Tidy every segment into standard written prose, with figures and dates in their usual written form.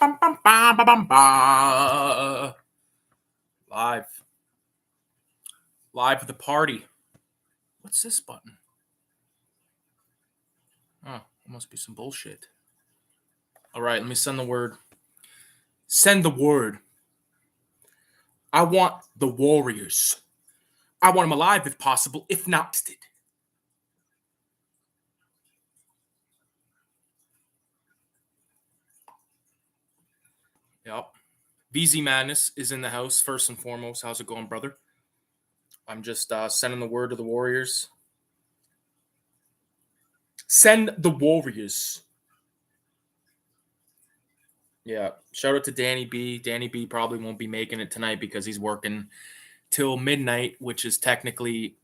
Live. Live at the party. What's this button? Oh, it must be some bullshit. All right, let me send the word. Send the word. I want the Warriors. I want them alive if possible, if not dead. Yep. VZ Madness is in the house, first and foremost. How's it going, brother? I'm just sending the word to the Warriors. Send the Warriors. Yeah. Shout out to Danny B. Danny B probably won't be making it tonight because he's working till midnight, which is technically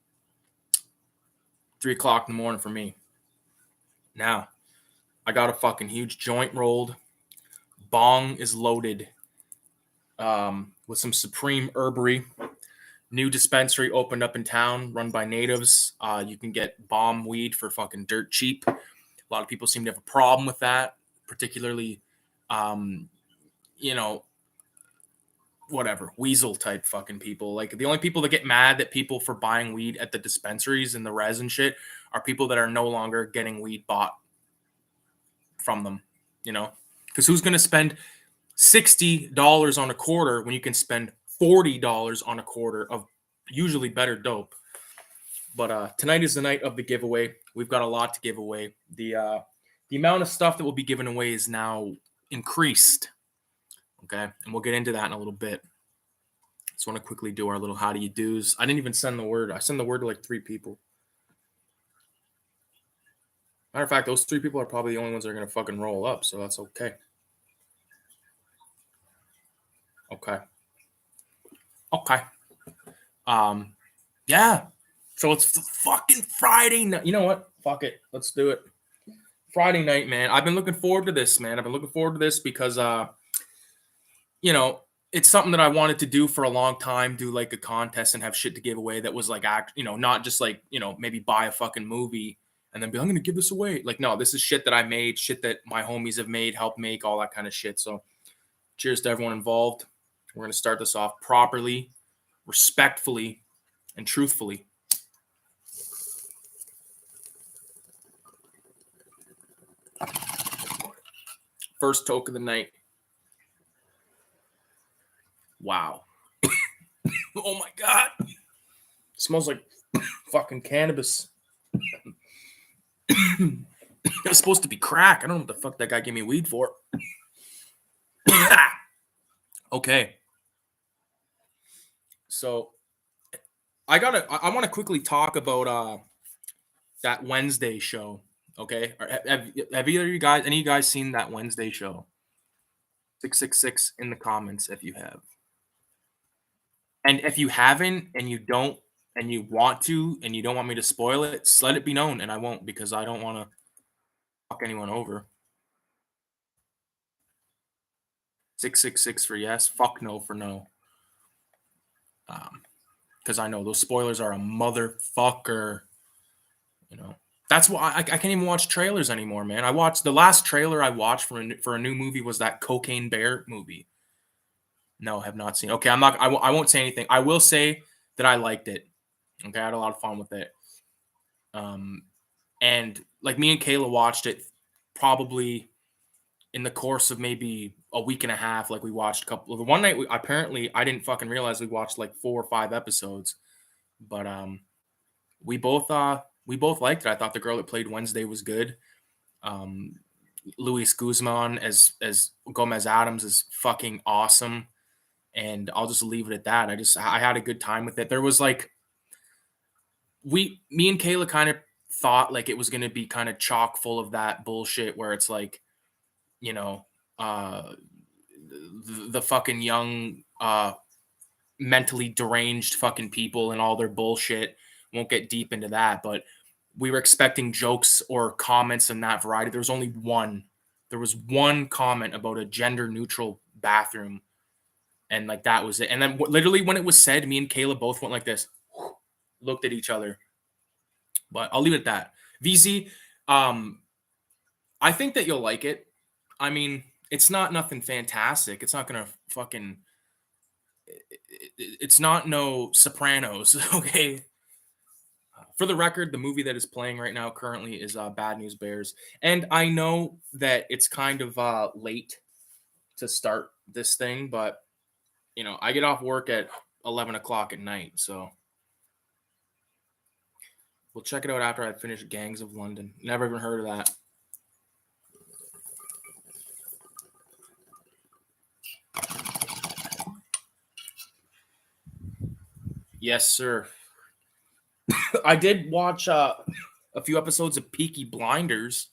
3 o'clock in the morning for me. Now, I got a fucking huge joint rolled. Bong is loaded with some Supreme Herbery. New dispensary opened up in town, run by natives. You can get bomb weed for fucking dirt cheap. A lot of people seem to have a problem with that, particularly, whatever, weasel type fucking people. Like, the only people that get mad at people for buying weed at the dispensaries and the res and shit are people that are no longer getting weed bought from them, Because who's going to spend $60 on a quarter when you can spend $40 on a quarter of usually better dope? But tonight is the night of the giveaway. We've got a lot to give away. The amount of stuff that will be given away is now increased. Okay, and we'll get into that in a little bit. Just want to quickly do our little how do you do's. I didn't even send the word. I sent the word to like 3 people. Matter of fact, those 3 people are probably the only ones that are going to fucking roll up, so that's okay. Okay. Yeah. So it's fucking Friday night. You know what? Fuck it. Let's do it. Friday night, man. I've been looking forward to this, man. I've been looking forward to this because, it's something that I wanted to do for a long time, do like a contest and have shit to give away that was like, not just like, maybe buy a fucking movie and then be, I'm going to give this away. Like, no, this is shit that I made, shit that my homies have made, helped make, all that kind of shit. So cheers to everyone involved. We're going to start this off properly, respectfully, and truthfully. First toke of the night. Wow. Oh my God. It smells like fucking cannabis. It was supposed to be crack. I don't know what the fuck that guy gave me weed for. Okay. So I want to quickly talk about that Wednesday show. Okay. Have either of you guys, any of you guys seen that Wednesday show? 666 in the comments if you have. And if you haven't and you don't and you want to and you don't want me to spoil it, just let it be known, and I won't, because I don't want to fuck anyone over. 666 for yes, fuck no for no. Because I know those spoilers are a motherfucker. That's why I can't even watch trailers anymore, man. The last trailer I watched for a new movie was that Cocaine Bear movie. No, have not seen. Okay, I won't say anything. I will say that I liked it. Okay, I had a lot of fun with it. And like me and Kayla watched it probably in the course of maybe a week and a half. Like we watched a couple. The one night, apparently, I didn't fucking realize we watched like 4 or 5 episodes. But we both liked it. I thought the girl that played Wednesday was good. Luis Guzman as Gomez Adams is fucking awesome. And I'll just leave it at that. I had a good time with it. There was like, me and Kayla kind of thought like it was going to be kind of chock full of that bullshit where it's like, the fucking young, mentally deranged fucking people and all their bullshit. Won't get deep into that, but we were expecting jokes or comments in that variety. There was only one. There was one comment about a gender neutral bathroom. And like, that was it. And then literally when it was said, me and Kayla both went like this, looked at each other. But I'll leave it at that. VZ, I think that you'll like it. I mean, It's not nothing fantastic. It's not gonna fucking. It's not no Sopranos. Okay. For the record, the movie that is playing right now currently is Bad News Bears, and I know that it's kind of late to start this thing, but I get off work at 11 o'clock at night, so we'll check it out after I finish Gangs of London. Never even heard of that. Yes, sir. I did watch a few episodes of Peaky Blinders,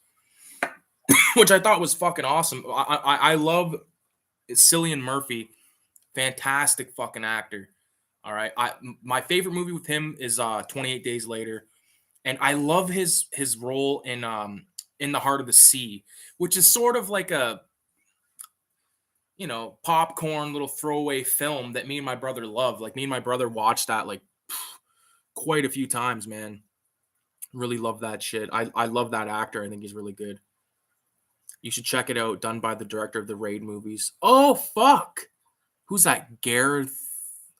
which I thought was fucking awesome. I love Cillian Murphy, fantastic fucking actor. All right, my favorite movie with him is 28 Days Later, and I love his role in The Heart of the Sea, which is sort of like a popcorn little throwaway film that me and my brother love. Like me and my brother watched that like quite a few times, man. Really love that shit. I love that actor. I think he's really good. You should check it out. Done by the director of the Raid movies. Oh fuck. Who's that? Gareth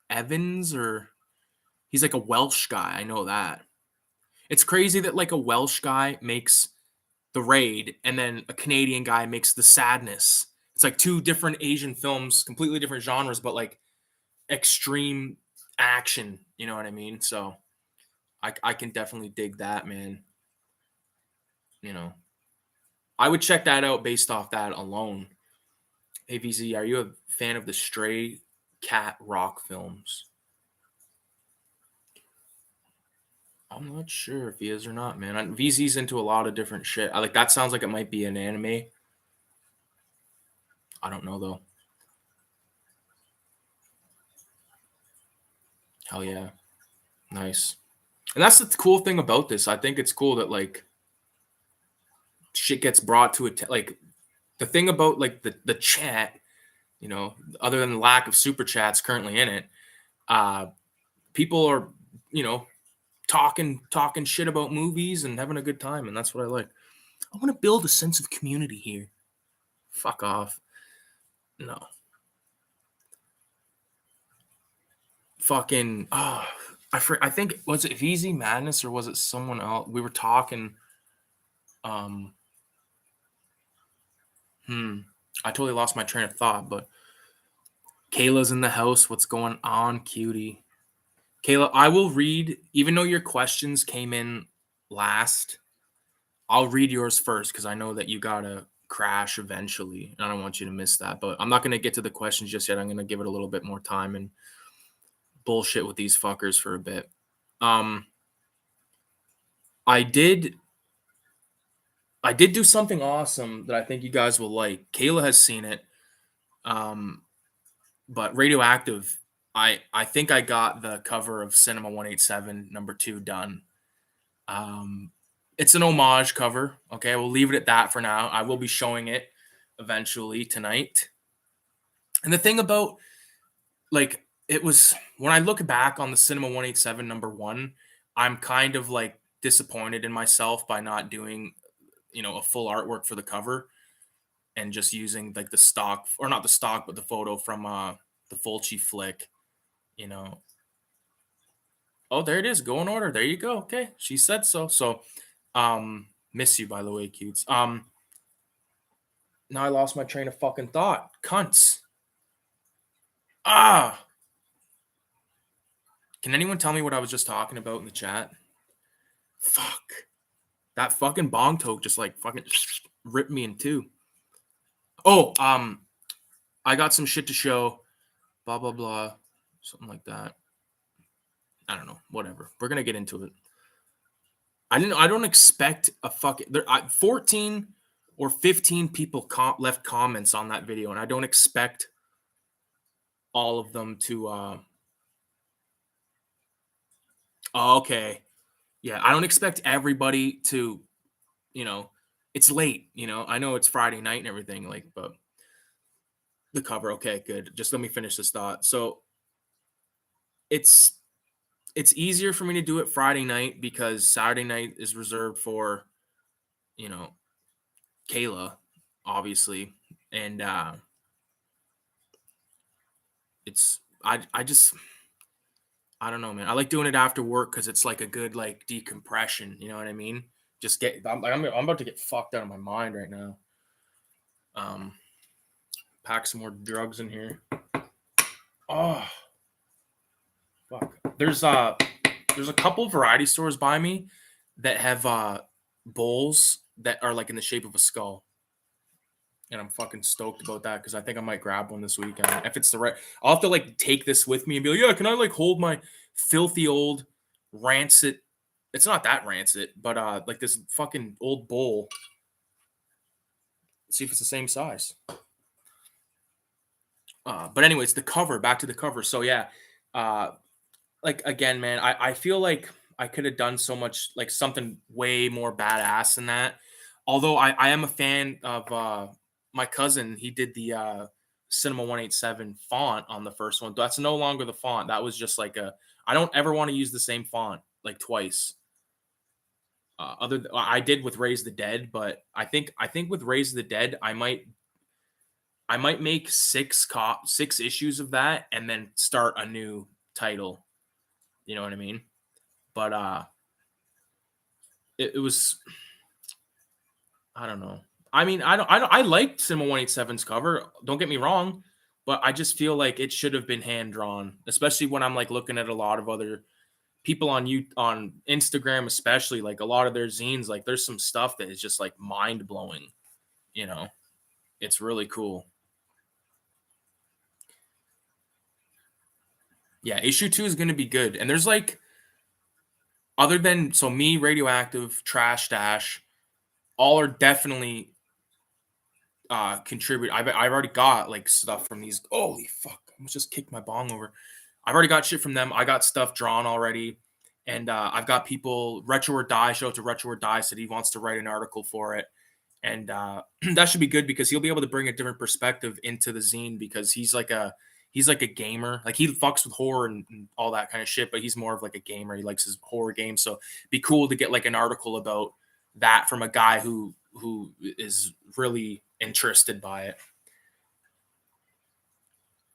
Evans, or he's like a Welsh guy. I know that. It's crazy that like a Welsh guy makes the Raid and then a Canadian guy makes the Sadness. It's like two different Asian films, completely different genres, but like extreme action. You know what I mean? So I can definitely dig that, man. You know, I would check that out based off that alone. Hey VZ, are you a fan of the Stray Cat Rock films? I'm not sure if he is or not, man. VZ's into a lot of different shit. I like that. Sounds like it might be an anime. I don't know though. Hell yeah, nice. And that's the cool thing about this. I think it's cool that like shit gets brought to it. Like the thing about like the chat, other than the lack of super chats currently in it, uh, people are you know talking shit about movies and having a good time, and that's what I like. I want to build a sense of community here. Fuck off. No. Fucking I think was it VZ Madness or was it someone else? We were talking um I totally lost my train of thought, but Kayla's in the house. What's going on, cutie? Kayla, I will read, even though your questions came in last, I'll read yours first because I know that you gotta crash eventually. And I don't want you to miss that. But I'm not gonna get to the questions just yet. I'm gonna give it a little bit more time and bullshit with these fuckers for a bit. Um I did do something awesome that I think you guys will like. Kayla has seen it. But Radioactive, I think I got the cover of Cinema 187 #2 done. It's an homage cover. Okay, we'll leave it at that for now. I will be showing it eventually tonight. And the thing about like it was when I look back on the Cinema 187 #1, I'm kind of like disappointed in myself by not doing, a full artwork for the cover and just using like the stock or not the stock, but the photo from the Fulci flick, you know. Oh, there it is. Go in order. There you go. Okay. She said so. So miss you by the way, cutes. Now I lost my train of fucking thought. Cunts. Ah. Can anyone tell me what I was just talking about in the chat? Fuck. That fucking bong toke just like fucking ripped me in two. Oh, I got some shit to show. Blah blah blah. Something like that. I don't know. Whatever. We're gonna get into it. I don't expect a fucking 14 or 15 people left comments on that video, and I don't expect all of them to oh, okay. Yeah, I don't expect everybody to, you know, it's late, I know it's Friday night and everything, like, but the cover, okay, good. Just let me finish this thought. So it's easier for me to do it Friday night because Saturday night is reserved for, you know, Kayla, obviously. And it's I just I don't know, man. I like doing it after work because it's like a good like decompression. You know what I mean? Just get. I'm about to get fucked out of my mind right now. Um, pack some more drugs in here. Oh, fuck. There's a couple variety stores by me that have bowls that are like in the shape of a skull. And I'm fucking stoked about that because I think I might grab one this weekend. If it's the right, I'll have to like take this with me and be like, yeah, can I like hold my filthy old rancid? It's not that rancid, but like this fucking old bowl. See if it's the same size. But anyways, the cover. Back to the cover. So yeah, like again, man, I feel like I could have done so much, like something way more badass than that. Although I am a fan of my cousin. He did the Cinema 187 font on the first one. That's no longer the font. That was just like a. I don't ever want to use the same font like twice. I did with Raise the Dead, but I think with Raise the Dead, I might make six issues of that and then start a new title. You know what I mean? But it was I don't know. I mean, I liked Cinema 187's cover. Don't get me wrong, but I just feel like it should have been hand drawn, especially when I'm like looking at a lot of other people on Instagram, especially like a lot of their zines. Like, there's some stuff that is just like mind blowing. You know, it's really cool. Yeah, issue 2 is going to be good, and there's like other than so me, Radioactive, Trash Dash, all are definitely contribute. I've already got like stuff from these. Holy fuck! I almost just kicked my bong over. I've already got shit from them. I got stuff drawn already, and I've got people. Retro or Die, show up to Retro or Die, said he wants to write an article for it, and that should be good because he'll be able to bring a different perspective into the zine because he's like a gamer. Like, he fucks with horror and all that kind of shit, but he's more of like a gamer. He likes his horror games, so it'd be cool to get like an article about that from a guy who is really interested by it.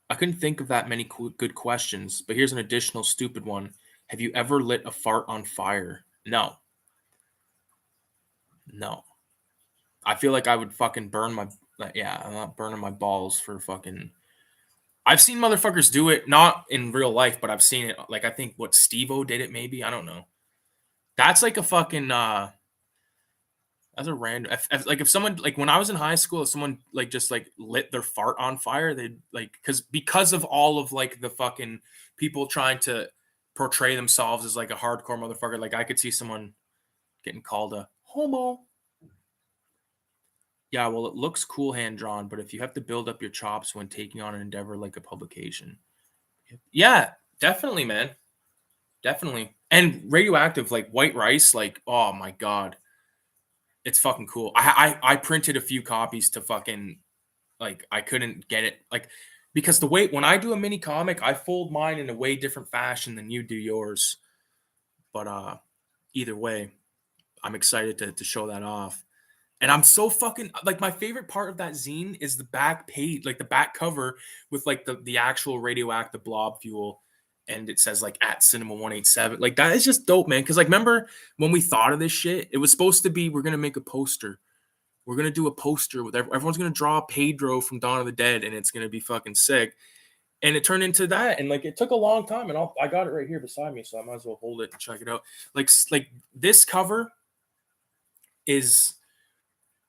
I couldn't think of that many good questions, but here's an additional stupid one. Have you ever lit a fart on fire? No. No. I feel like I would fucking burn my. Yeah, I'm not burning my balls for fucking. I've seen motherfuckers do it, not in real life, but I've seen it. Like, I think what Steve-O did it, maybe. I don't know. That's like a fucking. As a random, if someone, like when I was in high school, if someone like just like lit their fart on fire, they'd like because of all of like the fucking people trying to portray themselves as like a hardcore motherfucker. Like, I could see someone getting called a homo. Yeah, well, it looks cool hand drawn, but if you have to build up your chops when taking on an endeavor like a publication, yeah, definitely, man, definitely. And Radioactive, like White Rice, like, oh my god, it's fucking cool. I printed a few copies to fucking, like, I couldn't get it, like, because the way when I do a mini comic, I fold mine in a way different fashion than you do yours. But either way, I'm excited to show that off. And I'm so fucking like, my favorite part of that zine is the back page, like the back cover with like the actual Radioactive blob fuel, and it says like at Cinema 187. Like, that is just dope, man. Because like, remember when we thought of this shit? It was supposed to be, we're gonna make a poster. We're gonna do a poster with everyone's gonna draw Pedro from Dawn of the Dead, and it's gonna be fucking sick. And it turned into that, and like, it took a long time, and I got it right here beside me, so I might as well hold it and check it out. Like this cover is,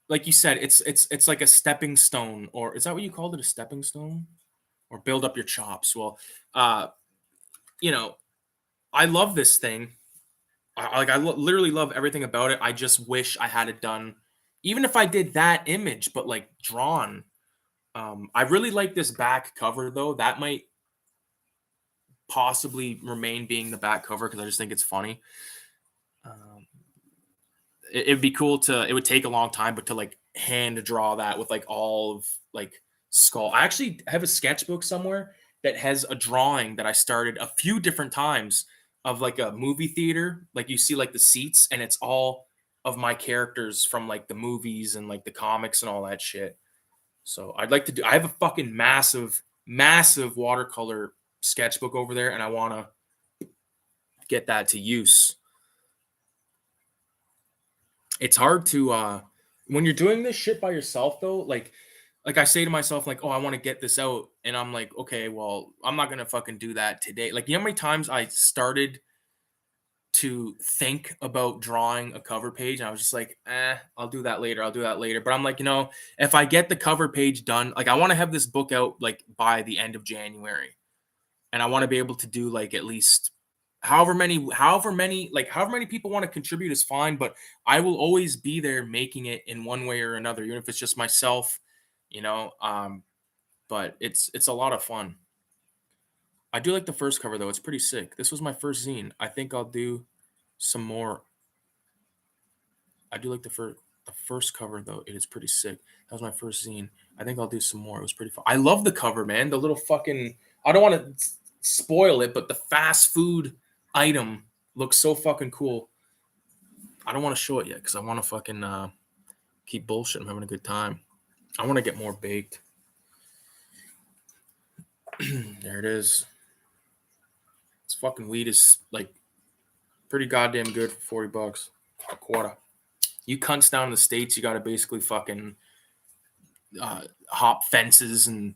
like you said, it's like a stepping stone, or is that what you called it, a stepping stone, or build up your chops? Well, uh, you know, I love this thing. Literally love everything about it. I just wish I had it done, even if I did that image, but like drawn. I really like this back cover though. That might possibly remain being the back cover because I just think it's funny. Um, it'd be cool to. It would take a long time, but to like hand draw that with like all of like skull. I actually have a sketchbook somewhere that has a drawing that I started a few different times of like a movie theater. Like, you see like the seats, and it's all of my characters from like the movies and like the comics and all that shit. So I'd like to do. I have a fucking massive watercolor sketchbook over there, and I want to get that to use. It's hard to when you're doing this shit by yourself though, like I say to myself, like, oh, I want to get this out. And I'm like, okay, well, I'm not gonna fucking do that today. Like, you know how many times I started to think about drawing a cover page and I was just like, I'll do that later. I'll do that later. But I'm like, if I get the cover page done, like I want to have this book out like by the end of January. And I want to be able to do like at least however many people want to contribute is fine, but I will always be there making it in one way or another, even if it's just myself, but it's a lot of fun. I do like the first cover though. It's pretty sick. This was my first zine. I think I'll do some more. I do like the first cover though. It is pretty sick. That was my first zine. I think I'll do some more. It was pretty fun. I love the cover, man. The little fucking, I don't want to spoil it, but the fast food item looks so fucking cool. I don't want to show it yet because I want to fucking keep bullshit. I'm having a good time. I want to get more baked. There it is. This fucking weed is like pretty goddamn good for $40 a quarter. You cunts down in the States, you got to basically fucking hop fences and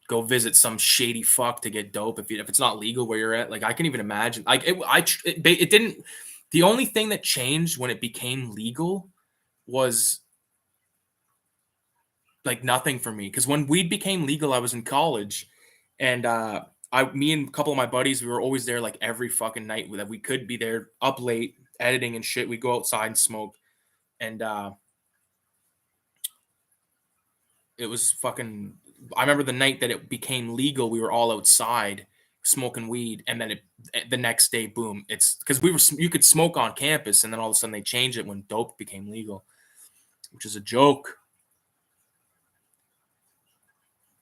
go visit some shady fuck to get dope if it's not legal where you're at. Like, I can even imagine. Like, it didn't. The only thing that changed when it became legal was like nothing for me. Because when weed became legal, I was in college, and me and a couple of my buddies, we were always there like every fucking night that we could be there, up late editing and shit. We'd go outside and smoke, and it was fucking. I remember the night that it became legal, we were all outside smoking weed, and then the next day, boom! It's because you could smoke on campus, and then all of a sudden they changed it when dope became legal, which is a joke.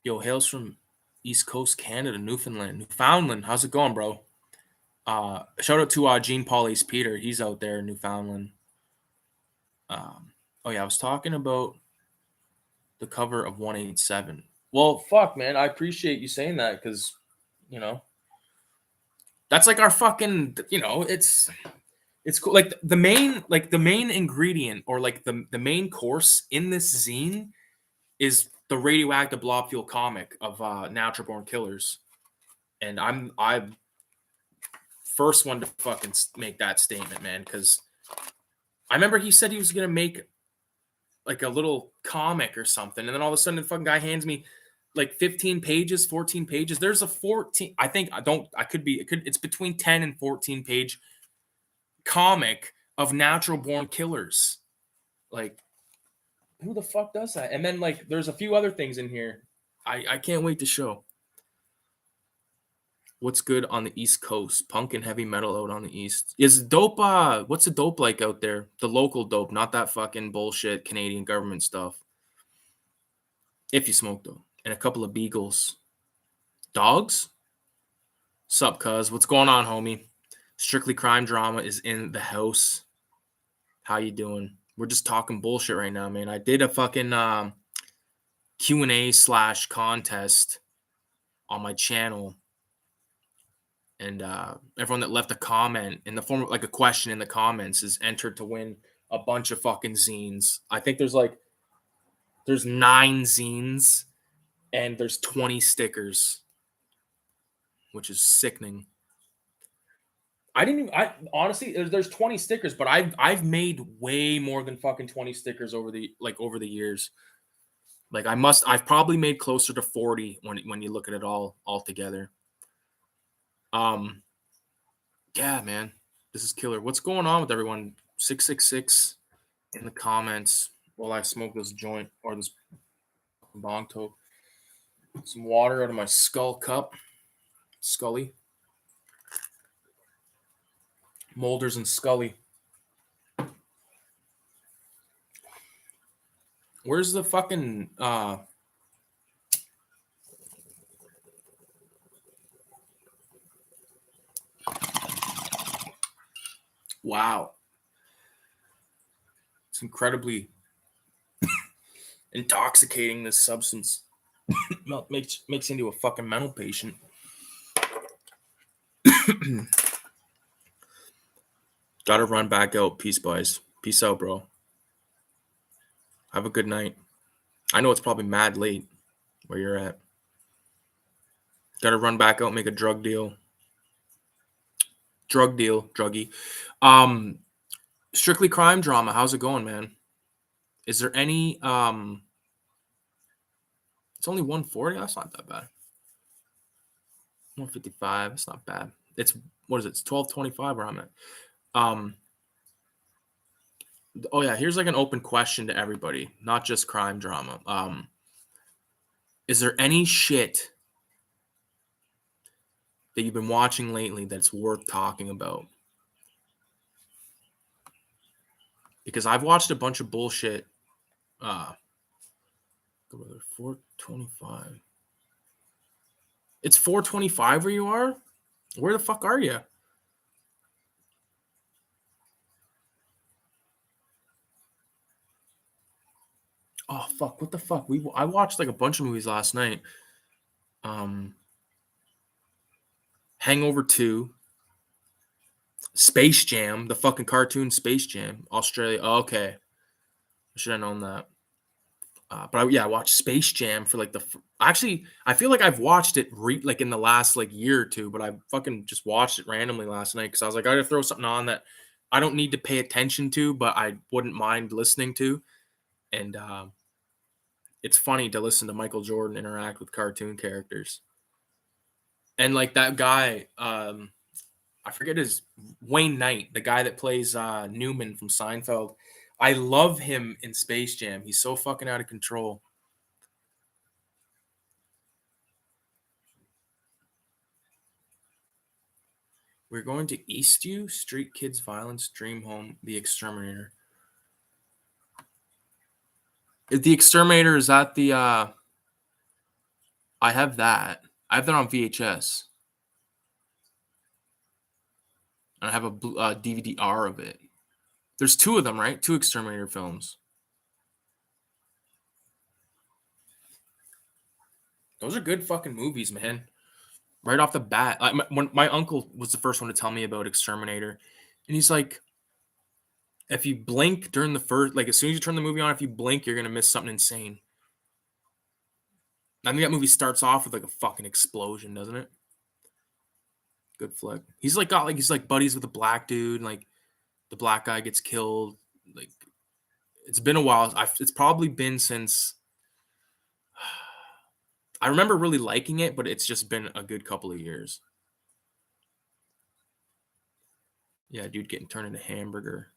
Yo, hails from East Coast Canada, Newfoundland. How's it going, bro? Shout out to Gene Paul's Peter. He's out there in Newfoundland. Oh yeah, I was talking about the cover of 187. Well, fuck, man. I appreciate you saying that because, that's like our fucking, it's cool. Like the main ingredient or like the main course in this zine is the radioactive blob fuel comic of Natural Born Killers. And I'm first one to fucking make that statement, man, because I remember he said he was going to make like a little comic or something. And then all of a sudden the fucking guy hands me like 15 pages, 14 pages. There's a 14, it's between 10 and 14 page comic of Natural Born Killers. Like, who the fuck does that? And then like, there's a few other things in here. I can't wait to show. What's good on the East Coast? Punk and heavy metal out on the East. Is dope, what's the dope like out there? The local dope, not that fucking bullshit Canadian government stuff. If you smoke, though. And a couple of beagles. Dogs? Sup, cuz? What's going on, homie? Strictly Crime Drama is in the house. How you doing? We're just talking bullshit right now, man. I did a fucking Q&A / contest on my channel. And everyone that left a comment in the form of like a question in the comments is entered to win a bunch of fucking zines. I think there's 9 zines and there's 20 stickers, which is sickening. I honestly, there's 20 stickers, but I've made way more than fucking 20 stickers over the years. Like I've probably made closer to 40 when you look at it all together. Yeah, man, this is killer. What's going on with everyone? 666 in the comments while I smoke this joint or this bong toke. Some water out of my skull cup. Scully. Molders and Scully. Where's the fucking wow. It's incredibly intoxicating this substance makes you into a fucking mental patient. Gotta run back out. Peace, boys. Peace out, bro. Have a good night. I know it's probably mad late where you're at. Gotta run back out, make a drug deal. Druggie. Strictly crime drama. How's it going, man? Is there any it's only 140? That's not that bad. 155. It's not bad. It's what is it? It's 1225 where I'm at. Oh yeah, here's like an open question to everybody, not just crime drama. Is there any shit that you've been watching lately that's worth talking about? Because I've watched a bunch of bullshit. 425. It's 425 where you are? Where the fuck are you? Oh fuck! What the fuck? I watched like a bunch of movies last night. Hangover 2, Space Jam, the fucking cartoon Space Jam, Australia. Oh, okay, I should have known that. But I watched Space Jam for like actually, I feel like I've watched it like in the last like year or two, but I fucking just watched it randomly last night because I was like, I gotta throw something on that I don't need to pay attention to, but I wouldn't mind listening to. And it's funny to listen to Michael Jordan interact with cartoon characters. And like that guy, I forget his Wayne Knight, the guy that plays Newman from Seinfeld. I love him in Space Jam. He's so fucking out of control. We're going to Eastview, Street Kids Violence, Dream Home, The Exterminator. The Exterminator, is that the I have that. I have that on VHS. And I have a DVD-R of it. There's two of them, right? Two Exterminator films. Those are good fucking movies, man. Right off the bat. When my uncle was the first one to tell me about Exterminator. And he's like, if you blink during the first, like as soon as you turn the movie on, if you blink, you're going to miss something insane. I think that movie starts off with like a fucking explosion, doesn't it? Good flick. He's like he's like buddies with a black dude, and like the black guy gets killed. Like it's been a while. It's probably been since I remember really liking it, but it's just been a good couple of years. Yeah, dude getting turned into hamburger.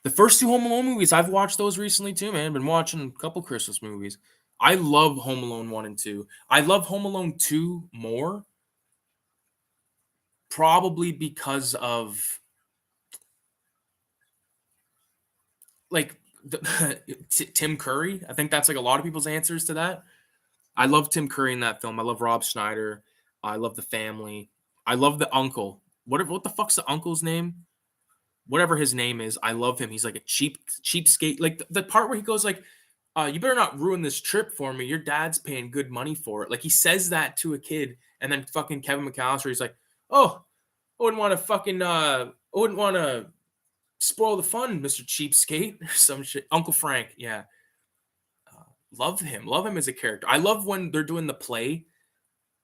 The first two Home Alone movies, I've watched those recently too, man. Been watching a couple Christmas movies. I love Home Alone 1 and 2. I love Home Alone 2 more. Probably because of like Tim Curry. I think that's like a lot of people's answers to that. I love Tim Curry in that film. I love Rob Schneider. I love the family. I love the uncle. What the fuck's the uncle's name? Whatever his name is, I love him. He's like a cheapskate. Like the part where he goes like, you better not ruin this trip for me. Your dad's paying good money for it. Like he says that to a kid, and then fucking Kevin McAllister, he's like, oh, I wouldn't want to spoil the fun, Mr. Cheapskate, or some shit. Uncle Frank, yeah. Love him as a character. I love when they're doing the play,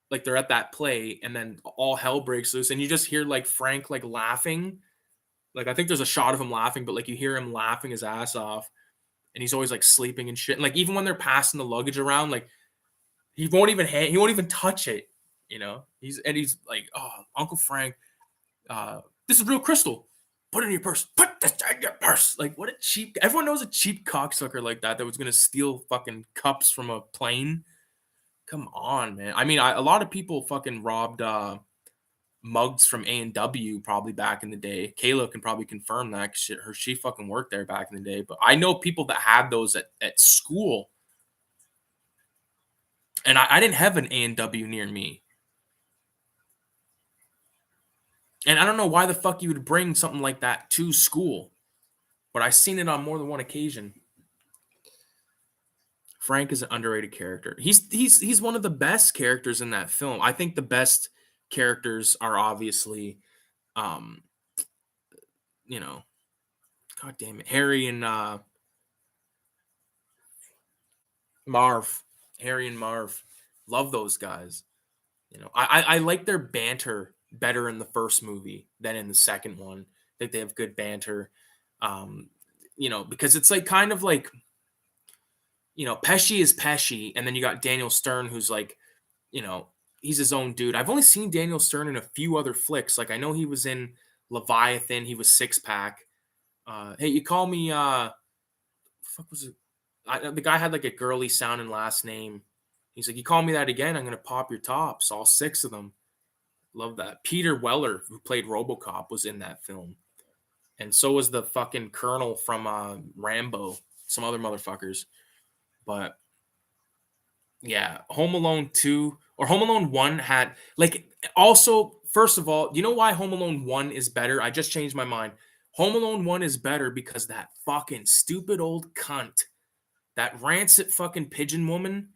like they're at that play, and then all hell breaks loose, and you just hear like Frank like laughing. Like I think there's a shot of him laughing, but like you hear him laughing his ass off, and he's always like sleeping and shit. And like even when they're passing the luggage around, like he won't even touch it. You know, he's like, oh, Uncle Frank, this is real crystal. Put it in your purse. Put this in your purse. Like, what a cheap. Everyone knows a cheap cocksucker like that was going to steal fucking cups from a plane. Come on, man. I mean, a lot of people fucking robbed mugs from A&W probably back in the day. Kayla can probably confirm that because she fucking worked there back in the day. But I know people that had those at school. And I didn't have an A&W near me. And I don't know why the fuck you would bring something like that to school. But I've seen it on more than one occasion. Frank is an underrated character. He's one of the best characters in that film. I think the best characters are obviously, um, you know, God damn it, Harry and Marv. Harry and Marv. Love those guys. I like their banter better in the first movie than in the second one. I think they have good banter. Um, because it's like kind of like, Pesci is Pesci, and then you got Daniel Stern, who's like, you know, he's his own dude. I've only seen Daniel Stern in a few other flicks. Like I know he was in Leviathan. He was Six Pack. Hey, you call me fuck was it? The guy had like a girly sounding last name. He's like, you call me that again, I'm gonna pop your tops, all six of them. Love that. Peter Weller, who played RoboCop, was in that film, and so was the fucking Colonel from Rambo. Some other motherfuckers, but yeah, Home Alone 2 or Home Alone 1 had like also, first of all, you know why Home Alone 1 is better? I just changed my mind. Home Alone 1 is better because that fucking stupid old cunt, that rancid fucking pigeon woman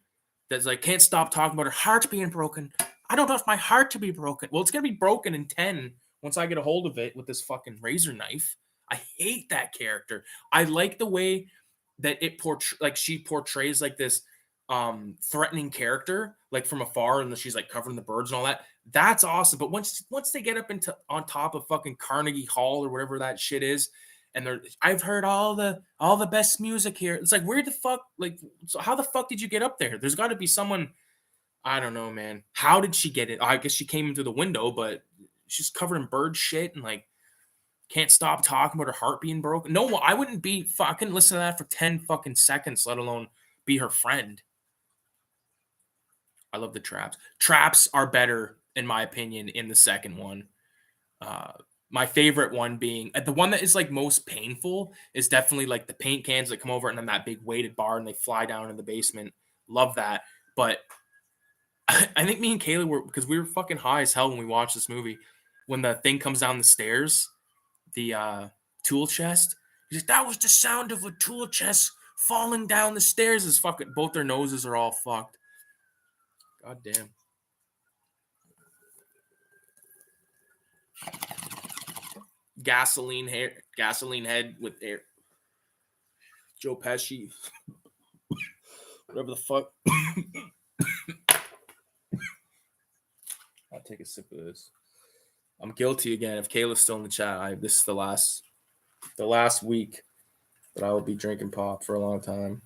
that's like can't stop talking about her heart being broken. I don't want my heart to be broken. Well, it's gonna be broken in 10 once I get a hold of it with this fucking razor knife. I hate that character. I like the way that she portrays like this threatening character like from afar, and she's like covering the birds and all that. That's awesome. But once they get up into on top of fucking Carnegie Hall or whatever that shit is, and I've heard all the best music here. It's like, where the fuck, like, so how the fuck did you get up there? There's got to be someone. I don't know, man. How did she get it? I guess she came in through the window, but she's covered in bird shit and like can't stop talking about her heart being broken. No, I wouldn't be fucking listen to that for 10 fucking seconds, let alone be her friend. I love the traps. Traps are better, in my opinion, in the second one. My favorite one being the one that is like most painful is definitely like the paint cans that come over and then that big weighted bar and they fly down in the basement. Love that. But I think me and Kayla were, because we were fucking high as hell when we watched this movie. When the thing comes down the stairs, the tool chest, he's like, that was the sound of a tool chest falling down the stairs. Is fucking both their noses are all fucked. God damn. Gasoline head with air. Joe Pesci, whatever the fuck. I'll take a sip of this. I'm guilty again. If Kayla's still in the chat, this is the last week that I will be drinking pop for a long time.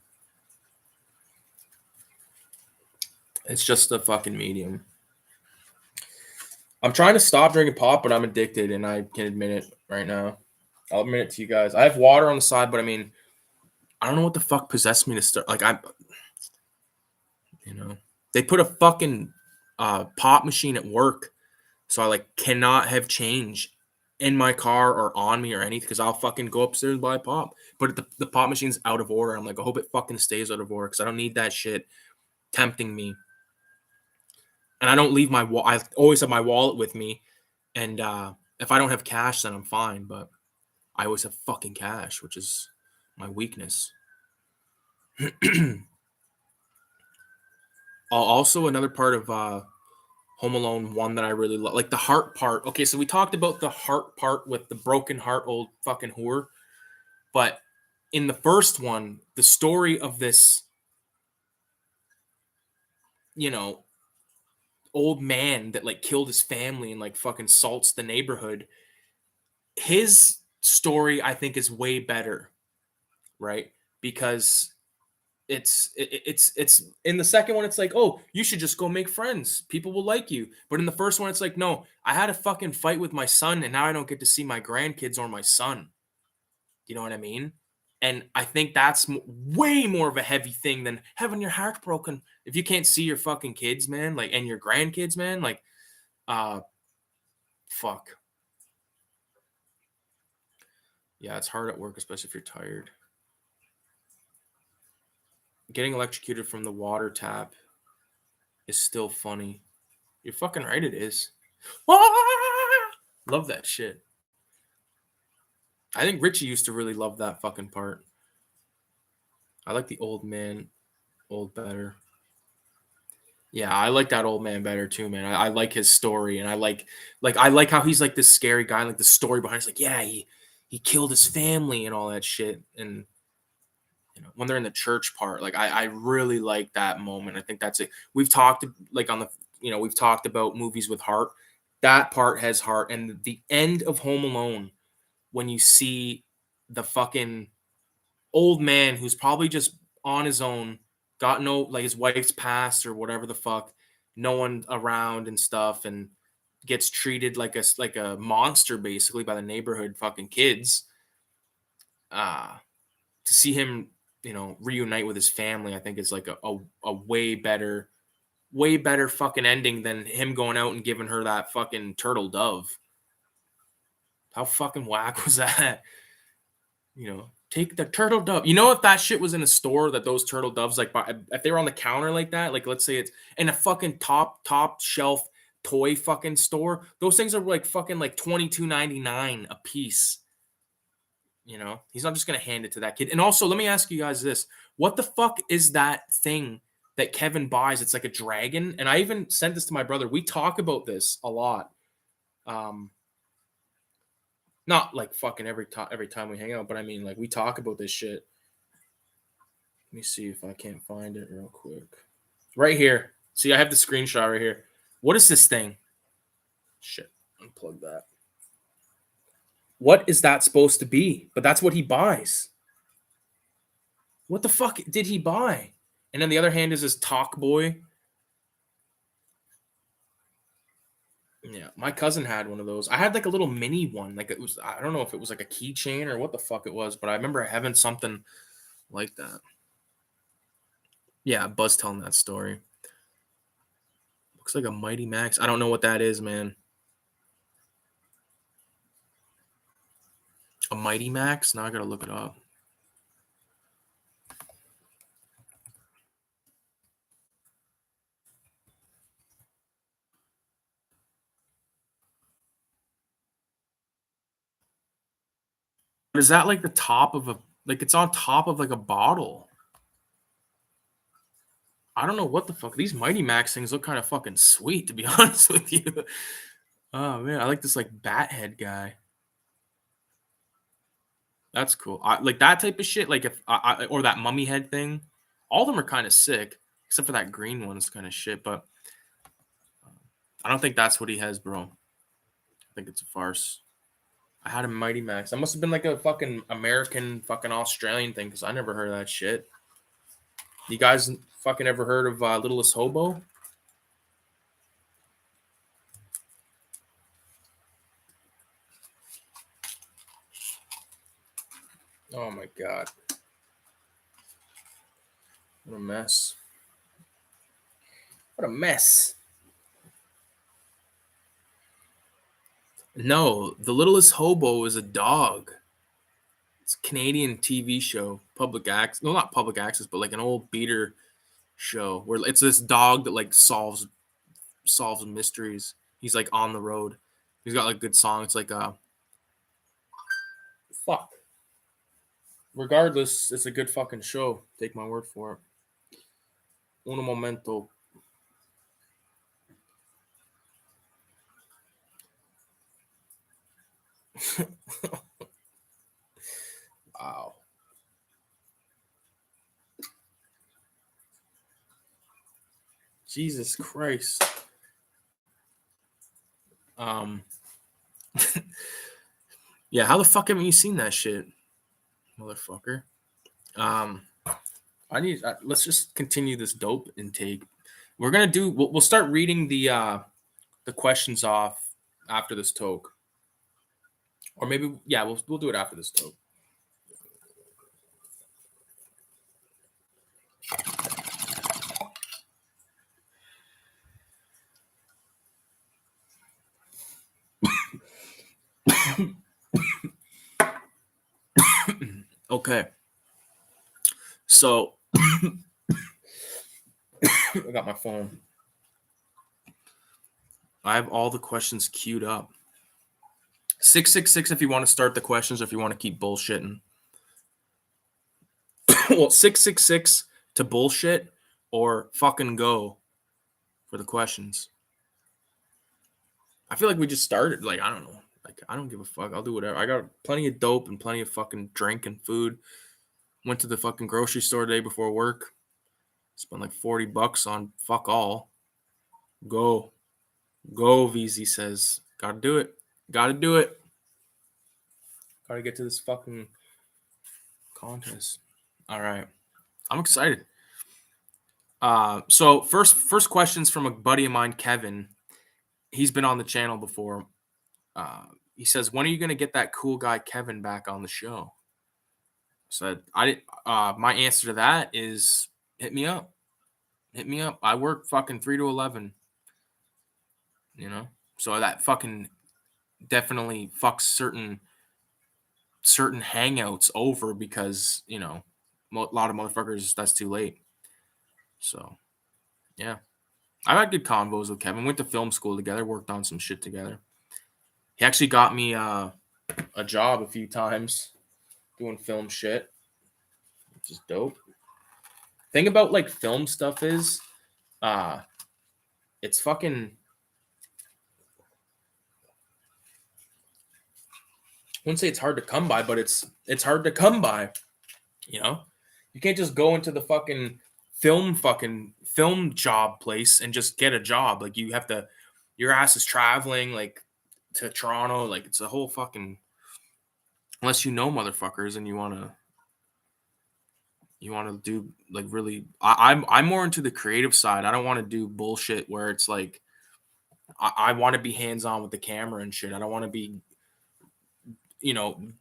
It's just a fucking medium. I'm trying to stop drinking pop, but I'm addicted, and I can admit it right now. I'll admit it to you guys. I have water on the side, but I mean, I don't know what the fuck possessed me to start. Like, they put a fucking pop machine at work, so I like cannot have change in my car or on me or anything, because I'll fucking go upstairs and buy pop. But the pop machine's out of order. I'm like, I hope it fucking stays out of order, because I don't need that shit tempting me. And I don't leave I always have my wallet with me, and if I don't have cash, then I'm fine. But I always have fucking cash, which is my weakness. Also, another part of Home Alone 1 that I really love, like the heart part. Okay, so we talked about the heart part with the broken heart old fucking whore. But in the first one, the story of this, old man that like killed his family and like fucking salts the neighborhood, his story I think is way better, right? Because it's in the second one, it's like, oh, you should just go make friends, people will like you. But in the first one, it's like, no, I had a fucking fight with my son and now I don't get to see my grandkids or my son. You know what I mean? And I think that's way more of a heavy thing than having your heart broken if you can't see your fucking kids, man, like, and your grandkids, man, like, fuck. Yeah, it's hard at work, especially if you're tired. Getting electrocuted from the water tap is still funny. You're fucking right, it is. Love that shit. I think Richie used to really love that fucking part. I like the old man. Old better. Yeah, I like that old man better too, man. I like his story, and I like how he's like this scary guy, and like the story behind it's like, yeah, he killed his family and all that shit. And when they're in the church part, like I really like that moment. I think that's it. We've talked like on the we've talked about movies with heart. That part has heart, and the end of Home Alone when you see the fucking old man who's probably just on his own, got no like his wife's passed or whatever the fuck, no one around and stuff, and gets treated like a monster basically by the neighborhood fucking kids. Uh to see him, reunite with his family, I think is like a way better fucking ending than him going out and giving her that fucking turtle dove. How fucking whack was that? Take the turtle dove. If that shit was in a store, that those turtle doves, like, if they were on the counter like that, like, let's say it's in a fucking top shelf toy fucking store, those things are like fucking like $22.99 a piece. He's not just gonna hand it to that kid. And also, let me ask you guys this: what the fuck is that thing that Kevin buys? It's like a dragon, and I even sent this to my brother. We talk about this a lot. Not like fucking every time we hang out, but I mean, like, we talk about this shit. Let me see if I can't find it real quick. Right here. See, I have the screenshot right here. What is this thing? Shit, unplug that. What is that supposed to be? But that's what he buys. What the fuck did he buy? And then the other hand is his talk boy. Yeah, my cousin had one of those. I had like a little mini one. Like, it was, I don't know if it was like a keychain or what the fuck it was, but I remember having something like that. Yeah, Buzz telling that story. Looks like a Mighty Max. I don't know what that is, man. A Mighty Max? Now I gotta look it up. Is that like the top of like it's on top of like a bottle? I don't know what the fuck. These Mighty Max things look kind of fucking sweet, to be honest with you. Oh man, I like this like bat head guy. That's cool. I like that type of shit. Like if or that mummy head thing. All of them are kind of sick, except for that green one is kind of shit. But I don't think that's what he has, bro. I think it's a farce. I had a Mighty Max. That must have been like a fucking American, fucking Australian thing, because I never heard of that shit. You guys fucking ever heard of Littlest Hobo? Oh my god. What a mess. What a mess. No, The Littlest Hobo is a dog. It's a Canadian TV show, public access. No, not public access, but like an old beater show where it's this dog that like solves mysteries. He's like on the road. He's got like good songs. It's like fuck. Regardless, it's a good fucking show. Take my word for it. Uno momento. Wow. Jesus Christ. Yeah, how the fuck haven't you seen that shit, motherfucker? Let's just continue this dope intake. We'll start reading the questions off after this toke. Or maybe, yeah, we'll do it after this toke. Okay. So I got my phone. I have all the questions queued up. 666 if you want to start the questions, or if you want to keep bullshitting. Well, 666 to bullshit, or fucking go for the questions. I feel like we just started. Like, I don't know. Like, I don't give a fuck. I'll do whatever. I got plenty of dope and plenty of fucking drink and food. Went to the fucking grocery store today before work. Spent like $40 on fuck all. Go. Go, VZ says. Gotta do it. Gotta do it. Gotta get to this fucking contest. All right. I'm excited. So first questions from a buddy of mine, Kevin. He's been on the channel before. He says, "When are you gonna get that cool guy Kevin back on the show?" So my answer to that is hit me up. Hit me up. I work fucking 3 to 11. You know, so that fucking definitely fucks certain hangouts over because a lot of motherfuckers that's too late. So yeah. I've had good convos with Kevin. Went to film school together, worked on some shit together. He actually got me a job a few times doing film shit, which is dope. Thing about like film stuff is it's fucking, I wouldn't say it's hard to come by, but it's hard to come by. You can't just go into the fucking film job place and just get a job. Like you have to, your ass is traveling like to Toronto. Like it's a whole fucking, unless you know motherfuckers and you want to do like really, I'm more into the creative side. I don't want to do bullshit where it's like I want to be hands-on with the camera and shit. I don't want to be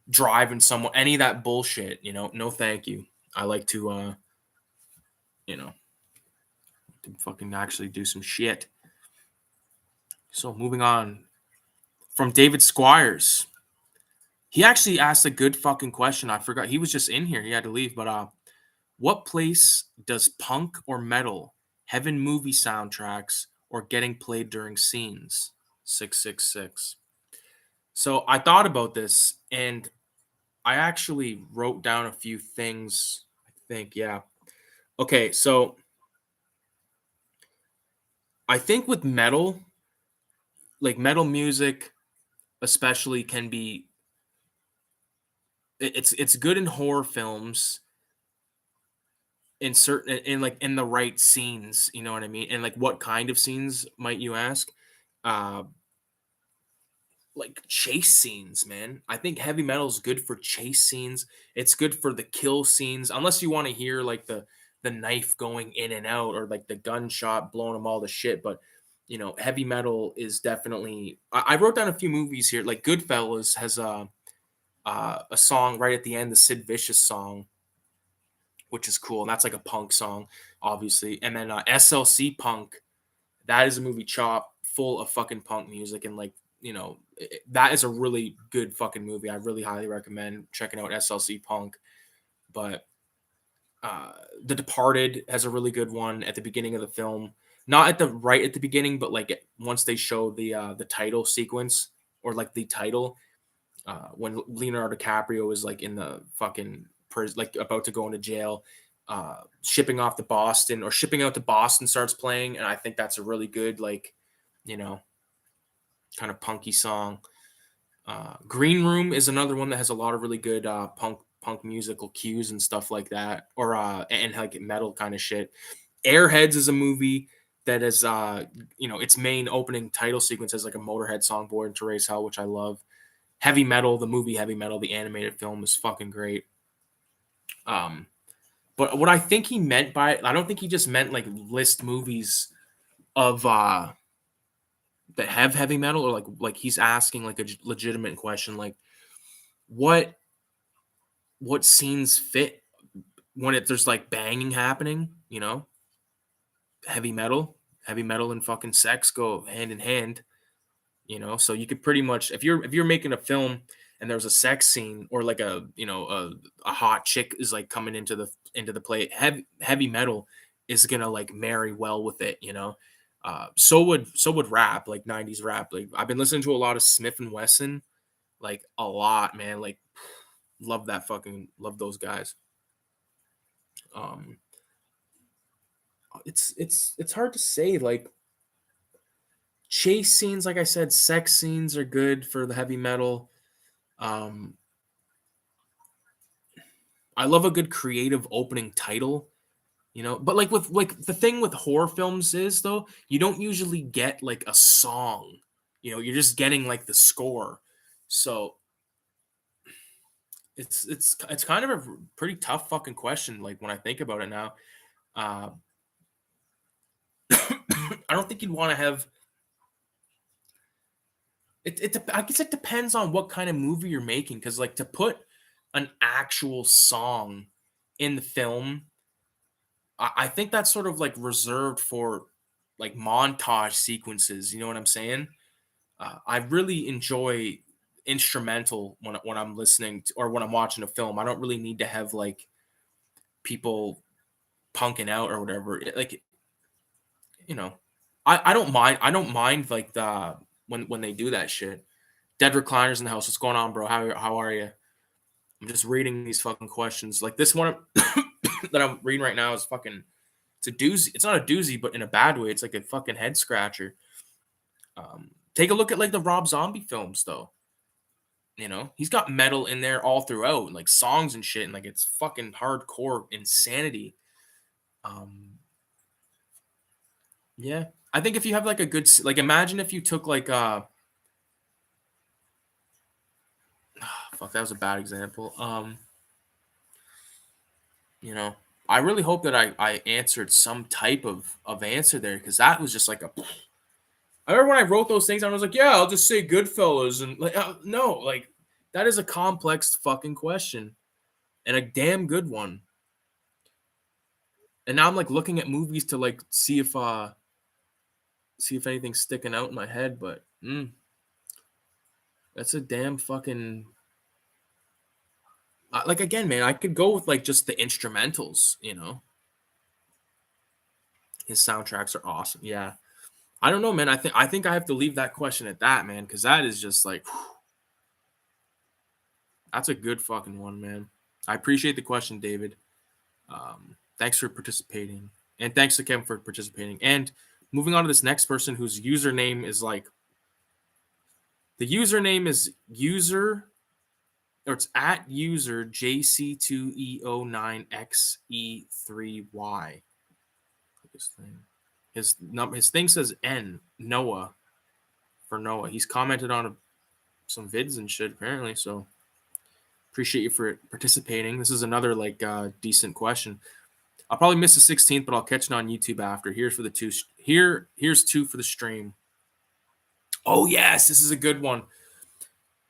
driving someone, any of that bullshit, no thank you. I like to to fucking actually do some shit. So moving on from David Squires. He actually asked a good fucking question. I forgot. He was just in here. He had to leave. But what place does punk or metal have in movie soundtracks or getting played during scenes? 666. So I thought about this and I actually wrote down a few things. I think, yeah. Okay, so I think with metal, like metal music especially can be it's good in horror films in certain like in the right scenes, you know what I mean? And like what kind of scenes might you ask? Uh like chase scenes, man. I think heavy metal is good for chase scenes. It's good for the kill scenes, unless you want to hear like the knife going in and out or like the gunshot blowing them all to shit. But heavy metal is definitely. I wrote down a few movies here. Like Goodfellas has a song right at the end, the Sid Vicious song, which is cool, and that's like a punk song, obviously. And then SLC Punk, that is a movie chop full of fucking punk music, and like that is a really good fucking movie. I really highly recommend checking out SLC Punk. But The Departed has a really good one at the beginning of the film, not at the right at the beginning, but like once they show the title sequence or like the title when Leonardo DiCaprio is like in the fucking like about to go into jail. Shipping out to Boston starts playing, and I think that's a really good like kind of punky song. Green Room is another one that has a lot of really good punk musical cues and stuff like that, or and like metal kind of shit. Airheads is a movie that is its main opening title sequence has like a Motorhead song, Born to Raise Hell, which I love. Heavy Metal, the movie Heavy Metal, the animated film is fucking great. But what I think he meant by it, I don't think he just meant like list movies of that have heavy metal, or like he's asking like a legitimate question, like what scenes fit when there's like banging happening, heavy metal and fucking sex go hand in hand, so you could pretty much, if you're making a film and there's a sex scene or like a hot chick is like coming into the play, heavy metal is gonna like marry well with it, so would rap, like 90s rap. Like I've been listening to a lot of Smith and Wesson, like a lot, man. Like love those guys. it's hard to say. Like chase scenes, like I said, sex scenes are good for the heavy metal. Um, I love a good creative opening title, but like with like the thing with horror films is though, you don't usually get like a song. You're just getting like the score. So it's kind of a pretty tough fucking question. Like when I think about it now, uh, I don't think you'd want to have I guess it depends on what kind of movie you're making, because like to put an actual song in the film, I think that's sort of like reserved for like montage sequences. You know what I'm saying? I really enjoy instrumental when I'm listening to, or when I'm watching a film. I don't really need to have like people punking out or whatever. Like I don't mind. I don't mind like the when they do that shit. Dead recliners in the house. What's going on, bro? How are you? I'm just reading these fucking questions. Like this one that I'm reading right now is fucking. It's a doozy. It's not a doozy, but in a bad way. It's like a fucking head scratcher. Take a look at like the Rob Zombie films, though. He's got metal in there all throughout, like songs and shit, and like it's fucking hardcore insanity. Um, yeah, I think if you have like a good, like, imagine if you took like fuck, that was a bad example. You know, I really hope that I answered some type of answer there, because that was just like a. I remember when I wrote those things, I was like, yeah, I'll just say Goodfellas, and like, no, like that is a complex fucking question, and a damn good one. And now I'm like looking at movies to like see if anything's sticking out in my head, but that's a damn fucking like, again, man, I could go with like just the instrumentals. His soundtracks are awesome. Yeah, I don't know, man. I think I have to leave that question at that, man, because that is just like that's a good fucking one, man. I appreciate the question, David. Thanks for participating, and thanks to Kevin for participating. And moving on to this next person, whose username is like the username is user, or it's at user JC2E09XE3Y. This thing. His thing says N Noah for Noah. He's commented on some vids and shit apparently. So appreciate you for participating. This is another like decent question. I'll probably miss the 16th, but I'll catch it on YouTube after. Here's for the two. Here's two for the stream. Oh yes, this is a good one.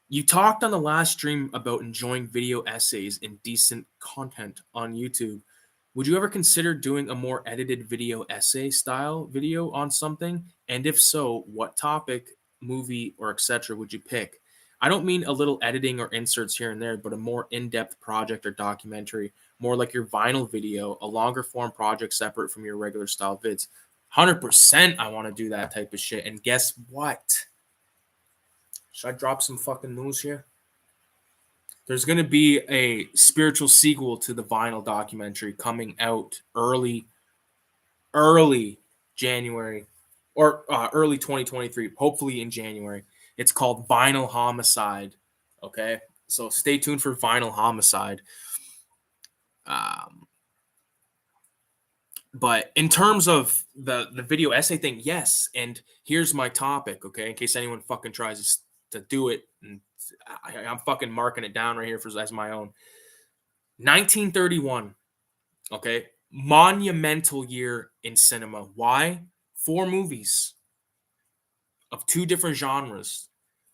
You talked on the last stream about enjoying video essays and decent content on YouTube. Would you ever consider doing a more edited video essay style video on something? And if so, what topic, movie, or etc. would you pick? I don't mean a little editing or inserts here and there, but a more in-depth project or documentary, more like your vinyl video, a longer form project separate from your regular style vids. 100% I want to do that type of shit. And guess what? Should I drop some fucking news here? There's going to be a spiritual sequel to the vinyl documentary coming out early January, or early 2023, hopefully in January. It's called Vinyl Homicide. Okay, so stay tuned for Vinyl Homicide. But in terms of the video essay thing, yes. And here's my topic, okay, in case anyone fucking tries to do it, and I'm fucking marking it down right here as my own. 1931, okay, monumental year in cinema. Why? 4 movies of 2 different genres,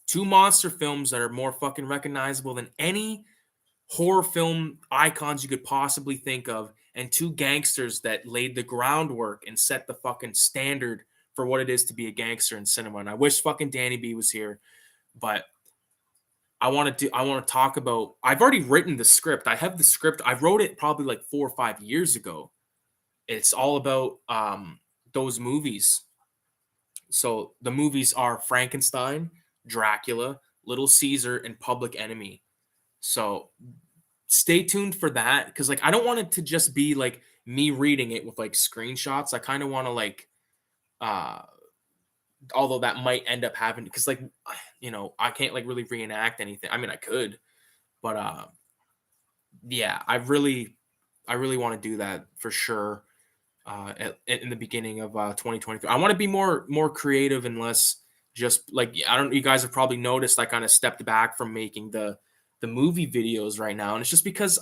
2 monster films that are more fucking recognizable than any horror film icons you could possibly think of, and 2 gangsters that laid the groundwork and set the fucking standard for what it is to be a gangster in cinema. And I wish fucking Danny B was here, but I want to talk about. I've already written the script. I have the script. I wrote it probably like 4 or 5 years ago. It's all about those movies. So the movies are Frankenstein, Dracula, Little Caesar, and Public Enemy. So stay tuned for that, because like I don't want it to just be like me reading it with like screenshots. I kind of want to like uh although that might end up having because like I can't like really reenact anything. I mean, I could, but yeah, I really want to do that for sure. In the beginning of 2023, I want to be more creative and less just like I don't. You guys have probably noticed I kind of stepped back from making the movie videos right now, and it's just because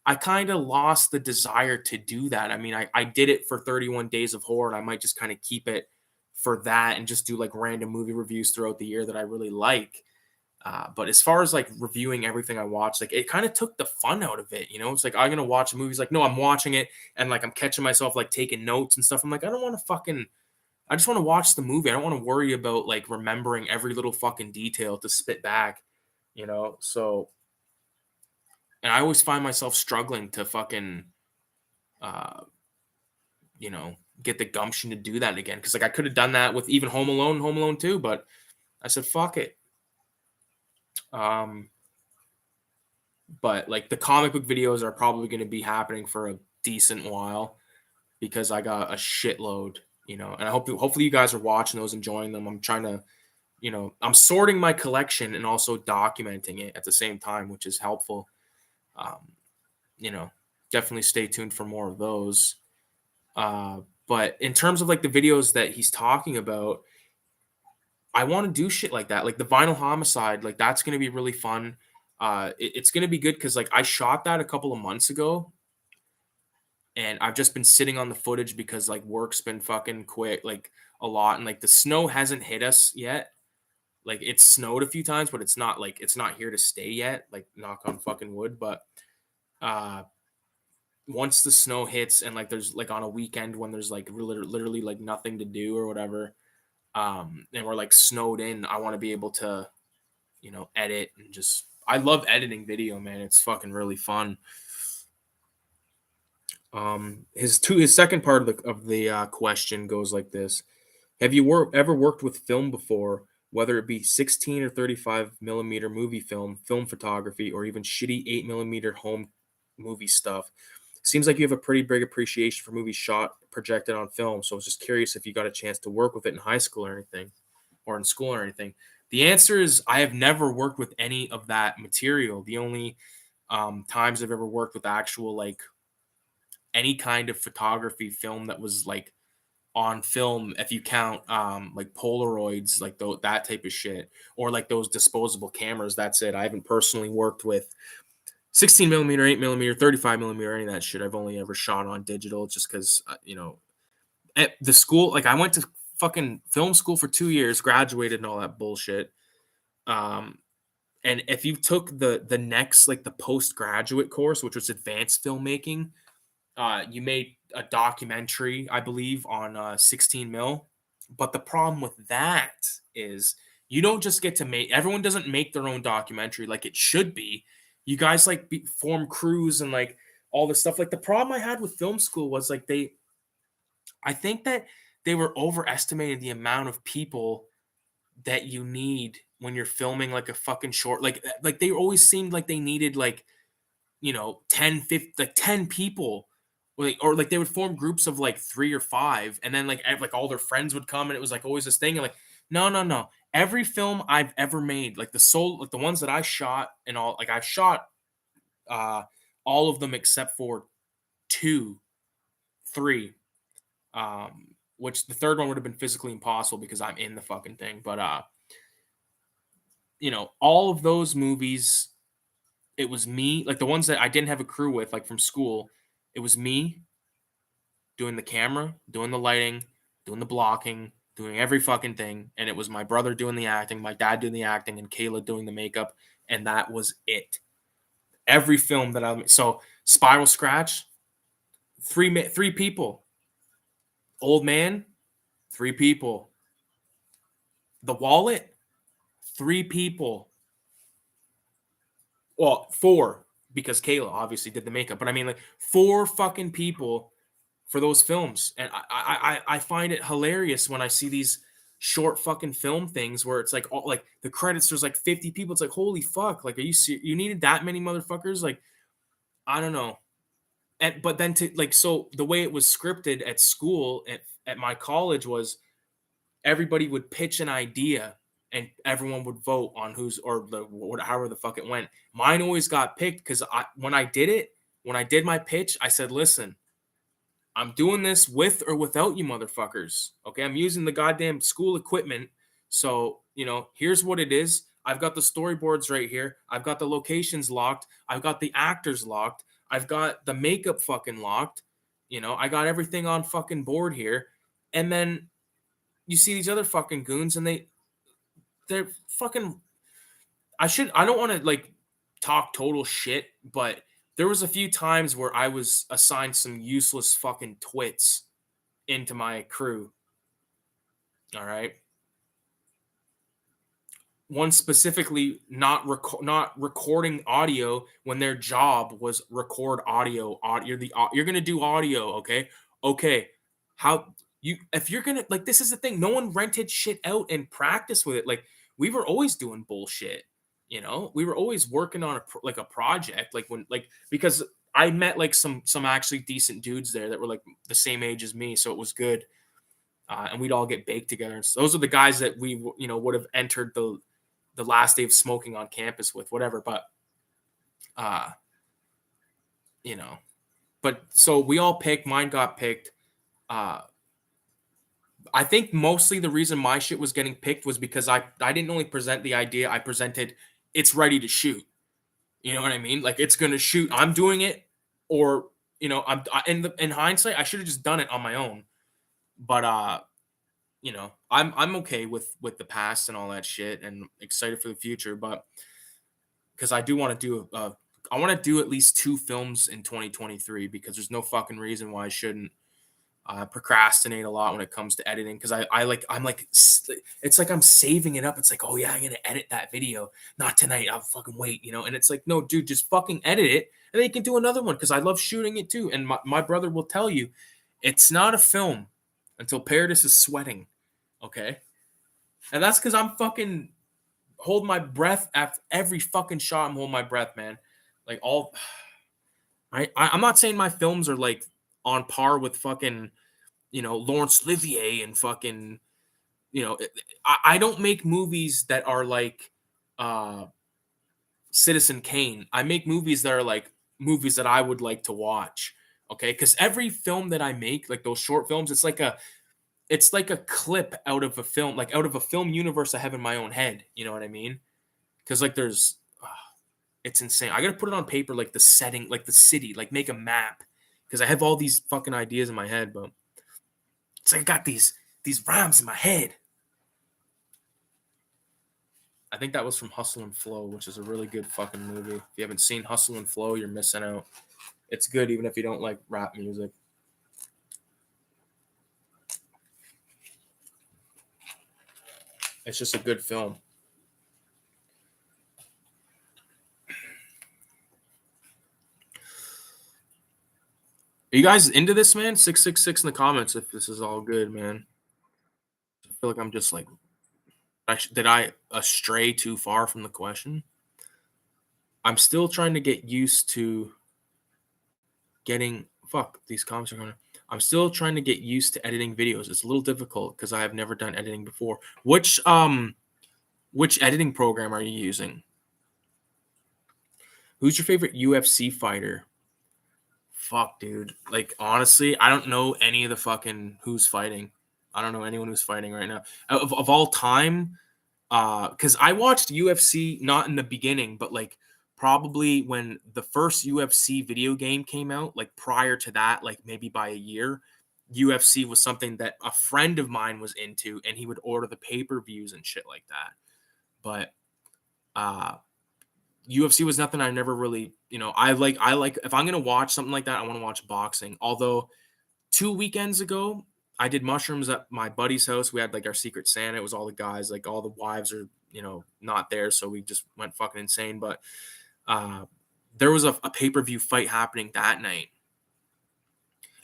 I kind of lost the desire to do that. I mean, I did it for 31 Days of Horror, and I might just kind of keep it for that and just do like random movie reviews throughout the year that I really like. But as far as like reviewing everything I watch, like it kind of took the fun out of it. It's like I'm gonna watch a movie. It's like no, I'm watching it and like I'm catching myself like taking notes and stuff. I'm like I don't want to fucking. I just want to watch the movie. I don't want to worry about like remembering every little fucking detail to spit back. So and I always find myself struggling to fucking uh get the gumption to do that again because like I could have done that with even Home Alone 2, but I said fuck it. Um, but like the comic book videos are probably going to be happening for a decent while because I got a shitload, and I hope hopefully you guys are watching those, enjoying them. I'm trying to, I'm sorting my collection and also documenting it at the same time, which is helpful. Um, you know, Definitely stay tuned for more of those. But in terms of like the videos that he's talking about, I want to do shit like that, like the vinyl homicide. Like that's going to be really fun. It's going to be good because like I shot that a couple of months ago, and I've just been sitting on the footage because like work's been fucking quick, like a lot, and like the snow hasn't hit us yet. Like it's snowed a few times, but it's not here to stay yet. Like knock on fucking wood, but uh once the snow hits and like there's like on a weekend when there's like literally like nothing to do or whatever, and we're like snowed in, I want to be able to edit and just I love editing video, man. It's fucking really fun. His second part of the question goes like this: have you ever worked with film before, whether it be 16 or 35 millimeter movie film photography, or even shitty 8 millimeter home movie stuff? Seems like you have a pretty big appreciation for movies shot projected on film. So I was just curious if you got a chance to work with it in high school or anything, or in school or anything. The answer is I have never worked with any of that material. The only times I've ever worked with actual like any kind of photography film that was like on film, if you count like Polaroids, like that type of shit, or like those disposable cameras, that's it. I haven't personally worked with 16 millimeter, 8 millimeter, 35 millimeter, any of that shit. I've only ever shot on digital just because at the school, like I went to fucking film school for 2 years, graduated and all that bullshit. um and if you took the next like the postgraduate course, which was advanced filmmaking, you made a documentary, I believe, on 16 mil. But the problem with that is you don't just get to make. Everyone doesn't make their own documentary like it should be. You guys like form crews and like all this stuff. Like the problem I had with film school was like I think that they were overestimating the amount of people that you need when you're filming like a fucking short. Like they always seemed like they needed like 10 50 like 10 people, or like they would form groups of like 3 or 5, and then like all their friends would come, and it was like always this thing, and like no, every film I've ever made, like the ones that I shot and all, like I've shot uh all of them except for 2 3, which the third one would have been physically impossible because I'm in the fucking thing, but all of those movies, it was me, like the ones that I didn't have a crew with, like from school. It was me doing the camera, doing the lighting, doing the blocking, doing every fucking thing. And it was my brother doing the acting, my dad doing the acting, and Kayla doing the makeup. And that was it. Every film that so Spiral Scratch, three people. Old Man, 3 people. The Wallet, 3 people. Well, 4, because Kayla obviously did the makeup. But I mean, like 4 fucking people for those films. And I find it hilarious when I see these short fucking film things where it's like all like the credits, there's like 50 people. It's like, holy fuck, like are you needed that many motherfuckers? Like I don't know. And but then to like, so the way it was scripted at school at my college was everybody would pitch an idea and everyone would vote on who's or the however the fuck it went. Mine always got picked because when I did my pitch, I said, listen, I'm doing this with or without you motherfuckers. Okay, I'm using the goddamn school equipment. So, here's what it is. I've got the storyboards right here. I've got the locations locked. I've got the actors locked. I've got the makeup fucking locked. I got everything on fucking board here. And then you see these other fucking goons and they're fucking I don't want to like talk total shit, but there was a few times where I was assigned some useless fucking twits into my crew. All right. One specifically not recording audio when their job was record audio. You're gonna do audio, okay? Okay, how you if you're gonna like this is the thing. No one rented shit out and practice with it. Like we were always doing bullshit. We were always working on a project. Like because I met like some actually decent dudes there that were like the same age as me, so it was good. And we'd all get baked together. So those are the guys that we would have entered the last day of smoking on campus with, whatever. But, uh, you know, but so we all picked, mine got picked. Uh, I think mostly the reason my shit was getting picked was because I didn't only present the idea, I presented it's ready to shoot. You know what I mean? Like it's going to shoot. I'm doing it, or, in hindsight, I should have just done it on my own. But, I'm okay with the past and all that shit and excited for the future. But because I do want to do I want to do at least 2 films in 2023 because there's no fucking reason why I shouldn't procrastinate a lot when it comes to editing because I'm like it's like I'm saving it up. It's like, oh yeah, I'm gonna edit that video. Not tonight. I'll fucking wait, and it's like, no, dude, just fucking edit it and then you can do another one because I love shooting it too. And my brother will tell you, it's not a film until Paradis is sweating. Okay, and that's because I'm fucking hold my breath after every fucking shot. I'm holding my breath, man. Like all, I'm not saying my films are like on par with fucking, Laurence Olivier and fucking, I don't make movies that are like, Citizen Kane. I make movies that are like movies that I would like to watch. Okay, because every film that I make, like those short films, it's like a clip out of a film, like out of a film universe I have in my own head. You know what I mean? Because like it's insane. I gotta put it on paper, like the setting, like the city, like make a map. Because I have all these fucking ideas in my head, but it's like I got these rhymes in my head. I think that was from Hustle and Flow, which is a really good fucking movie. If you haven't seen Hustle and Flow, you're missing out. It's good even if you don't like rap music. It's just a good film. Are you guys into this, man? 666 in the comments if this is all good, man. I feel like I'm just like, did I astray too far from the question? I'm still trying to get used to getting, fuck, these comments are going to, I'm still trying to get used to editing videos. It's a little difficult because I have never done editing before. Which editing program are you using? Who's your favorite UFC fighter? Fuck, dude. Like, honestly, I don't know any of the fucking who's fighting. I don't know anyone who's fighting right now. Of all time, because I watched UFC not in the beginning, but like probably when the first UFC video game came out, like prior to that, like maybe by a year, UFC was something that a friend of mine was into, and he would order the pay-per-views and shit like that. But UFC was nothing I never really, I like if I'm gonna watch something like that, I want to watch boxing. Although 2 weekends ago, I did mushrooms at my buddy's house. We had like our secret Santa. It was all the guys, like all the wives are, not there, so we just went fucking insane. But there was a pay-per-view fight happening that night,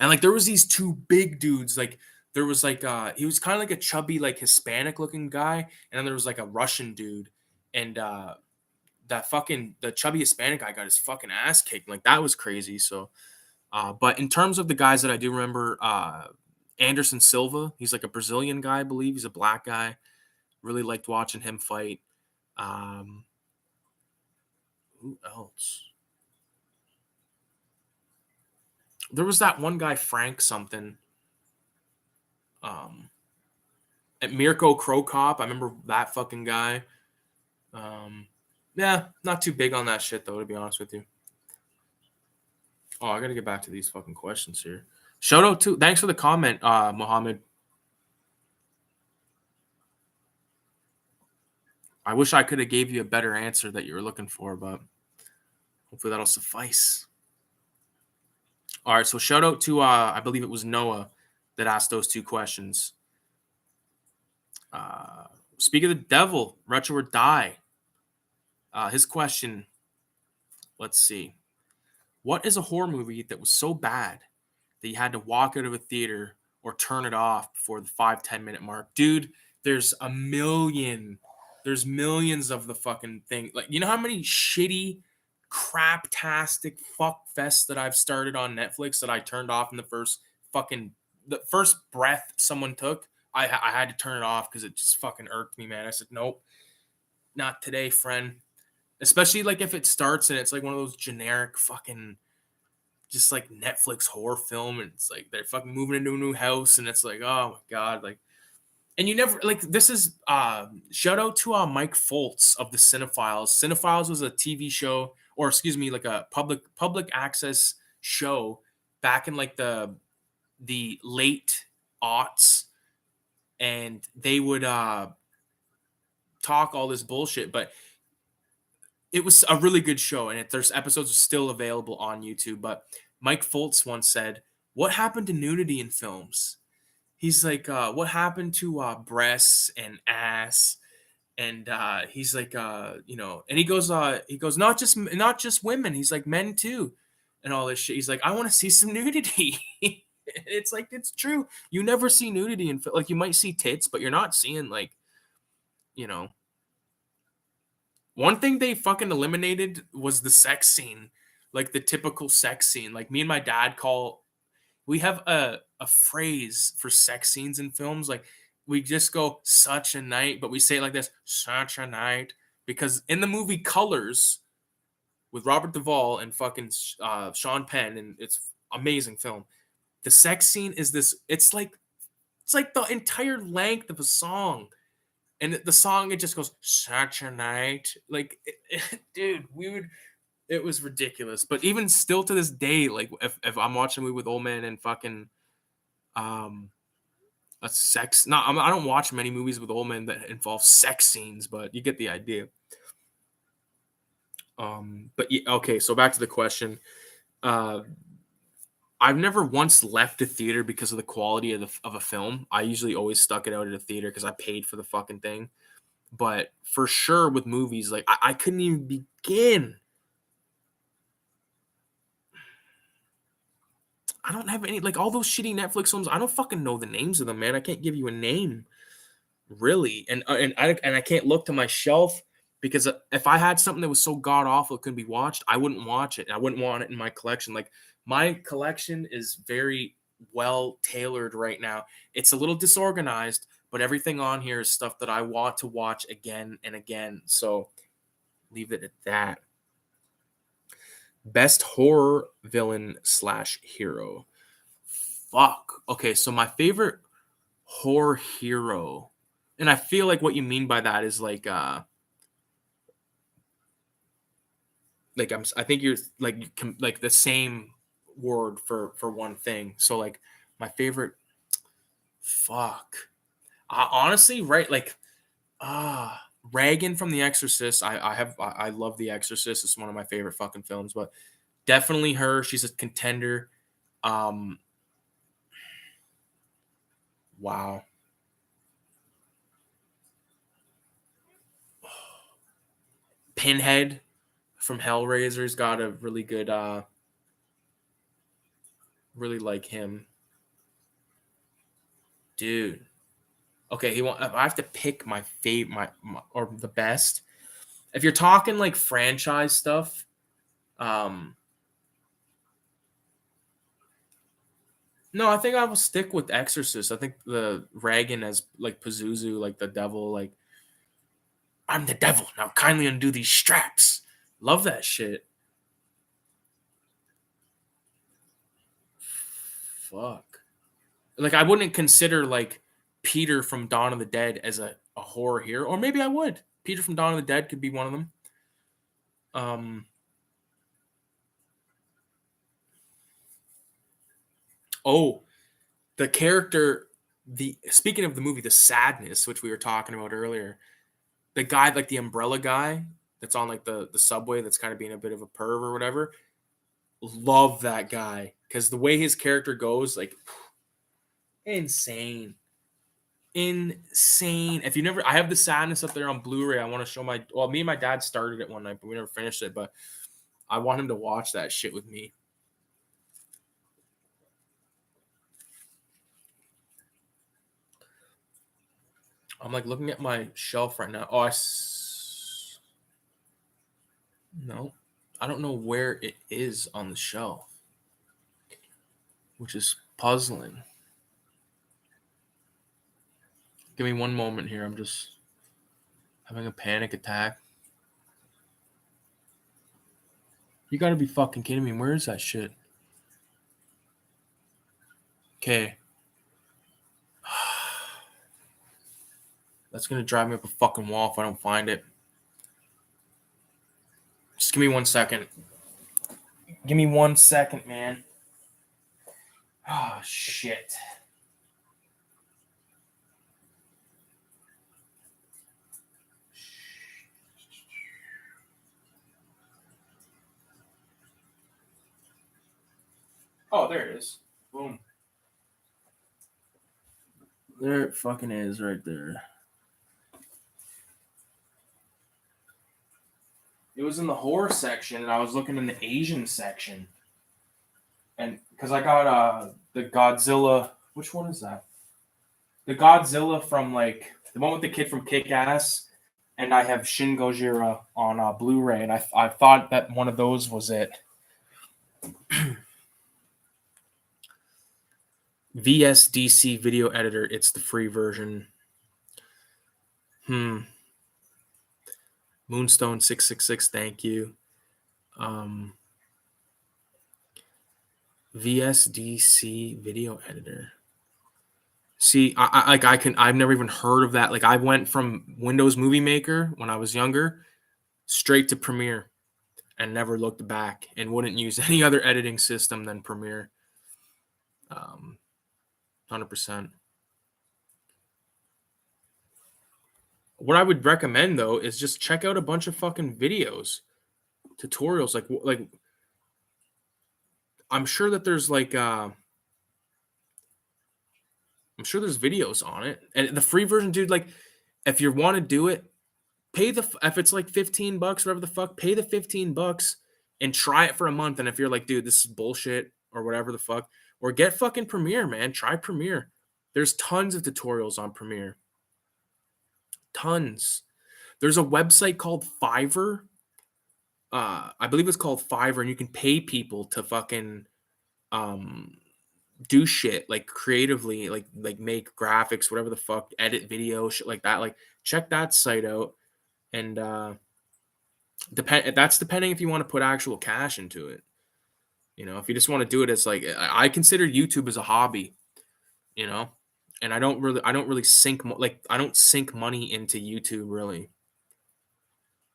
and like there was these 2 big dudes. Like there was like he was kind of like a chubby, like Hispanic looking guy, and then there was like a Russian dude, and the chubby Hispanic guy got his fucking ass kicked. Like that was crazy. So But in terms of the guys that I do remember, Anderson Silva, he's like a Brazilian guy, I believe. He's a black guy. Really liked watching him fight. Um, who else? There was that one guy, Frank something. At Mirko Krokop, I remember that fucking guy. Yeah, not too big on that shit though, to be honest with you. Oh, I gotta get back to these fucking questions here. Shout out to thanks for the comment, Mohammed. I wish I could have gave you a better answer that you were looking for, but hopefully that'll suffice. All right, so shout out to I believe it was Noah that asked those two questions. Speak of the devil, retro or die. His question. Let's see. What is a horror movie that was so bad that you had to walk out of a theater or turn it off before the 5-10 minute mark? Dude, there's a million. There's millions of the fucking thing. Like, you know how many shitty, craptastic fuck fests that I've started on Netflix that I turned off in the first breath someone took? I had to turn it off because it just fucking irked me, man. I said, nope, not today, friend. Especially like if it starts and it's like one of those generic fucking just like Netflix horror film, and it's like they're fucking moving into a new house, and it's like, oh my god, like, and you never like this is shout out to Mike Foltz of the Cinephiles. Cinephiles was a TV show, or excuse me, like a public access show back in like the late aughts, and they would talk all this bullshit, but it was a really good show, and there's episodes still available on YouTube. But Mike Foltz once said, "What happened to nudity in films?" He's like, "What happened to breasts and ass?" And he's like, and he goes, not just women. He's like men too, and all this shit. He's like, I want to see some nudity. It's like it's true. You never see nudity in like you might see tits, but you're not seeing like, you know. One thing they fucking eliminated was the sex scene, like the typical sex scene. Like me and my dad we have a phrase for sex scenes in films. Like we just go such a night, but we say it like this, such a night, because in the movie Colors with Robert Duvall and fucking Sean Penn, and it's amazing film. The sex scene is this. It's like the entire length of a song. And the song, it just goes, such a night. Like, dude, it was ridiculous. But even still to this day, like, if I'm watching a movie with old man and fucking, a sex, I don't watch many movies with old men that involve sex scenes, but you get the idea. But yeah, okay, so back to the question. I've never once left a theater because of the quality of a film. I usually always stuck it out at a theater because I paid for the fucking thing. But for sure with movies, like I couldn't even begin. I don't have any, like all those shitty Netflix films. I don't fucking know the names of them, man. I can't give you a name, really. And I can't look to my shelf because if I had something that was so god awful it couldn't be watched, I wouldn't watch it. I wouldn't want it in my collection. Like my collection is very well tailored right now. It's a little disorganized, but everything on here is stuff that I want to watch again and again. So leave it at that. Best horror villain / hero. Fuck. Okay, so my favorite horror hero, and I feel like what you mean by that is like I think you're like the same word for one thing. So like my favorite, fuck. Honestly, right? Like Reagan from The Exorcist. I love The Exorcist. It's one of my favorite fucking films, but definitely her. She's a contender. Wow. Pinhead from Hellraiser's got a really good really like him. Dude. Okay, if I have to pick my favorite or the best. If you're talking like franchise stuff, No, I think I will stick with Exorcist. I think the Reagan as like Pazuzu, like the devil, like I'm the devil. Now kindly undo these straps. Love that shit. Fuck. Like I wouldn't consider like Peter from Dawn of the Dead as a horror hero, or maybe I would. Peter from Dawn of the Dead could be one of them. Um. Oh, the character. The speaking of the movie, the sadness, which we were talking about earlier. The guy, like the umbrella guy, that's on like the subway, that's kind of being a bit of a perv or whatever. Love that guy because the way his character goes, like insane. Insane. If you never, I have the sadness up there on Blu-ray. I want to show my. Well, me and my dad started it one night, but we never finished it. But I want him to watch that shit with me. I'm like looking at my shelf right now. Oh, no, I don't know where it is on the shelf, which is puzzling. Give me one moment here. I'm just having a panic attack. You gotta be fucking kidding me. Where is that shit? Okay. That's gonna drive me up a fucking wall if I don't find it. Just give me 1 second. Give me 1 second, man. Oh, shit. Oh, there it is. Boom. There it fucking is right there. It was in the horror section, and I was looking in the Asian section. And because I got the Godzilla. Which one is that? The Godzilla from like the one with the kid from Kick Ass. And I have Shin Gojira on Blu-ray, and I thought that one of those was it. VSDC video editor. It's the free version. Moonstone 666. Thank you. VSDC video editor. See, I've never even heard of that. Like I went from Windows Movie Maker when I was younger straight to Premiere and never looked back and wouldn't use any other editing system than Premiere. 100%. What I would recommend though is just check out a bunch of fucking videos, tutorials. Like I'm sure that there's like I'm sure there's videos on it, and the free version, dude. Like if you want to do it, pay if it's like $15, whatever the fuck, pay the $15 and try it for a month. And if you're like, dude, this is bullshit or whatever the fuck, or get fucking Premiere, man. Try Premiere. There's tons of tutorials on Premiere. Tons. There's a website called Fiverr. I believe it's called Fiverr, and you can pay people to fucking do shit like creatively, like make graphics, whatever the fuck, edit video, shit like that. Like check that site out. And that's depending if you want to put actual cash into it. You know, if you just want to do it as like I consider YouTube as a hobby, you know, and I don't really I don't sink money into YouTube really.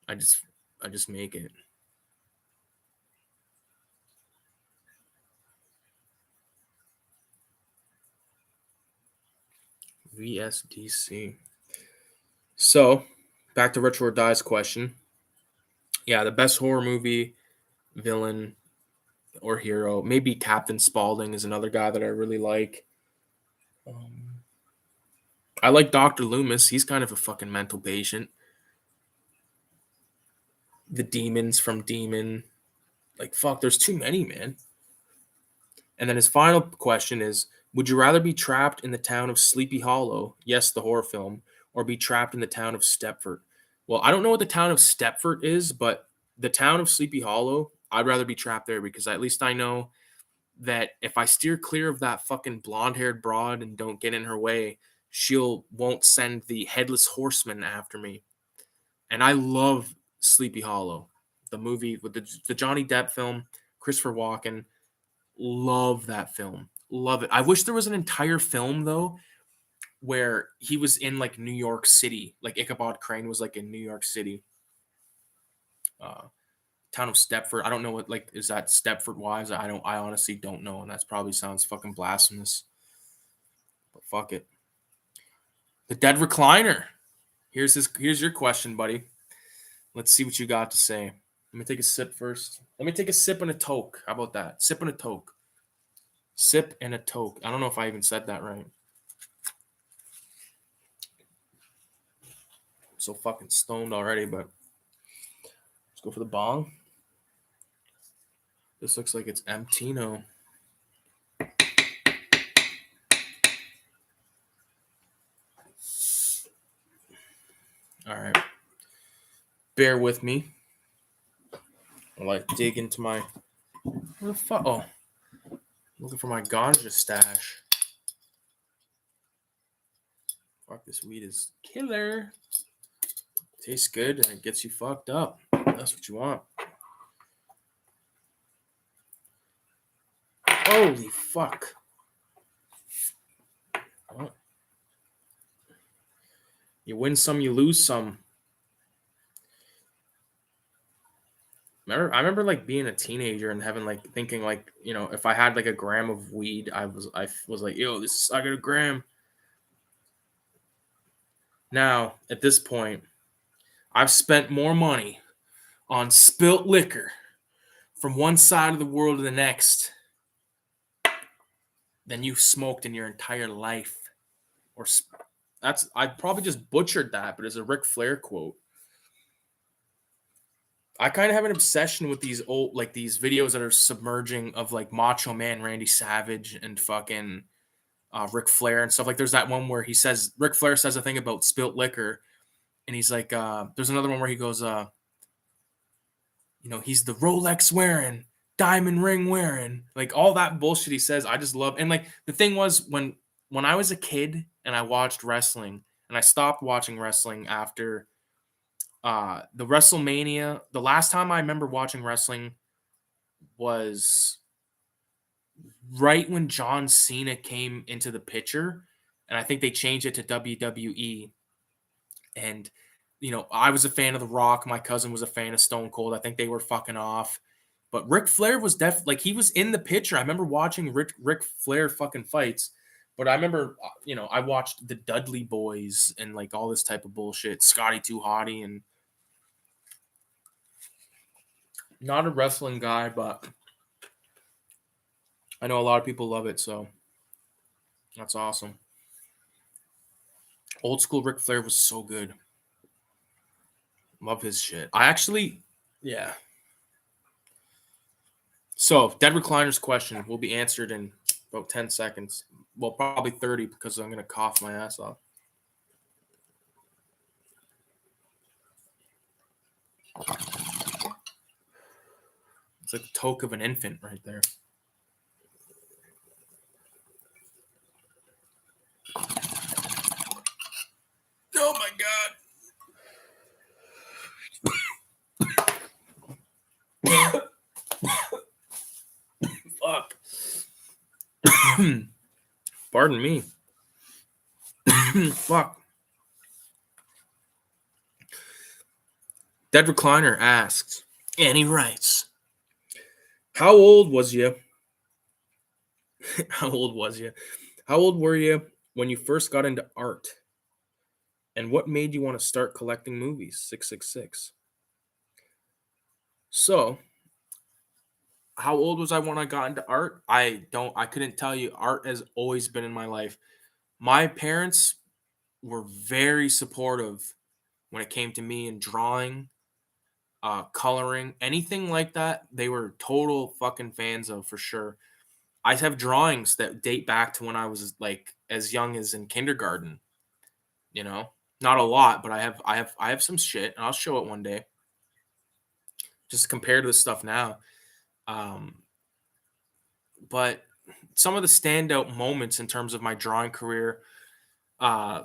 I just make it. VSDC. So, back to Retro or Die's question. Yeah, the best horror movie, villain, or hero. Maybe Captain Spaulding is another guy that I really like. I like Dr. Loomis. He's kind of a fucking mental patient. The demons from Demon. Like, fuck, there's too many, man. And then his final question is, would you rather be trapped in the town of Sleepy Hollow, yes, the horror film, or be trapped in the town of Stepford? Well, I don't know what the town of Stepford is, but the town of Sleepy Hollow, I'd rather be trapped there because at least I know that if I steer clear of that fucking blonde-haired broad and don't get in her way, won't send the headless horseman after me. And I love Sleepy Hollow, the movie with the Johnny Depp film, Christopher Walken. Love that film. Love it. I wish there was an entire film though where he was in like New York City, like Ichabod Crane was like in New York City, town of Stepford. I don't know what like is that Stepford Wives. I honestly don't know, and that probably sounds fucking blasphemous. But fuck it. The Dead Recliner. Here's your question, buddy. Let's see what you got to say. Let me take a sip first. Let me take a sip and a toke. How about that? Sip and a toke. Sip and a toke. I don't know if I even said that right. I'm so fucking stoned already, but let's go for the bong. This looks like it's Emptino. All right. Bear with me. I'll like dig into my. Where the fuck? Oh, looking for my ganja stash. Fuck, this weed is killer. Tastes good and it gets you fucked up. That's what you want. Holy fuck. Oh. You win some, you lose some. I remember like being a teenager and having like thinking like, you know, if I had like a gram of weed, I was like, yo, I got a gram. Now, at this point, I've spent more money on spilt liquor from one side of the world to the next than you've smoked in your entire life. Or I probably just butchered that, but it's a Ric Flair quote. I kind of have an obsession with these old, like these videos that are submerging of like Macho Man Randy Savage and fucking Ric Flair and stuff. Like there's that one where Ric Flair says a thing about spilt liquor, and he's like, there's another one where he goes, you know, he's the Rolex wearing, diamond ring wearing, like all that bullshit he says. I just love, and like the thing was when I was a kid and I watched wrestling, and I stopped watching wrestling after the WrestleMania. The last time I remember watching wrestling was right when John Cena came into the picture, and I think they changed it to WWE. And you know, I was a fan of The Rock. My cousin was a fan of Stone Cold. I think they were fucking off. But Ric Flair was like he was in the picture. I remember watching Ric Flair fucking fights. But I remember, you know, I watched the Dudley Boys and like all this type of bullshit, Scotty 2 Hotty, and not a wrestling guy, but I know a lot of people love it, so that's awesome. Old school Ric Flair was so good. Love his shit. Yeah. So, Dead Recliner's question will be answered in about 10 seconds. Well, probably 30 because I'm going to cough my ass off. It's like the toke of an infant right there. Oh my God. Fuck. Pardon me. Fuck. Dead Recliner asks, and he writes, how old was you? How old was you? How old were you when you first got into art? And what made you want to start collecting movies? 666. So, how old was I when I got into art? I couldn't tell you. Art has always been in my life. My parents were very supportive when it came to me and drawing, coloring, anything like that. They were total fucking fans of for sure. I have drawings that date back to when I was like as young as in kindergarten. You know, not a lot, but I have some shit, and I'll show it one day. Just compared to the stuff now. But some of the standout moments in terms of my drawing career, uh,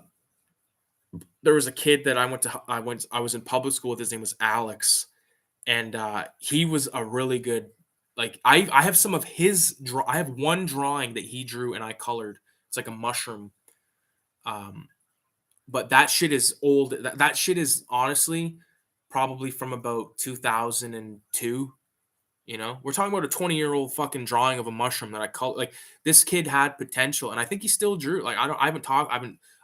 there was a kid that I was in public school with. His name was Alex, and he was a really good. Like I have some of his I have one drawing that he drew and I colored. It's like a mushroom. Um, but that shit is old. That shit is honestly probably from about 2002. You know, we're talking about a 20-year-old fucking drawing of a mushroom that I call like this kid had potential, and I think he still drew. Like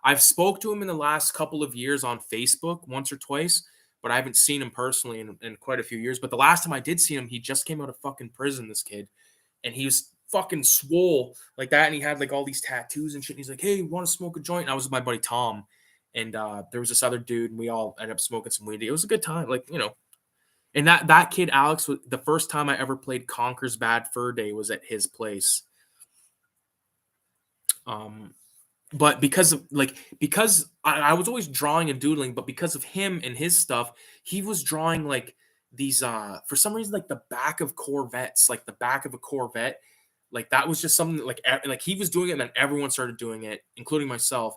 I've spoke to him in the last couple of years on Facebook once or twice, but I haven't seen him personally in quite a few years. But the last time I did see him, he just came out of fucking prison. This kid, and he was fucking swole like that, and he had like all these tattoos and shit. And he's like, "Hey, want to smoke a joint?" And I was with my buddy Tom, and there was this other dude, and we all ended up smoking some weed. It was a good time, like you know. And that kid Alex was the first time I ever played Conker's Bad Fur Day was at his place. Um, but because I was always drawing and doodling, but because of him and his stuff, he was drawing like these for some reason like the back of Corvettes, like the back of a Corvette. Like that was just something that, like he was doing it and then everyone started doing it, including myself.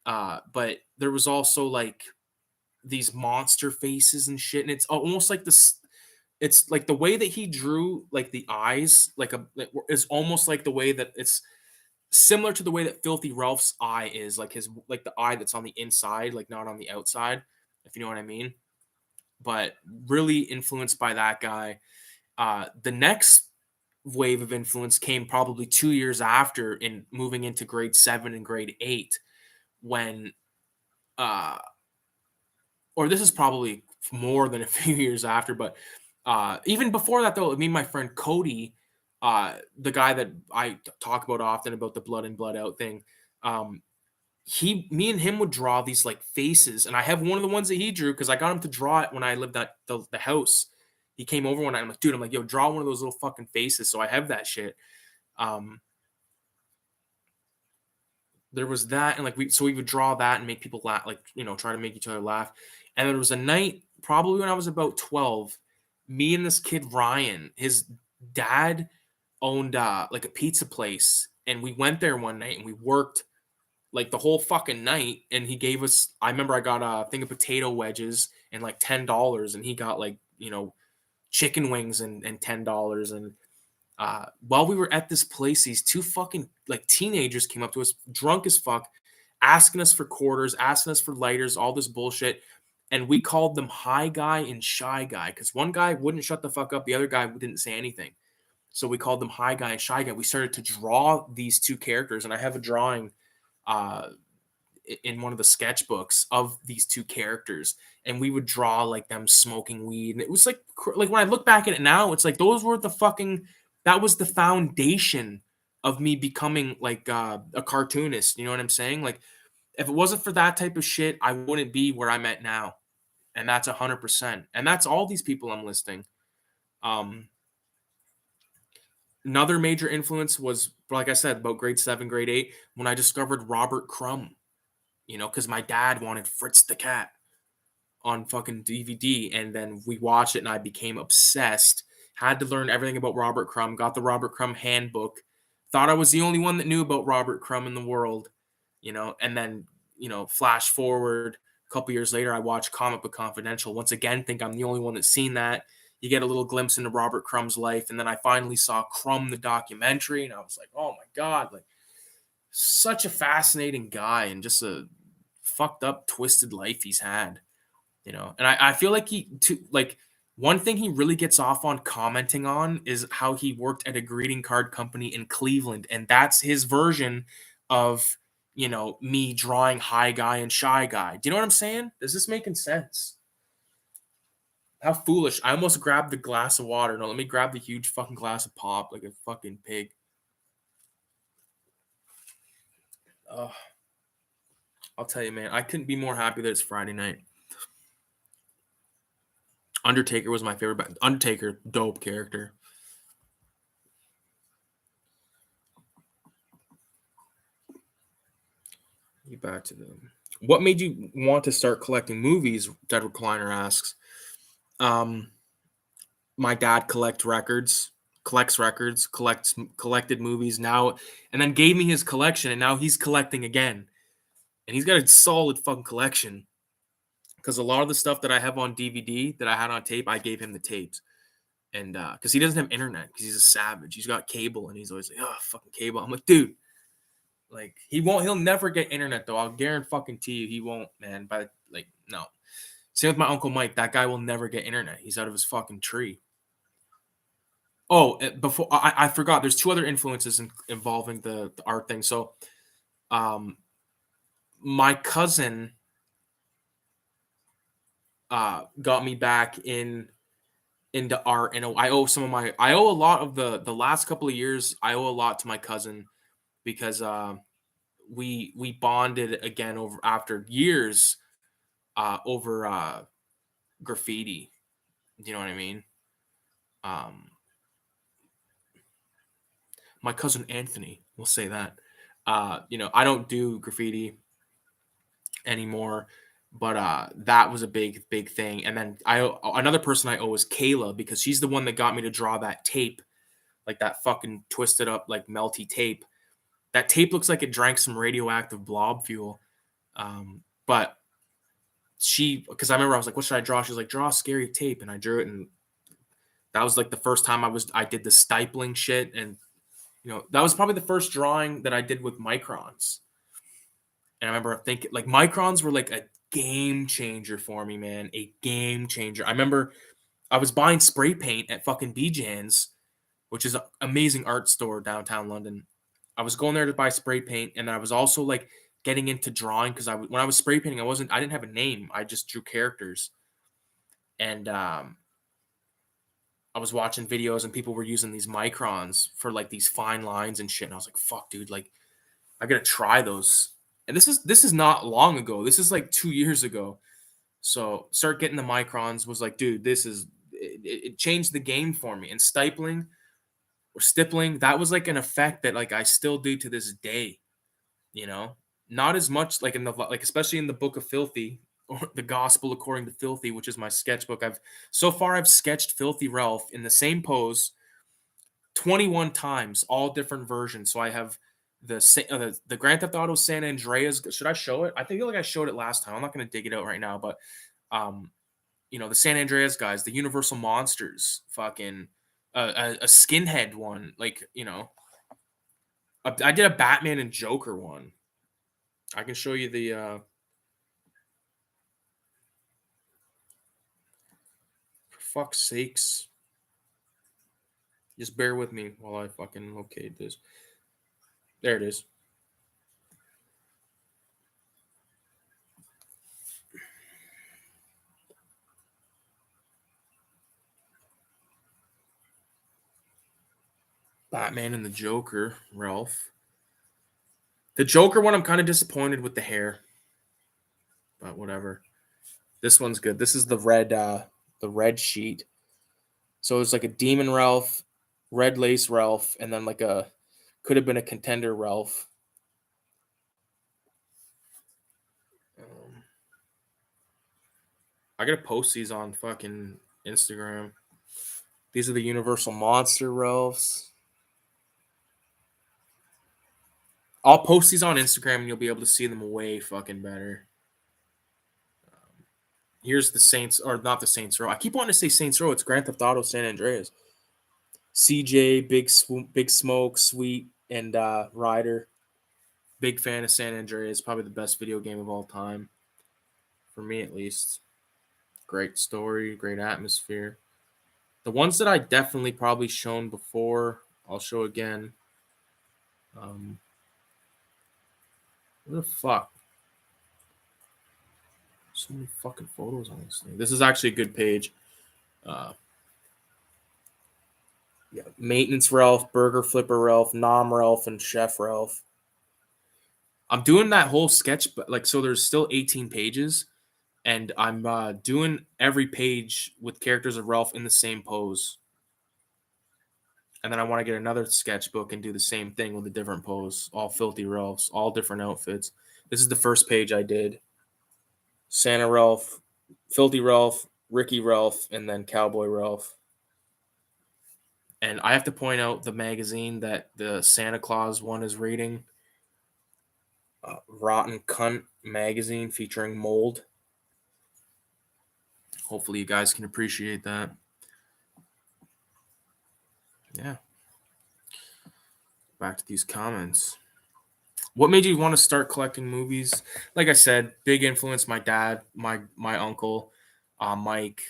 But there was also like these monster faces and shit, and it's almost like this. It's like the way that he drew like the eyes, is almost like the way that it's similar to the way that Filthy Ralph's eye is, like his like the eye that's on the inside, like not on the outside, if you know what I mean. But really influenced by that guy. The next wave of influence came probably 2 years after, in moving into grade 7 and grade 8, when uh or this is probably more than a few years after, but even before that, though, me and my friend Cody, the guy that I talk about often about the blood in, blood out thing, um, me and him would draw these like faces, and I have one of the ones that he drew because I got him to draw it when I lived at the house. He came over one night. I'm like, dude, I'm like, yo, draw one of those little fucking faces. So I have that shit. Um, there was that, and like we would draw that and make people laugh, like you know, try to make each other laugh. And there was a night, probably when I was about 12, me and this kid Ryan, his dad owned like a pizza place, and we went there one night and we worked like the whole fucking night. And he gave us, I remember I got a thing of potato wedges and like $10, and he got like you know chicken wings and $10. And while we were at this place, these two fucking like teenagers came up to us, drunk as fuck, asking us for quarters, asking us for lighters, all this bullshit. And we called them High Guy and Shy Guy because one guy wouldn't shut the fuck up, the other guy didn't say anything. So we called them High Guy and Shy Guy. We started to draw these two characters, and I have a drawing uh, in one of the sketchbooks of these two characters, and we would draw like them smoking weed. And it was like when I look back at it now, it's like those were the fucking that was the foundation of me becoming like a cartoonist. You know what I'm saying? Like if it wasn't for that type of shit, I wouldn't be where I'm at now. And that's 100%. And that's all these people I'm listing. Um, Another major influence was, like I said, about grade 7, grade 8, when I discovered Robert Crumb, you know, because my dad wanted Fritz the Cat on fucking DVD, and then we watched it, and I became obsessed. Had to learn everything about Robert Crumb. Got the Robert Crumb handbook. Thought I was the only one that knew about Robert Crumb in the world, you know. And then flash forward a couple years later, I watched Comic Book Confidential. Once again, think I'm the only one that's seen that. You get a little glimpse into Robert Crumb's life, and then I finally saw Crumb the documentary, and I was like, oh my god, like such a fascinating guy, and just a fucked up, twisted life he's had. And I feel like one thing he really gets off on commenting on is how he worked at a greeting card company in Cleveland, and that's his version of me drawing High Guy and Shy Guy. Do you know what I'm saying? Does this making sense? How foolish. I almost grabbed the glass of water. No, let me grab the huge fucking glass of pop like a fucking pig. Ugh. I'll tell you, man, I couldn't be more happy that it's Friday night. Undertaker was my favorite, but Undertaker, dope character. Get back to them. What made you want to start collecting movies? Dead Recliner asks. My dad collect records, collects records, collected movies now, and then gave me his collection, and now he's collecting again, and he's got a solid fucking collection. Because a lot of the stuff that I have on DVD that I had on tape, I gave him the tapes, and because he doesn't have internet, because he's a savage, he's got cable, and he's always like, oh fucking cable. I'm like, dude, like he'll never get internet though. I'll guarantee you he won't, man. But like, no. Same with my Uncle Mike. That guy will never get internet. He's out of his fucking tree. Oh, before I forgot. There's two other influences involving the art thing. So, my cousin got me back into art, and I owe a lot of the last couple of years. I owe a lot to my cousin because we bonded again over after years over graffiti. Do you know what I mean? Um, my cousin Anthony, we'll say that. I don't do graffiti anymore, but that was a big thing. And then another person I owe is Kayla, because she's the one that got me to draw that tape, like that fucking twisted up like melty tape. That tape looks like it drank some radioactive blob fuel. But because I remember I was like, what should I draw? She was like, draw a scary tape, and I drew it, and that was like the first time I did the stippling shit, and that was probably the first drawing that I did with microns. And I remember thinking, like, microns were like a game changer for me, man. A game changer. I remember I was buying spray paint at fucking BJ's, which is an amazing art store downtown London. I was going there to buy spray paint, and I was also like getting into drawing because when I was spray painting, I didn't have a name. I just drew characters, and I was watching videos, and people were using these microns for like these fine lines and shit. And I was like, "Fuck, dude! Like, I gotta try those." And this is not long ago. This is like 2 years ago. So start getting the microns. Was like, dude, it changed the game for me. And stippling, that was like an effect that like I still do to this day. Not as much like especially in the Book of Filthy, or the Gospel According to Filthy, which is my sketchbook. I've sketched Filthy Ralph in the same pose 21 times, all different versions. So I have the Grand Theft Auto San Andreas. Should I show it? I think like I showed it last time. I'm not going to dig it out right now, but the San Andreas guys, the Universal Monsters, fucking a skinhead one, like I did a Batman and Joker one. I can show you the. For fuck's sakes. Just bear with me while I fucking locate this. There it is. Batman and the Joker, Ralph. The Joker one, I'm kind of disappointed with the hair, but whatever. This one's good. This is the red sheet. So it's like a demon Ralph, red lace Ralph, and then like could have been a contender Ralph. I gotta post these on fucking Instagram. These are the Universal Monster Ralphs. I'll post these on Instagram, and you'll be able to see them way fucking better. Here's the Saints, or not the Saints Row. I keep wanting to say Saints Row. It's Grand Theft Auto San Andreas. CJ, Big Smoke, Sweet, and Ryder. Big fan of San Andreas. Probably the best video game of all time. For me, at least. Great story, great atmosphere. The ones that I definitely probably shown before, I'll show again. What the fuck? So many fucking photos on this thing. This is actually a good page. Yeah, Maintenance Ralph, Burger Flipper Ralph, Nom Ralph, and Chef Ralph. I'm doing that whole sketch, but like, so there's still 18 pages, and I'm doing every page with characters of Ralph in the same pose. And then I want to get another sketchbook and do the same thing with a different pose, all filthy Ralphs, all different outfits. This is the first page I did. Santa Ralph, Filthy Ralph, Ricky Ralph, and then Cowboy Ralph. And I have to point out the magazine that the Santa Claus one is reading. Rotten Cunt magazine featuring mold. Hopefully, you guys can appreciate that. Yeah. Back to these comments. What made you want to start collecting movies? Like I said, big influence. My dad, my uncle, Mike,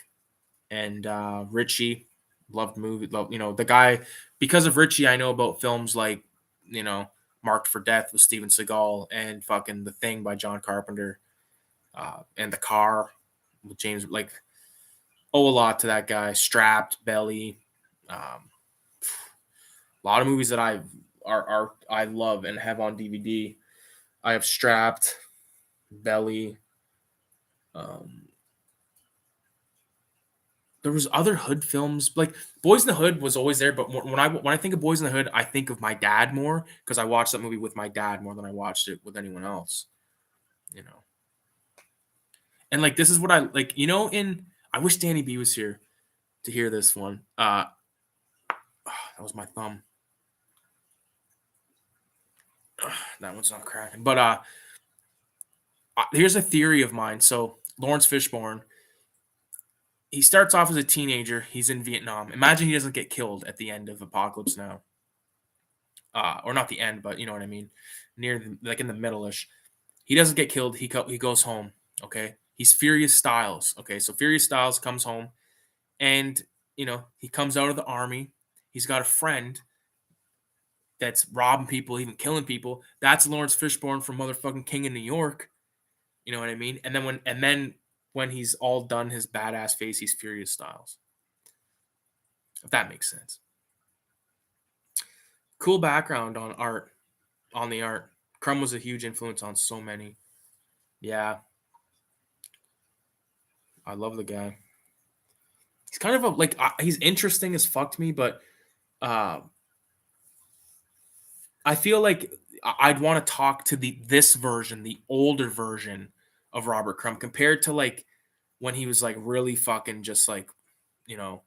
and Richie. Loved movie. Love, the guy. Because of Richie, I know about films like you know Marked for Death with Steven Seagal and fucking The Thing by John Carpenter, and The Car with James. Like, owe a lot to that guy. Strapped, Belly. Um, a lot of movies that I love and have on DVD. I have Strapped, Belly. Um, there was other Hood films like Boys in the Hood was always there, but when I think of Boys in the Hood, I think of my dad more because I watched that movie with my dad more than I watched it with anyone else. You know, and like this is what I like. In I wish Danny B was here to hear this one. That was my thumb. That one's not cracking. But here's a theory of mine. So Lawrence Fishburne, he starts off as a teenager. He's in Vietnam. Imagine he doesn't get killed at the end of Apocalypse Now, or not the end, but you know what I mean, like in the middle-ish. He doesn't get killed. He goes home. Okay, he's Furious Styles. Okay, so Furious Styles comes home, and he comes out of the army. He's got a friend that's robbing people, even killing people. That's Lawrence Fishburne from motherfucking King of New York. You know what I mean? And then when he's all done his badass face, he's Furious Styles. If that makes sense. Cool background on the art. Crumb was a huge influence on so many. Yeah, I love the guy. He's kind of he's interesting as fuck to me, but uh, I feel like I'd want to talk to this version, the older version of Robert Crumb, compared to like when he was like really fucking just like, you know,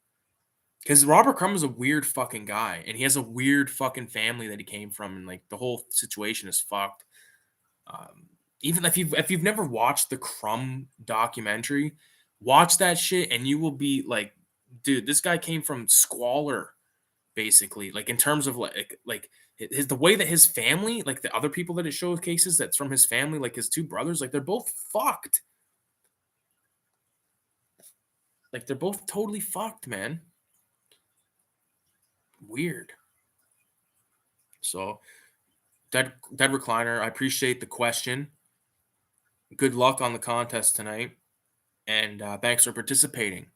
because Robert Crumb is a weird fucking guy, and he has a weird fucking family that he came from, and like the whole situation is fucked. Um, Even if you've never watched the Crumb documentary, watch that shit, and you will be like, dude, this guy came from squalor, basically. Like in terms of like the way that his family, like the other people that it showcases that's from his family, like his two brothers, like they're both fucked. Like they're both totally fucked, man. Weird. So dead recliner. I appreciate the question. Good luck on the contest tonight, and thanks for participating,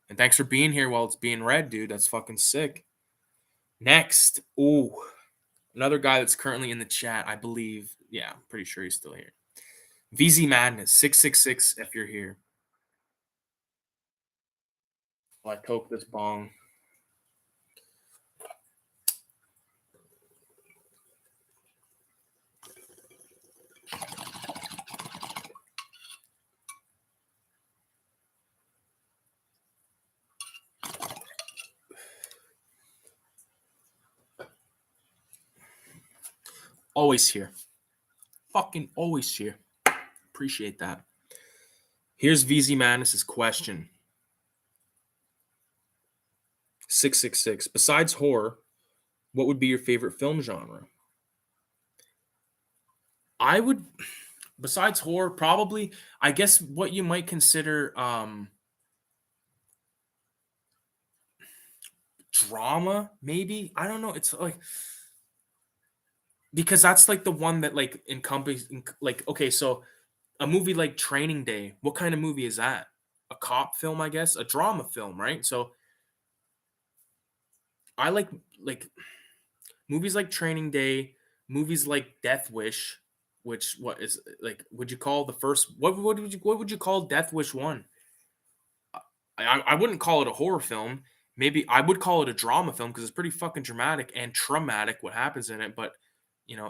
and thanks for being here while it's being read, dude. That's fucking sick. Next, another guy that's currently in the chat, I believe. Yeah, I'm pretty sure he's still here. VZ Madness 666. If you're here, while I coke this bong. Always here. Fucking always here. Appreciate that. Here's VZ Madness's question. 666. Besides horror, what would be your favorite film genre? I would, besides horror, probably, I guess what you might consider drama, maybe. I don't know. It's like, because that's like the one that like encompasses, like, okay, so a movie like Training Day, what kind of movie is that? A cop film, I guess, a drama film, right? So I like movies like Training Day, movies like Death Wish, which what is like? Would you call the first? What would you call Death Wish one? I wouldn't call it a horror film. Maybe I would call it a drama film because it's pretty fucking dramatic and traumatic what happens in it. But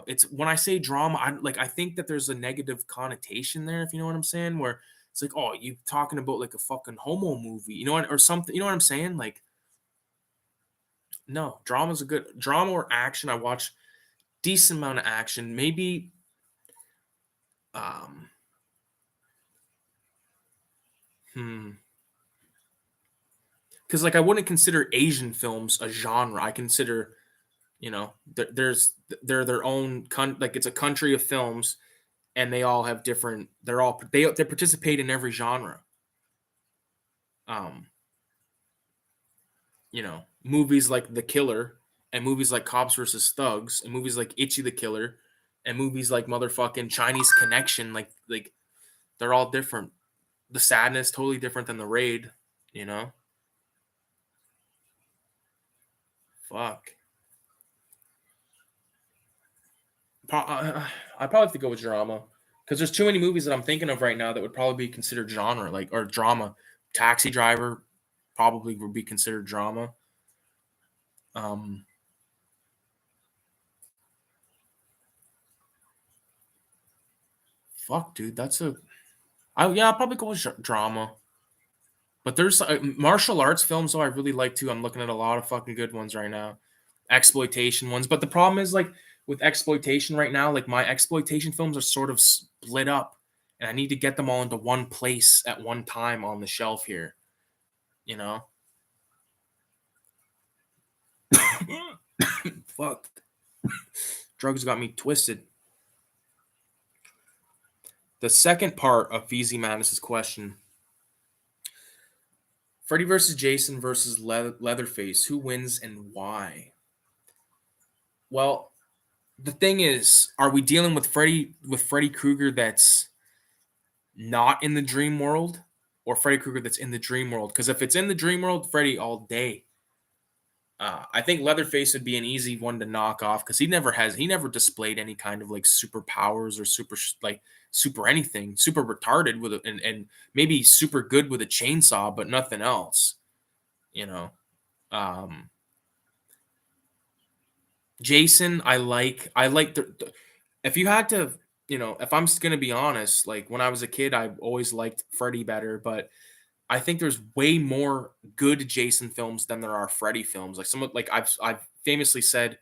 it's when I say drama, I think that there's a negative connotation there, if you know what I'm saying. Where it's like, oh, you talking about like a fucking homo movie, or something. You know what I'm saying? Like No, drama's a good drama or action. I watch decent amount of action. Maybe um hmm because like I wouldn't consider Asian films a genre. I consider, they're their own like it's a country of films, and they all have different. They participate in every genre. Um, movies like The Killer, and movies like Cops versus Thugs, and movies like Itchy the Killer, and movies like motherfucking Chinese Connection. Like they're all different. The Sadness totally different than The Raid. You know, fuck. I probably have to go with drama because there's too many movies that I'm thinking of right now that would probably be considered genre, like or drama. Taxi Driver probably would be considered drama. Um, fuck, dude, that's a. I'll probably go with drama. But there's martial arts films though I really like too. I'm looking at a lot of fucking good ones right now, exploitation ones. But the problem is like with exploitation right now, like my exploitation films are sort of split up, and I need to get them all into one place at one time on the shelf here. You know, fuck, drugs got me twisted. The second part of VZ Madness's question: Freddy versus Jason versus Leatherface. Who wins and why? Well, the thing is, are we dealing with Freddy Krueger that's not in the dream world, or Freddy Krueger that's in the dream world? Because if it's in the dream world, Freddy all day. I think Leatherface would be an easy one to knock off because he never displayed any kind of like superpowers or super anything, super retarded with and maybe super good with a chainsaw, but nothing else. You know, um, Jason, I like if you had to, if I'm just gonna be honest, like when I was a kid, I always liked Freddy better, but I think there's way more good Jason films than there are Freddy films. Like I've famously said,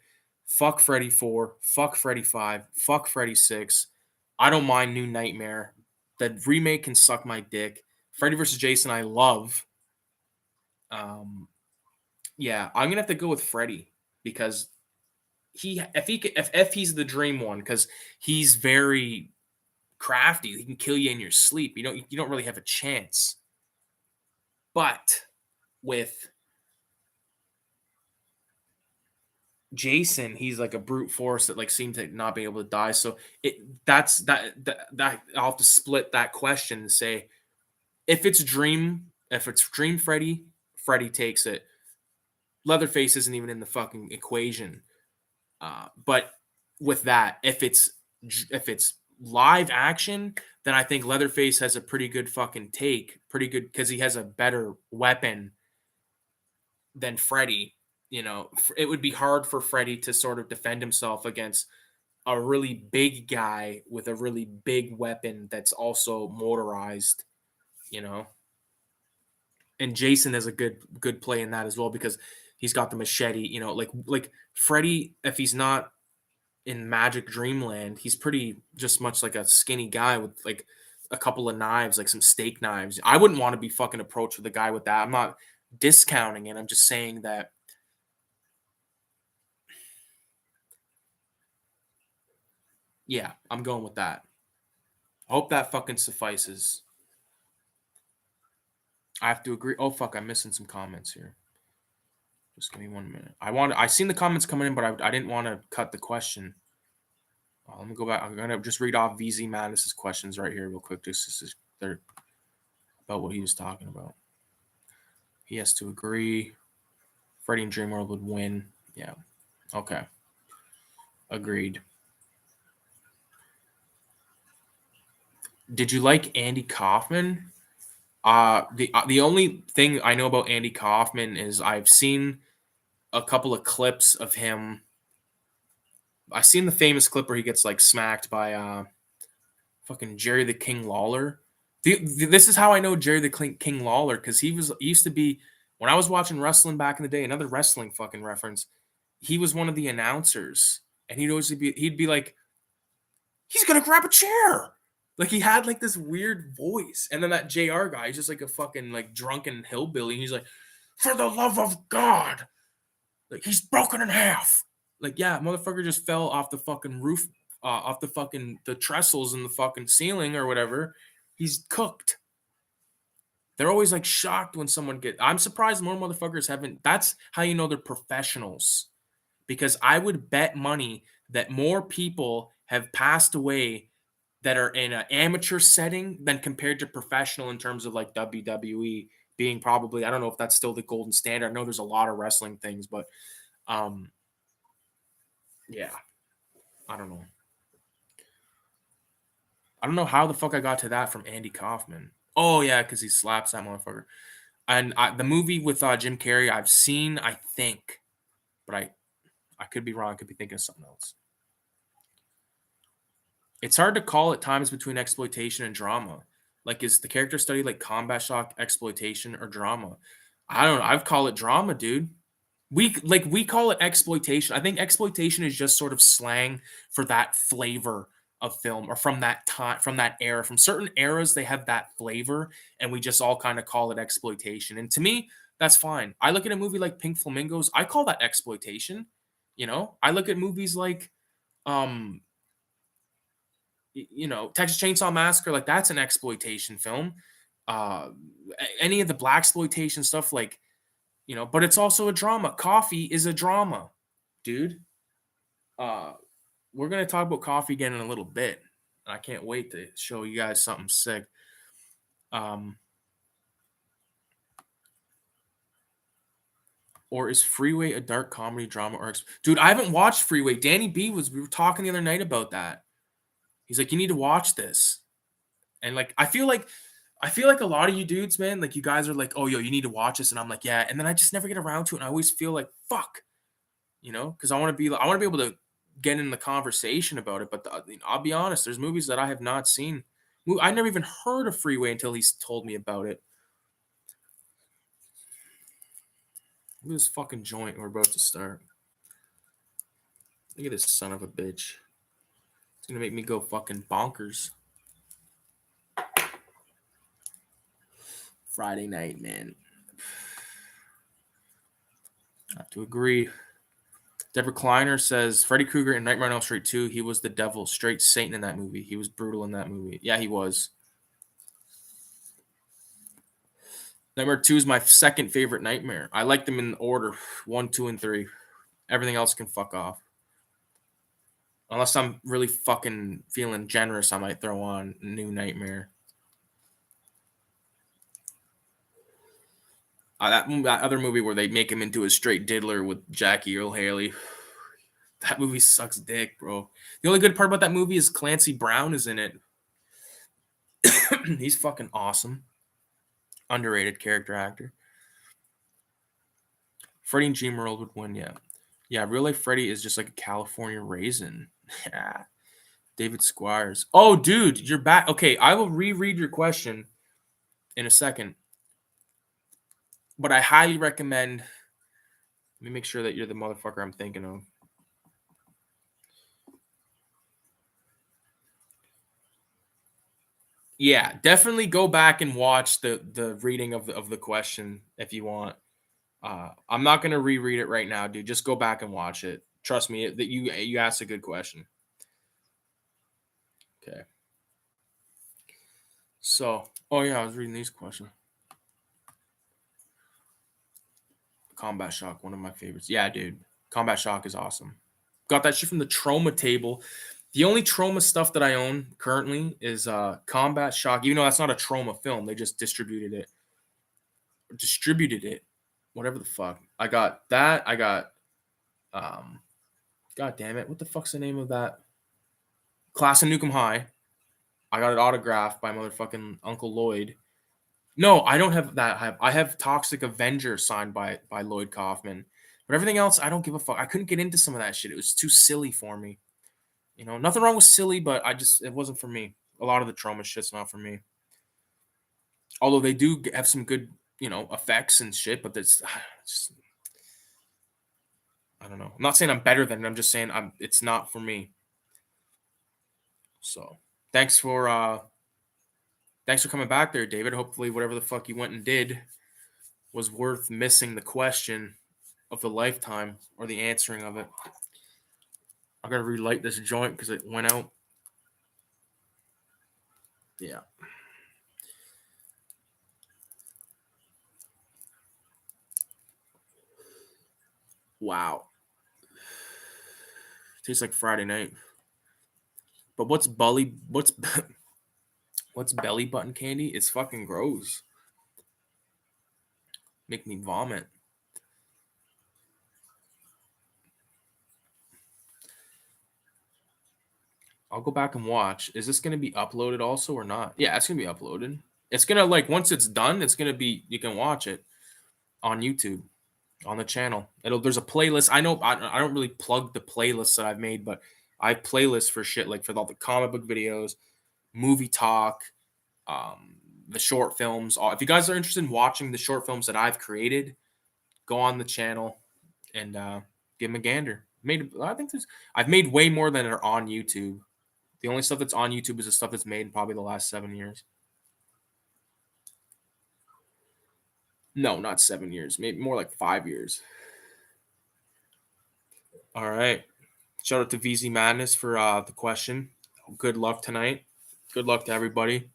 fuck Freddy 4, fuck Freddy 5, fuck Freddy 6. I don't mind New Nightmare. The remake can suck my dick. Freddy versus Jason, I love. Um, yeah, I'm gonna have to go with Freddy because if he's the dream one because he's very crafty. He can kill you in your sleep. You don't really have a chance. But with Jason, he's like a brute force that like seems to not be able to die. So that I'll have to split that question and say if it's Dream Freddy, Freddy takes it. Leatherface isn't even in the fucking equation. But with that, if it's live action, then I think Leatherface has a pretty good fucking take, pretty good because he has a better weapon than Freddy. It would be hard for Freddy to sort of defend himself against a really big guy with a really big weapon that's also motorized, you know. And Jason is a good play in that as well because he's got the machete, like Freddy if he's not in Magic Dreamland, he's pretty just much like a skinny guy with like a couple of knives, like some steak knives. I wouldn't want to be fucking approached with a guy with that. I'm not discounting it. I'm just saying that yeah, I'm going with that. I hope that fucking suffices. I have to agree. Oh fuck, I'm missing some comments here. Just give me 1 minute. I seen the comments coming in, but I didn't want to cut the question. Let me go back. I'm gonna just read off VZ Madness's questions right here real quick. They're about what he was talking about. He has to agree. Freddy and Dreamworld would win. Yeah. Okay. Agreed. Did you like Andy Kaufman? The only thing I know about Andy Kaufman is I've seen a couple of clips of him. I've seen the famous clip where he gets like smacked by fucking Jerry the King Lawler. This is how I know Jerry the King Lawler because he used to be When I was watching wrestling back in the day, another wrestling fucking reference, he was one of the announcers, and he'd be like, he's gonna grab a chair. Like he had like this weird voice. And then that JR guy, he's just like a fucking like drunken hillbilly. And he's like, for the love of God. Like he's broken in half. Like, yeah, motherfucker just fell off the fucking roof, off the fucking the trestles in the fucking ceiling or whatever. He's cooked. They're always like shocked when someone I'm surprised more motherfuckers haven't. That's how you know they're professionals. Because I would bet money that more people have passed away that are in an amateur setting than compared to professional in terms of like WWE being probably, I don't know if that's still the golden standard. I know there's a lot of wrestling things, but yeah, I don't know. I don't know how the fuck I got to that from Andy Kaufman. Oh yeah, because he slaps that motherfucker. And the movie with Jim Carrey I've seen, I think, but I could be wrong. I could be thinking of something else. It's hard to call at times between exploitation and drama. Like, is the character study like combat shock, exploitation, or drama? I don't know. I've call it drama, dude. We call it exploitation. I think exploitation is just sort of slang for that flavor of film, or from that time, from that era. From certain eras, they have that flavor, and we just all kind of call it exploitation. And to me, that's fine. I look at a movie like Pink Flamingos, I call that exploitation. You know, I look at movies like um Texas Chainsaw Massacre, like that's an exploitation film. Uh, any of the black exploitation stuff, like but it's also a drama. Coffee is a drama, dude. Uh, we're gonna talk about coffee again in a little bit. I can't wait to show you guys something sick. Or is Freeway a dark comedy drama? Dude, I haven't watched Freeway. Danny B we were talking the other night about that. He's like, you need to watch this. And like, I feel like a lot of you dudes, man, like you guys are like, oh, yo, you need to watch this. And I'm like, yeah. And then I just never get around to it. And I always feel like, fuck, because I want to be able to get in the conversation about it. But I'll be honest, there's movies that I have not seen. I never even heard of Freeway until he's told me about it. Look at this fucking joint we're about to start. Look at this son of a bitch. It's going to make me go fucking bonkers. Friday night, man. I have to agree. Deborah Kleiner says Freddy Krueger in Nightmare on Elm Street 2, he was the devil, straight Satan in that movie. He was brutal in that movie. Yeah, he was. Nightmare 2 is my second favorite Nightmare. I like them in order 1, 2, and 3. Everything else can fuck off. Unless I'm really fucking feeling generous, I might throw on New Nightmare. That other movie where they make him into a straight diddler with Jackie Earl Haley. That movie sucks dick, bro. The only good part about that movie is Clancy Brown is in it. He's fucking awesome. Underrated character actor. Freddie and Gene World would win, yeah. Yeah, real life Freddie is just like a California raisin. Yeah. David Squires. Oh, dude, you're back. Okay, I will reread your question in a second. But I highly recommend. Let me make sure that you're the motherfucker I'm thinking of. Yeah, definitely go back and watch the reading of the question if you want. I'm not gonna reread it right now, dude. Just go back and watch it. Trust me, that you asked a good question. Okay. So, oh yeah, I was reading these questions. Combat Shock, one of my favorites. Yeah, dude. Combat Shock is awesome. Got that shit from the Trauma table. The only Trauma stuff that I own currently is Combat Shock. Even though that's not a Trauma film, they just distributed it. Whatever the fuck. I got that. I got God damn it. What the fuck's the name of that? Class of Nukem High. I got it autographed by motherfucking Uncle Lloyd. No, I don't have that. I have Toxic Avenger signed by Lloyd Kaufman. But everything else, I don't give a fuck. I couldn't get into some of that shit. It was too silly for me. Nothing wrong with silly, but it wasn't for me. A lot of the Trauma shit's not for me. Although they do have some good effects and shit, but there's just, I don't know. I'm not saying I'm better than it. I'm just saying it's not for me. So thanks for coming back there, David. Hopefully whatever the fuck you went and did was worth missing the question of the lifetime or the answering of it. I gotta relight this joint because it went out. Yeah. Wow. Tastes like Friday night. But what's what's belly button candy? It's fucking gross. Make me vomit. I'll go back and watch. Is this gonna be uploaded also or not? Yeah, it's gonna be uploaded. It's gonna once it's done, it's gonna be you can watch it on YouTube on the channel. There's a playlist. I know I don't really plug the playlists that I've made, but I have playlists for shit like for all the comic book videos, movie talk, the short films. If you guys are interested in watching the short films that I've created, go on the channel and give them a gander. I've made way more than are on YouTube. The only stuff that's on YouTube is the stuff that's made in probably the last 7 years. No, not 7 years. Maybe more like 5 years. All right. Shout out to VZ Madness for the question. Good luck tonight. Good luck to everybody.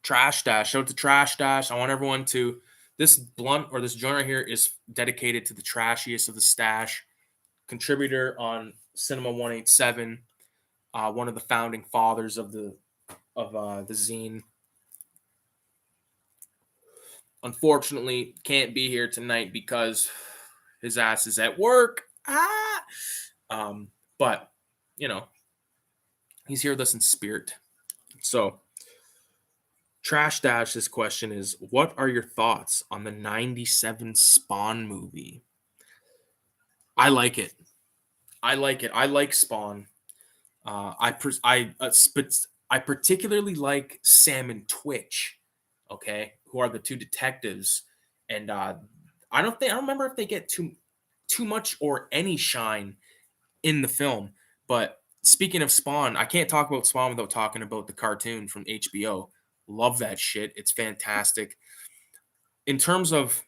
Trash Dash. Shout out to Trash Dash. I want everyone to this blunt or this joint right here is dedicated to the trashiest of the stash. Contributor on Cinema 187, one of the founding fathers of the zine. Unfortunately, can't be here tonight because his ass is at work. But he's here with us in spirit. So, Trash Dash, this question is, what are your thoughts on the 97 Spawn movie? I like it. I like Spawn. I particularly like Sam and Twitch, okay, who are the two detectives, and I don't remember if they get too much or any shine in the film. But speaking of Spawn, I can't talk about Spawn without talking about the cartoon from HBO. Love that shit. It's fantastic. In terms of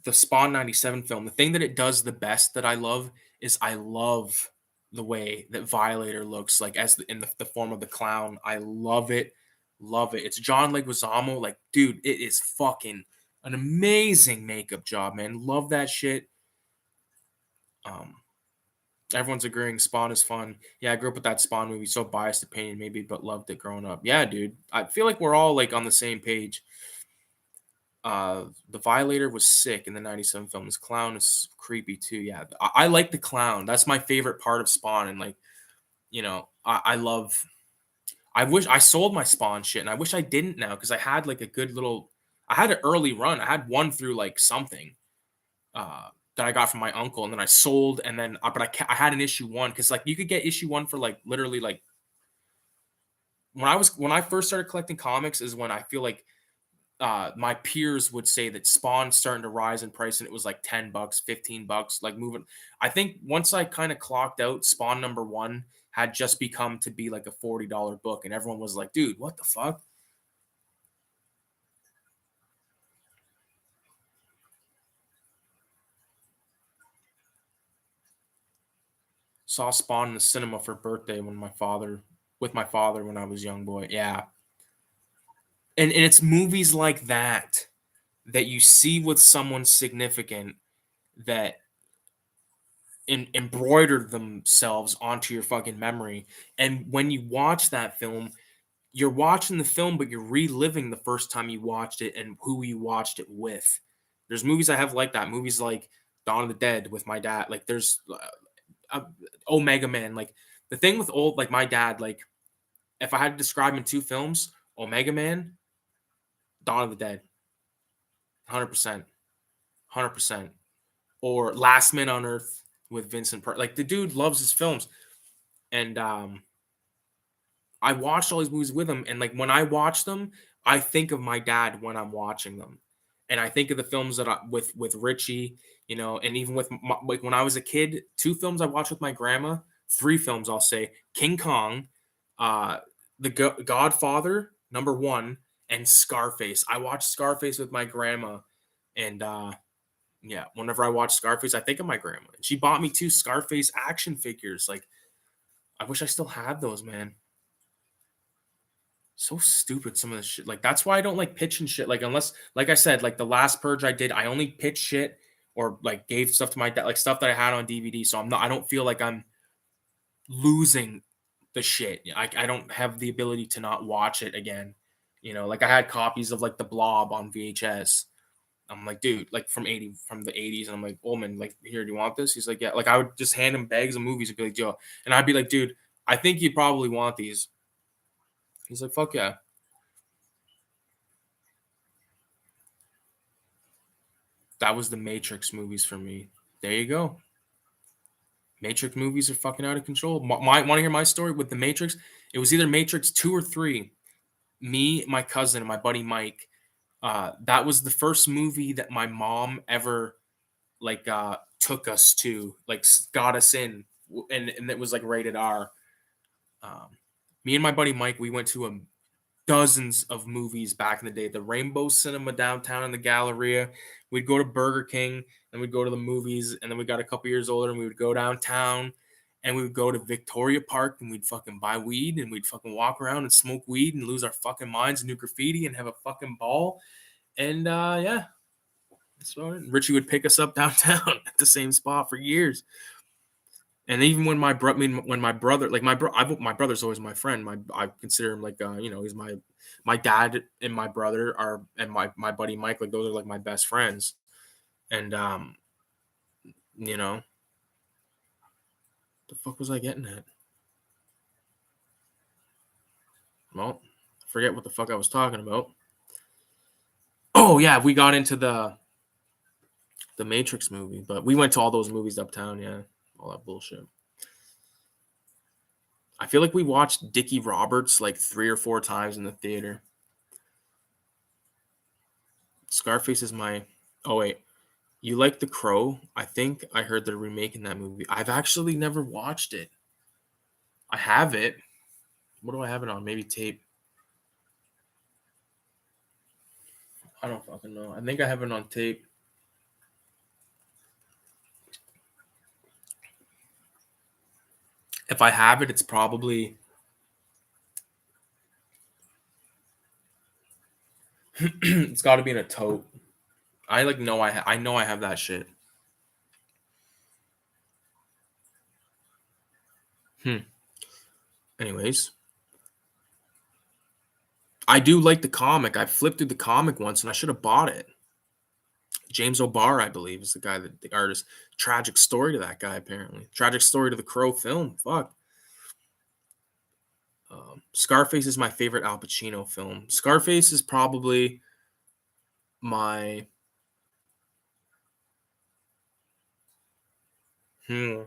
the Spawn 97 film, the thing that it does the best that I love is I love the way that Violator looks like in the form of the clown. I love it. Love it. It's John Leguizamo. Like, dude, it is fucking an amazing makeup job, man. Love that shit. Everyone's agreeing Spawn is fun. Yeah, I grew up with that Spawn movie. So biased opinion, maybe, but loved it growing up. Yeah, dude. I feel like we're all like on the same page. The Violator was sick in the 97 film. This clown is creepy too. Yeah, I like the clown. That's my favorite part of Spawn. And I love. I wish I sold my Spawn shit, and I wish I didn't now because I had like a good little. I had an early run. I had one through like something that I got from my uncle, and then I sold, and then but I had an issue 1 because like you could get issue 1 for like literally like when I first started collecting comics is when I feel like my peers would say that Spawn's starting to rise in price, and it was like $10, $15, like moving. I think once I kind of clocked out, Spawn #1 had just become to be like a $40 book, and everyone was like, "Dude, what the fuck?" Saw Spawn in the cinema for birthday with my father when I was a young boy. Yeah, and it's movies like that you see with someone significant that embroidered themselves onto your fucking memory. And when you watch that film, you're watching the film, but you're reliving the first time you watched it and who you watched it with. There's movies I have like that. Movies like Dawn of the Dead with my dad. Like there's Omega Man. Like the thing with like my dad, like if I had to describe him in 2 films, Omega Man, Dawn of the Dead, 100%, 100%, or Last Man on Earth with Vincent. Like the dude loves his films, and I watched all these movies with him, and like when I watch them, I think of my dad when I'm watching them, and I think of the films that I with Richie, you know, and even with like when I was a kid, two films I watched with my grandma, three films I'll say: King Kong, uh, Godfather #1, and Scarface. I watched Scarface with my grandma, and yeah, whenever I watch Scarface, I think of my grandma. She bought me two Scarface action figures. Like, I wish I still had those, man. So stupid, some of this shit. Like, that's why I don't like pitching shit. Like, unless, like I said, like the last purge I did, I only pitched shit or like gave stuff to my dad, like stuff that I had on DVD. So I don't feel like I'm losing the shit. I don't have the ability to not watch it again. You know, like I had copies of like The Blob on VHS. I'm like, dude, like from the 80s. And I'm like, oh man, like, here, do you want this? He's like, yeah. Like, I would just hand him bags of movies and be like, Joe. And I'd be like, dude, I think you probably want these. He's like, fuck yeah. That was the Matrix movies for me. There you go. Matrix movies are fucking out of control. Want to hear my story with the Matrix? It was either Matrix 2 or 3. Me, my cousin, and my buddy Mike. That was the first movie that my mom ever like took us to, like got us in, and it was like rated R. Um, Me and my buddy Mike, we went to dozens of movies back in the day. The Rainbow Cinema downtown in the Galleria. We'd go to Burger King, and we'd go to the movies, and then we got a couple years older, and we would go downtown, and we would go to Victoria Park, and we'd fucking buy weed, and we'd fucking walk around and smoke weed and lose our fucking minds and do graffiti and have a fucking ball. And yeah, so Richie would pick us up downtown at the same spot for years. And even when when my brother, like my brother's always my friend. I consider him like, you know, he's my dad and my brother are, and my buddy Mike, like those are like my best friends. And you know, the fuck was I getting at? Well, forget what the fuck I was talking about. Oh yeah, we got into the Matrix movie, but we went to all those movies uptown. Yeah, all that bullshit. I feel like we watched Dickie Roberts like 3 or 4 times in the theater. Scarface is my. Oh wait, you like The Crow? I think I heard they're remaking that movie. I've actually never watched it. I have it. What do I have it on? Maybe tape. I don't fucking know. I think I have it on tape. If I have it, it's probably it's got to be in a tote. I like know I know I have that shit. Hmm. Anyways, I do like the comic. I flipped through the comic once, and I should have bought it. James O'Barr, I believe, is the guy that the artist. Tragic story to that guy, apparently. Tragic story to the Crow film. Fuck. Scarface is my favorite Al Pacino film. Scarface is probably my. Hmm.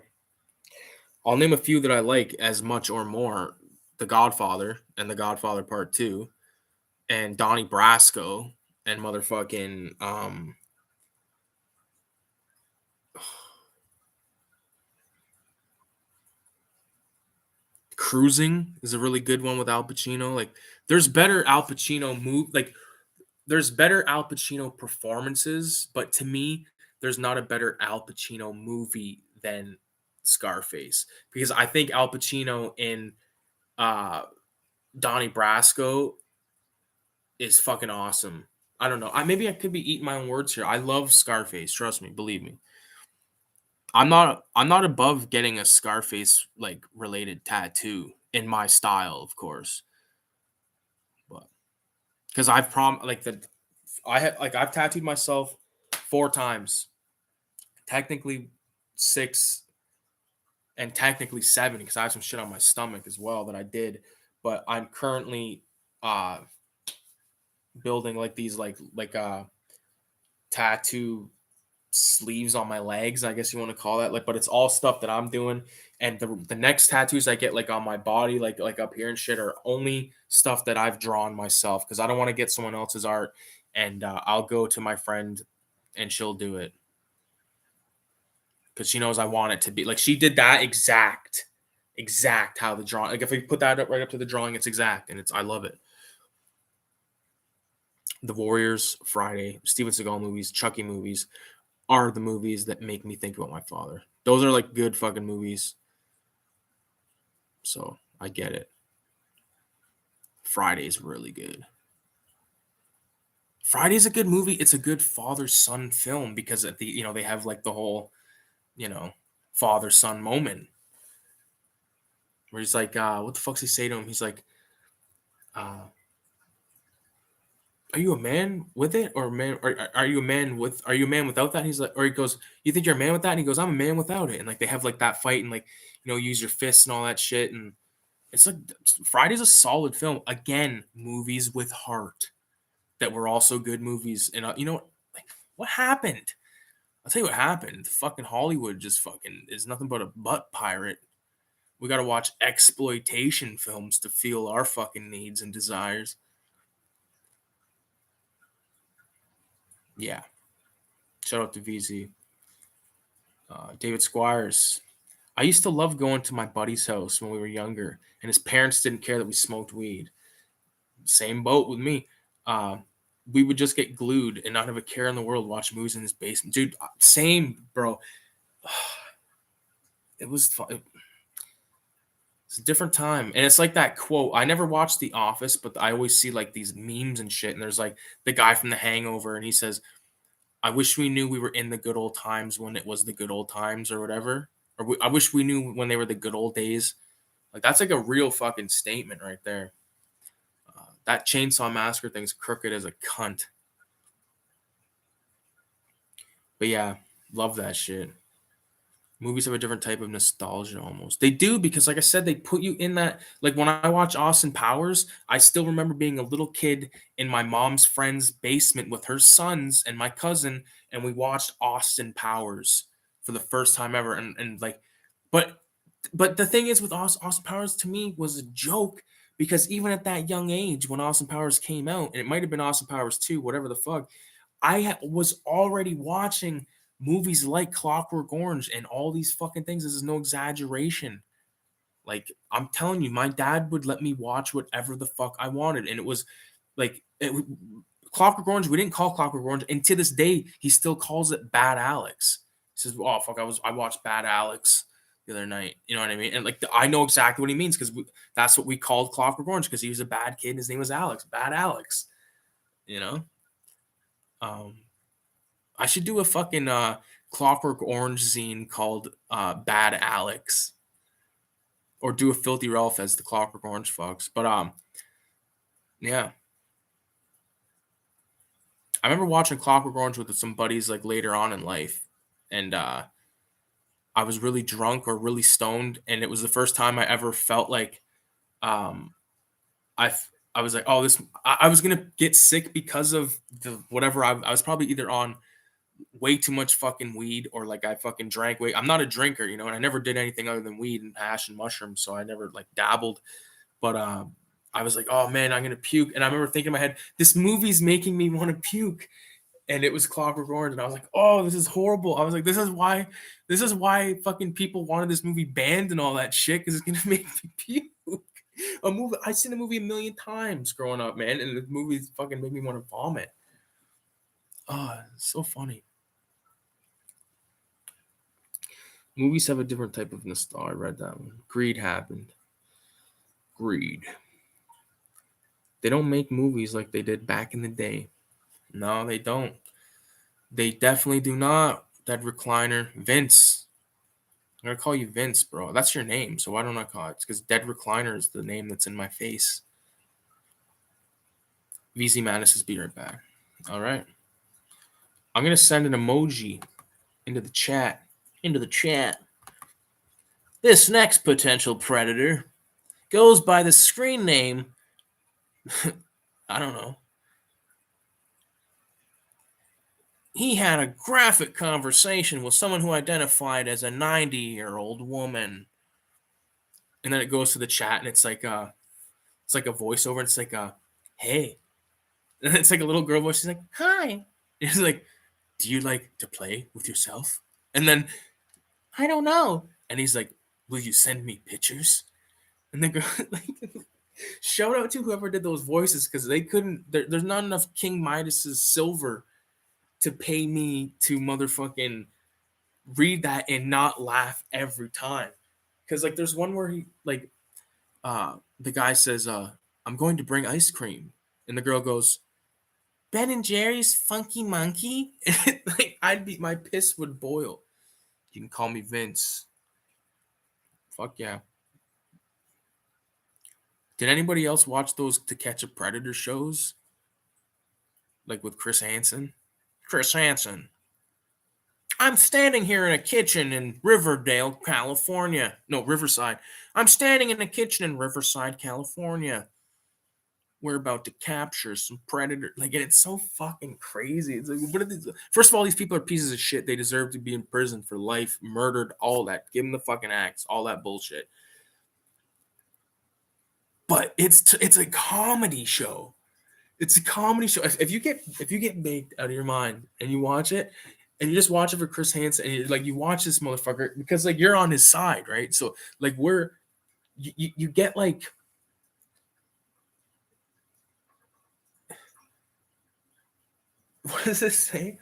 I'll name a few that I like as much or more. The Godfather and The Godfather Part 2 and Donnie Brasco and motherfucking Cruising is a really good one with Al Pacino. Like there's better Al Pacino there's better Al Pacino performances, but to me there's not a better Al Pacino movie than Scarface because I think Al Pacino in uh Donnie Brasco is fucking awesome. I don't know. Maybe I could be eating my own words here. I love Scarface. Trust me, believe me. I'm not above getting a Scarface like related tattoo in my style, of course. But because I've tattooed myself 4 times, technically 6 and technically 7 because I have some shit on my stomach as well that I did. But I'm currently uh building like these like tattoo sleeves on my legs, I guess you want to call that. Like, but it's all stuff that I'm doing. And the next tattoos I get like on my body, like up here and shit, are only stuff that I've drawn myself because I don't want to get someone else's art. And I'll go to my friend and she'll do it because she knows I want it to be like she did that exact how the drawing. Like if we put that up right up to the drawing, it's exact, and I love it. The Warriors, Friday, Steven Seagal movies, Chucky movies are the movies that make me think about my father. Those are like good fucking movies. So I get it. Friday's really good. Friday's a good movie. It's a good father-son film because at the they have like the whole, father-son moment where he's like, what the fuck's he say to him? He's like, uh, are you a man with it or man are you a man without that? And he's like, or he goes, you think you're a man with that? And he goes, I'm a man without it. And like they have like that fight and like, use your fists and all that shit. And it's like Friday's a solid film. Again, movies with heart that were also good movies. And like what happened? I'll tell you what happened. Fucking Hollywood just fucking is nothing but a butt pirate. We got to watch exploitation films to feel our fucking needs and desires. Yeah. Shout out to VZ. David Squires. I used to love going to my buddy's house when we were younger, and his parents didn't care that we smoked weed. Same boat with me. We would just get glued and not have a care in the world, watch movies in his basement. Dude, same, bro. It was fun. It's a different time. And it's like that quote. I never watched The Office, but I always see like these memes and shit. And there's like the guy from The Hangover, and he says, I wish we knew we were in the good old times when it was the good old times or whatever. I wish we knew when they were the good old days. Like, that's like a real fucking statement right there. That Chainsaw Massacre thing's crooked as a cunt. But yeah, love that shit. Movies have a different type of nostalgia almost. They do because, like I said, they put you in that. Like when I watch Austin Powers, I still remember being a little kid in my mom's friend's basement with her sons and my cousin, and we watched Austin Powers for the first time ever. And like, but the thing is with Austin Powers to me was a joke because even at that young age when Austin Powers came out, and it might have been Austin Powers 2, whatever the fuck, was already watching movies like Clockwork Orange and all these fucking things. This is no exaggeration. Like, I'm telling you, my dad would let me watch whatever the fuck I wanted. And it was like Clockwork Orange, we didn't call Clockwork Orange. And to this day, he still calls it Bad Alex. He says, oh, fuck, I watched Bad Alex the other night. You know what I mean? And like, I know exactly what he means because that's what we called Clockwork Orange because he was a bad kid and his name was Alex. Bad Alex. You know? I should do a fucking Clockwork Orange zine called Bad Alex, or do a Filthy Ralph as the Clockwork Orange fucks. But yeah, I remember watching Clockwork Orange with some buddies like later on in life, and I was really drunk or really stoned, and it was the first time I ever felt like um, I I was like, oh, I was gonna get sick because of the whatever I was probably either on way too much fucking weed or like I fucking drank way. I'm not a drinker, and I never did anything other than weed and hash and mushrooms, so I never like dabbled. But I was like, oh man, I'm gonna puke. And I remember thinking in my head, this movie's making me want to puke. And it was Clockwork Orange, and I was like, oh, this is horrible. I was like, this is why fucking people wanted this movie banned and all that shit, because it's gonna make me puke. A movie I've seen the movie a million times growing up, man, and the movie fucking made me want to vomit. Oh, it's so funny. Movies have a different type of nostalgia. I read that one. Greed happened. Greed. They don't make movies like they did back in the day. No, they don't. They definitely do not. That recliner. Vince. I'm going to call you Vince, bro. That's your name, so why don't I call it? It's because Dead Recliner is the name that's in my face. VZ Madness is be right back. All right. I'm going to send an emoji into the chat. Into the chat. This next potential predator goes by the screen name. I don't know. he had a graphic conversation with someone who identified as a 90-year-old woman. And then it goes to the chat, and it's like a voiceover. And it's like hey, and it's like a little girl voice. She's like, hi. And it's like, do you like to play with yourself? And then, I don't know. And he's like, will you send me pictures? And the girl, like, shout out to whoever did those voices, because they couldn't. There's not enough King Midas's silver to pay me to motherfucking read that and not laugh every time. Because like, there's one where he like, the guy says, I'm going to bring ice cream, and the girl goes, Ben and Jerry's Funky Monkey. Like, my piss would boil. You can call me Vince. Fuck yeah. Did anybody else watch those To Catch a Predator shows? Like with Chris Hansen? Chris Hansen. I'm standing here in a kitchen in Riverdale, California. No, Riverside. I'm standing in a kitchen in Riverside, California. We're about to capture some predator. Like, and it's so fucking crazy. It's like, what are these? First of all, these people are pieces of shit. They deserve to be in prison for life, murdered, all that. Give them the fucking axe, all that bullshit. But it's a comedy show. It's a comedy show. If you get baked out of your mind and you watch it, and you just watch it for Chris Hansen, and you watch this motherfucker because like you're on his side, right? So like you get like, what does this say?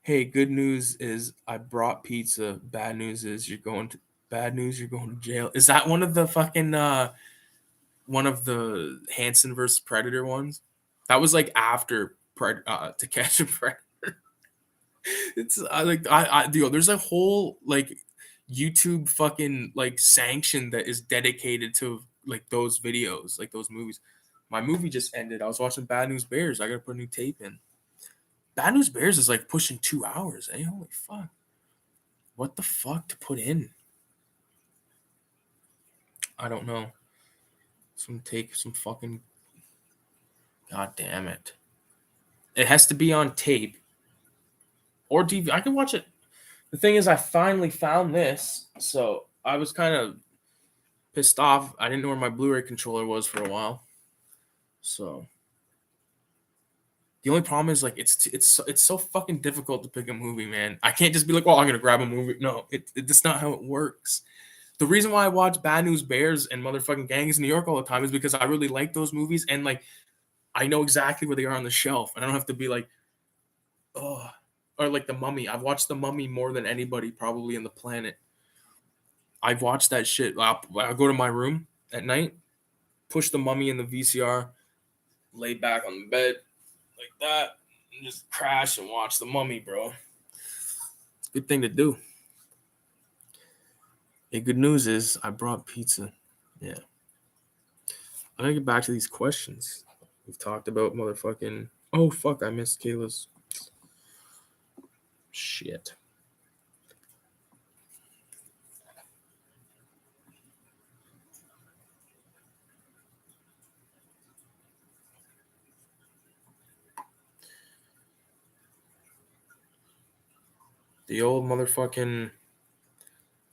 Hey, good news is I brought pizza. Bad news is you're going to jail. Is that one of the fucking one of the Hansen versus Predator ones? That was like after To Catch a Predator. It's there's a whole like YouTube fucking like sanction that is dedicated to like those videos, like those movies. My movie just ended. I was watching Bad News Bears. I gotta put a new tape in. Bad News Bears is like pushing 2 hours. Eh? Holy fuck. What the fuck to put in? I don't know. Some fucking. God damn it. It has to be on tape or DVD. I can watch it. The thing is, I finally found this, so I was kind of pissed off. I didn't know where my Blu-ray controller was for a while. So the only problem is like it's so fucking difficult to pick a movie, man. I can't just be like, "Oh, I'm gonna grab a movie." No, that's not how it works. The reason why I watch Bad News Bears and motherfucking Gangs in New York all the time is because I really like those movies, and like I know exactly where they are on the shelf, and I don't have to be like, oh, or like The Mummy. I've watched The Mummy more than anybody probably on the planet. I've watched that shit. I'll go to my room at night, push The Mummy in the VCR, lay back on the bed like that, and just crash and watch The Mummy, bro. It's a good thing to do. Hey, good news is I brought pizza. Yeah. I'm gonna get back to these questions. We've talked about motherfucking. Oh fuck! I missed Kayla's. Shit. The old motherfucking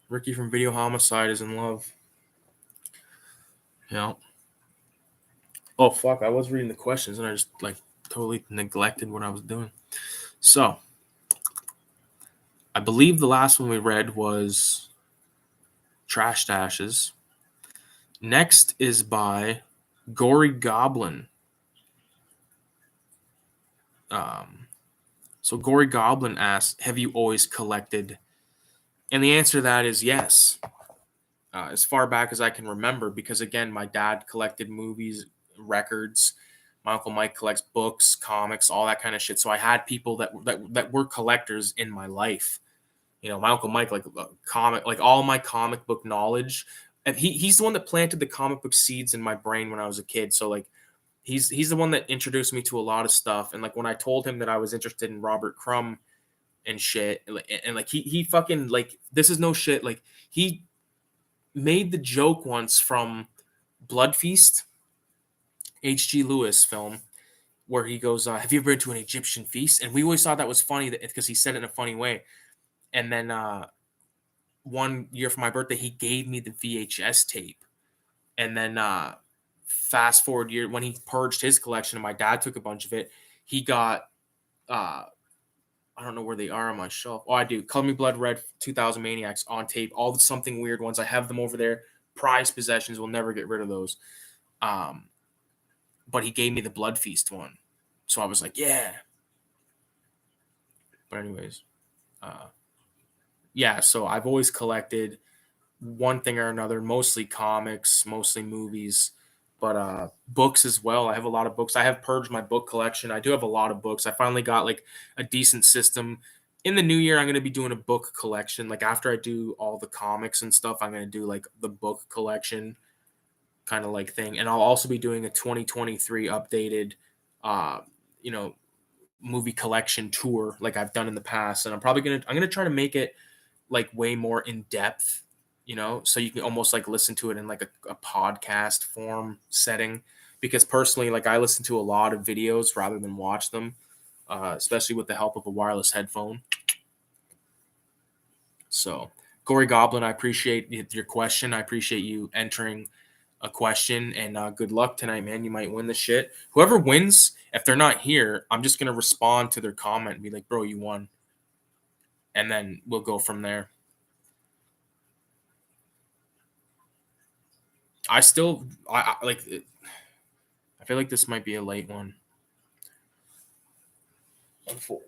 Ricky from Videohomicide is in love. Yeah. Oh fuck! I was reading the questions and I just like totally neglected what I was doing. So, I believe the last one we read was Trash Dashes. Next is by Gory Goblin. So Gory Goblin asks, "Have you always collected?" And the answer to that is yes. As far back as I can remember, because again, my dad collected movies, records. My uncle Mike collects books, comics, all that kind of shit. So I had people that were collectors in my life. You know, my uncle Mike, like comic, like all my comic book knowledge. And he's the one that planted the comic book seeds in my brain when I was a kid. So like he's the one that introduced me to a lot of stuff. And like when I told him that I was interested in Robert Crumb and shit, and like he fucking like, this is no shit. Like he made the joke once from Blood Feast, H.G. Lewis film, where he goes, "Have you ever been to an Egyptian feast?" And we always thought that was funny because he said it in a funny way. And then one year for my birthday, he gave me the VHS tape. And then fast forward year when he purged his collection, and my dad took a bunch of it. He got I don't know where they are on my shelf. Oh, I do. Color Me Blood Red 2000 Maniacs on tape. All the Something Weird ones. I have them over there. Prized possessions. We'll never get rid of those. But he gave me the Blood Feast one. So I was like, yeah. But anyways, yeah, so I've always collected one thing or another, mostly comics, mostly movies, but books as well. I have a lot of books. I have purged my book collection. I do have a lot of books. I finally got like a decent system. In the new year, I'm going to be doing a book collection. Like after I do all the comics and stuff, I'm going to do like the book collection kind of like thing. And I'll also be doing a 2023 updated, uh, you know, movie collection tour like I've done in the past. And I'm going to try to make it like way more in depth, so you can almost like listen to it in like a podcast form setting. Because personally, like I listen to a lot of videos rather than watch them, especially with the help of a wireless headphone. So, Gory Goblin, I appreciate your question. I appreciate you entering a question, and good luck tonight, man. You might win the shit. Whoever wins, if they're not here, I'm just gonna respond to their comment and be like, "Bro, you won," and then we'll go from there. I still, I like. I feel like this might be a late one.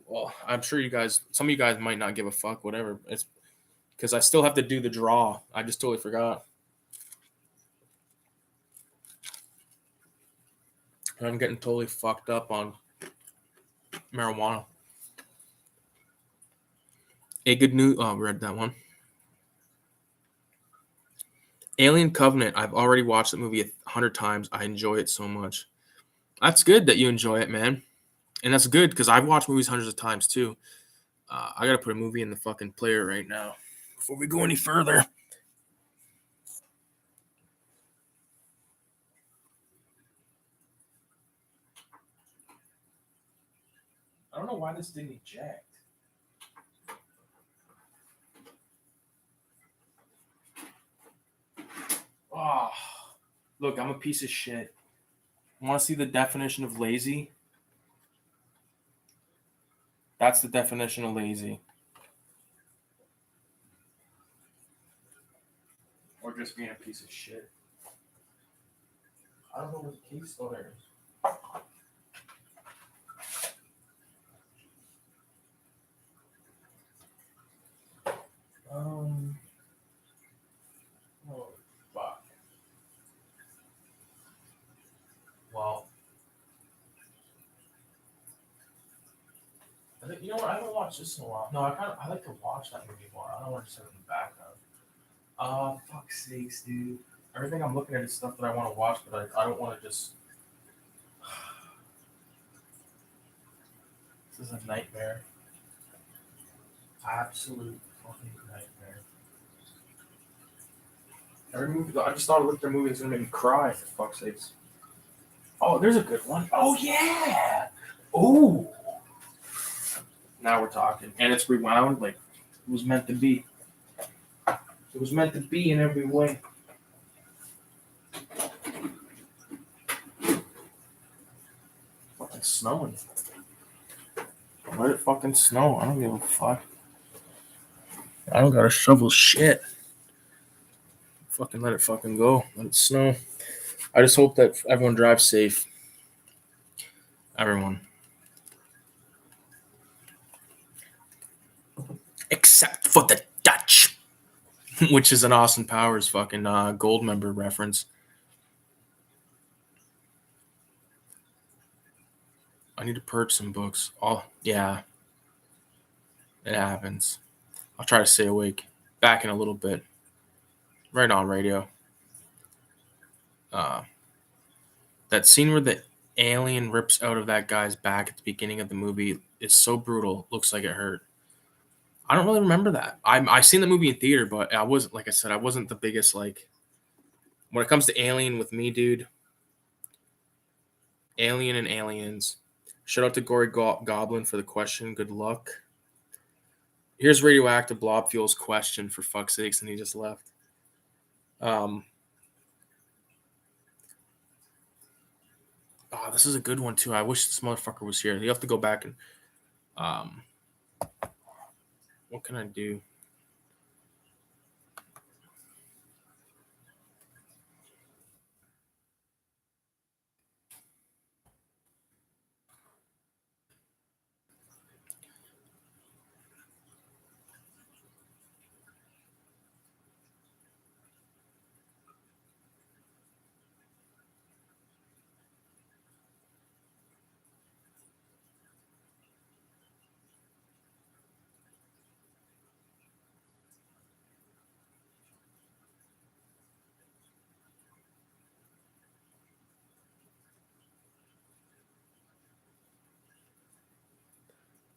Well, I'm sure some of you guys might not give a fuck, whatever. It's because I still have to do the draw. I just totally forgot. I'm getting totally fucked up on marijuana. A good news. Oh, read that one. Alien Covenant. I've already watched the movie 100 times. I enjoy it so much. That's good that you enjoy it, man. And that's good because I've watched movies hundreds of times too. I gotta put a movie in the fucking player right now before we go any further. I don't know why this didn't eject. Oh, look, I'm a piece of shit. Want to see the definition of lazy? That's the definition of lazy. Or just being a piece of shit. I don't know what the case still there is. Oh, fuck. Well, I think, you know what? I haven't watched this in a while. No, I like to watch that movie more. I don't want to just have it in the background. Fuck's sakes, dude. Everything I'm looking at is stuff that I want to watch, but I don't want to just. This is a nightmare. Absolute fucking nightmare. Every movie, I just thought I looked at a movie that's gonna make me cry, for fuck's sakes. Oh, there's a good one. Oh, yeah. Oh. Now we're talking. And it's rewound like it was meant to be. It was meant to be in every way. Fucking snowing. Let it fucking snow. I don't give a fuck. I don't gotta shovel shit. Fucking let it fucking go. Let it snow. I just hope that everyone drives safe. Everyone. Except for the Dutch. Which is an Austin Powers fucking gold member reference. I need to purge some books. Oh, yeah. It happens. I'll try to stay awake. Back in a little bit. Right on radio. That scene where the alien rips out of that guy's back at the beginning of the movie is so brutal. Looks like it hurt. I don't really remember that. I seen the movie in theater, but I wasn't, like I said, I wasn't the biggest, like, when it comes to Alien with me, dude. Alien and Aliens. Shout out to Gory Goblin for the question. Good luck. Here's radioactive blob fuel's question, for fuck's sakes, and he just left. Oh, this is a good one too. I wish this motherfucker was here. You have to go back and what can I do?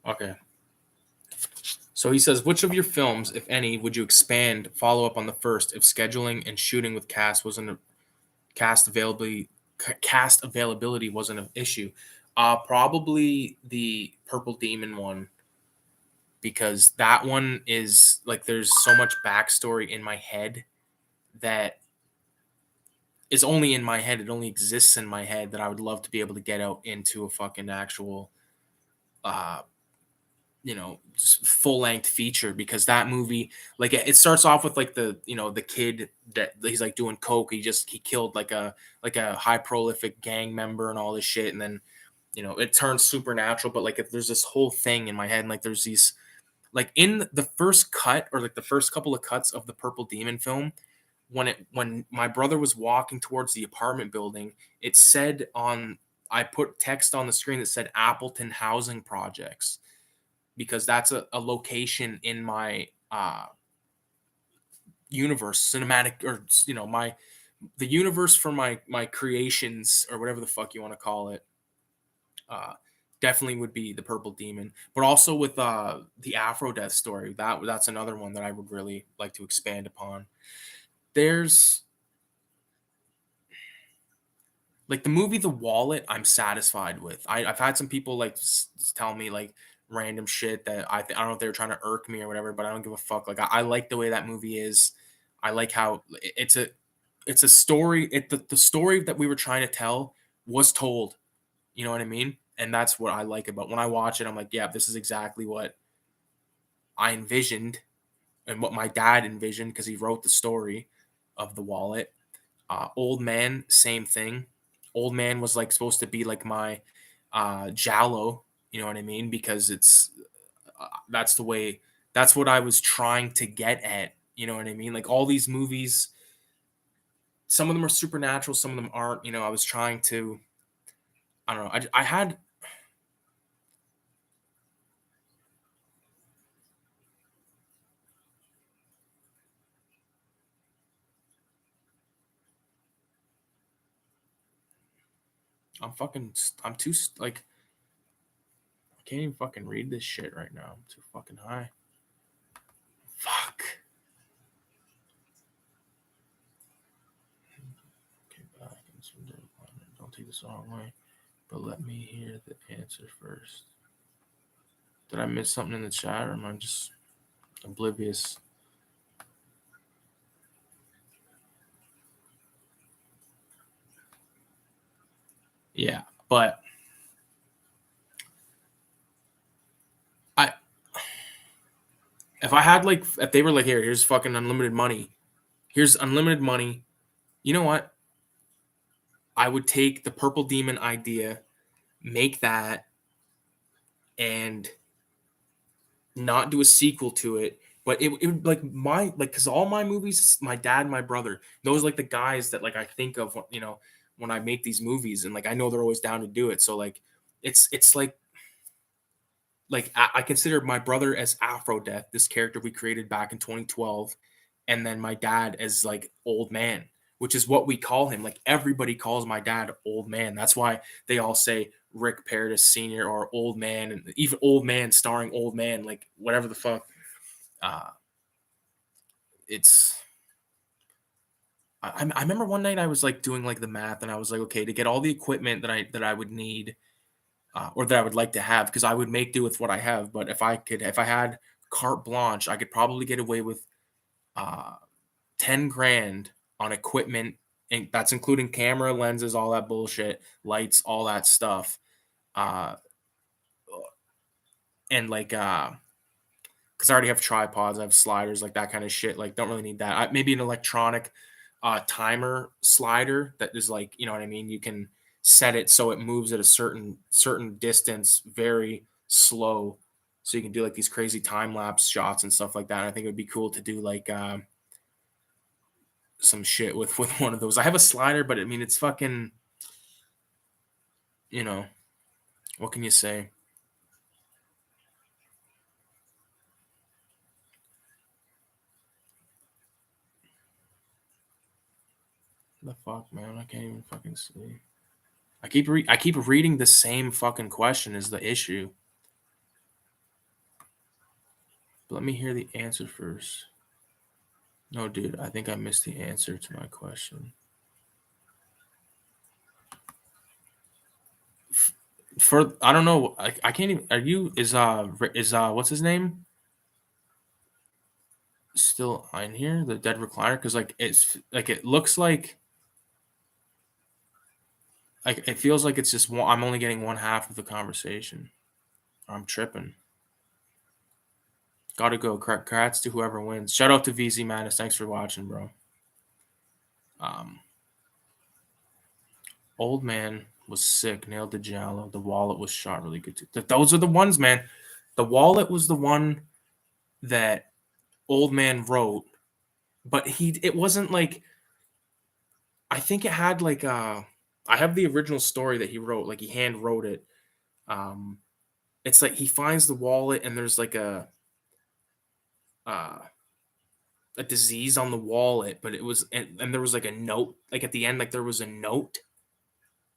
Okay. So he says, which of your films, if any, would you expand, follow up on the first if scheduling and shooting with cast availability wasn't an issue? Probably the Purple Demon one, because that one is like there's so much backstory in my head that is only in my head. It only exists in my head that I would love to be able to get out into a fucking actual uh full length feature, because that movie, like it starts off with like the kid that he's like doing coke. He killed like a high prolific gang member and all this shit, and then it turns supernatural. But like there's this whole thing in my head, and like there's these, like in the first cut, or like the first couple of cuts of the Purple Demon film, when my brother was walking towards the apartment building, it said on I put text on the screen that said Appleton Housing Projects, because that's a location in my universe, cinematic, or my the universe for my creations, or whatever the fuck you want to call it. uh Definitely would be the Purple Demon, but also with the Afro death story. That's another one that I would really like to expand upon. There's like the movie The Wallet, I'm satisfied with. I've had some people like tell me like random shit that I don't know if they were trying to irk me or whatever, but I don't give a fuck. Like I like the way that movie is. I like how it's a story. The story that we were trying to tell was told. You know what I mean? And that's what I like about when I watch it. I'm like, yeah, this is exactly what I envisioned and what my dad envisioned, because he wrote the story of The Wallet. Old Man, same thing. Old Man was like supposed to be like my giallo, you know what I mean? Because that's the way, that's what I was trying to get at, you know what I mean? Like all these movies, some of them are supernatural, some of them aren't. I was trying to, I don't know. I had, I'm too like, I can't even fucking read this shit right now. I'm too fucking high. Fuck. Okay, back. Don't take this the wrong way, but let me hear the answer first. Did I miss something in the chat, or am I just oblivious? Yeah, but I if I had like if they were like, here's fucking unlimited money. Here's unlimited money. You know what? I would take the Purple Demon idea, make that, and not do a sequel to it. But it would like because all my movies, my dad, my brother, those like the guys that like I think of, when I make these movies, and like I know they're always down to do it. So like it's like I consider my brother as Afro Death, this character we created back in 2012, and then my dad as like Old Man, which is what we call him. Like everybody calls my dad Old Man. That's why they all say Rick Paradis Sr. or Old Man, and even Old Man starring Old Man, like whatever the fuck. Uh, it's I remember one night I was like doing like the math, and I was like, okay, to get all the equipment that I would need, or that I would like to have, because I would make do with what I have. But if I had carte blanche, I could probably get away with uh, 10 grand on equipment, and that's including camera, lenses, all that bullshit, lights, all that stuff. Uh, and like, because I already have tripods, I have sliders, like that kind of shit. Like, don't really need that. Maybe an electronic timer slider that is like, you know what I mean? You can set it so it moves at a certain distance, very slow. So you can do like these crazy time lapse shots and stuff like that. And I think it would be cool to do like some shit with one of those. I have a slider, but I mean it's fucking, you know, what can you say? The fuck, man, I can't even fucking see. I keep reading the same fucking question is the issue. But let me hear the answer first. No, dude, I think I missed the answer to my question. For I don't know, I can't even. Are you is what's his name still in here? The dead recliner, because like it's like it looks like it feels like it's just one. I'm only getting one half of the conversation. I'm tripping. Gotta go. Congrats to whoever wins. Shout out to VZ Madness. Thanks for watching, bro. Um, Old man was sick. Nailed the giallo. The wallet was shot really good too. Those are the ones, man. The wallet was the one that old man wrote, but it wasn't like, I think it had like I have the original story that he wrote, like he hand wrote it. Um, it's like he finds the wallet and there's like uh a disease on the wallet, but it was and there was like a note, like at the end, like there was a note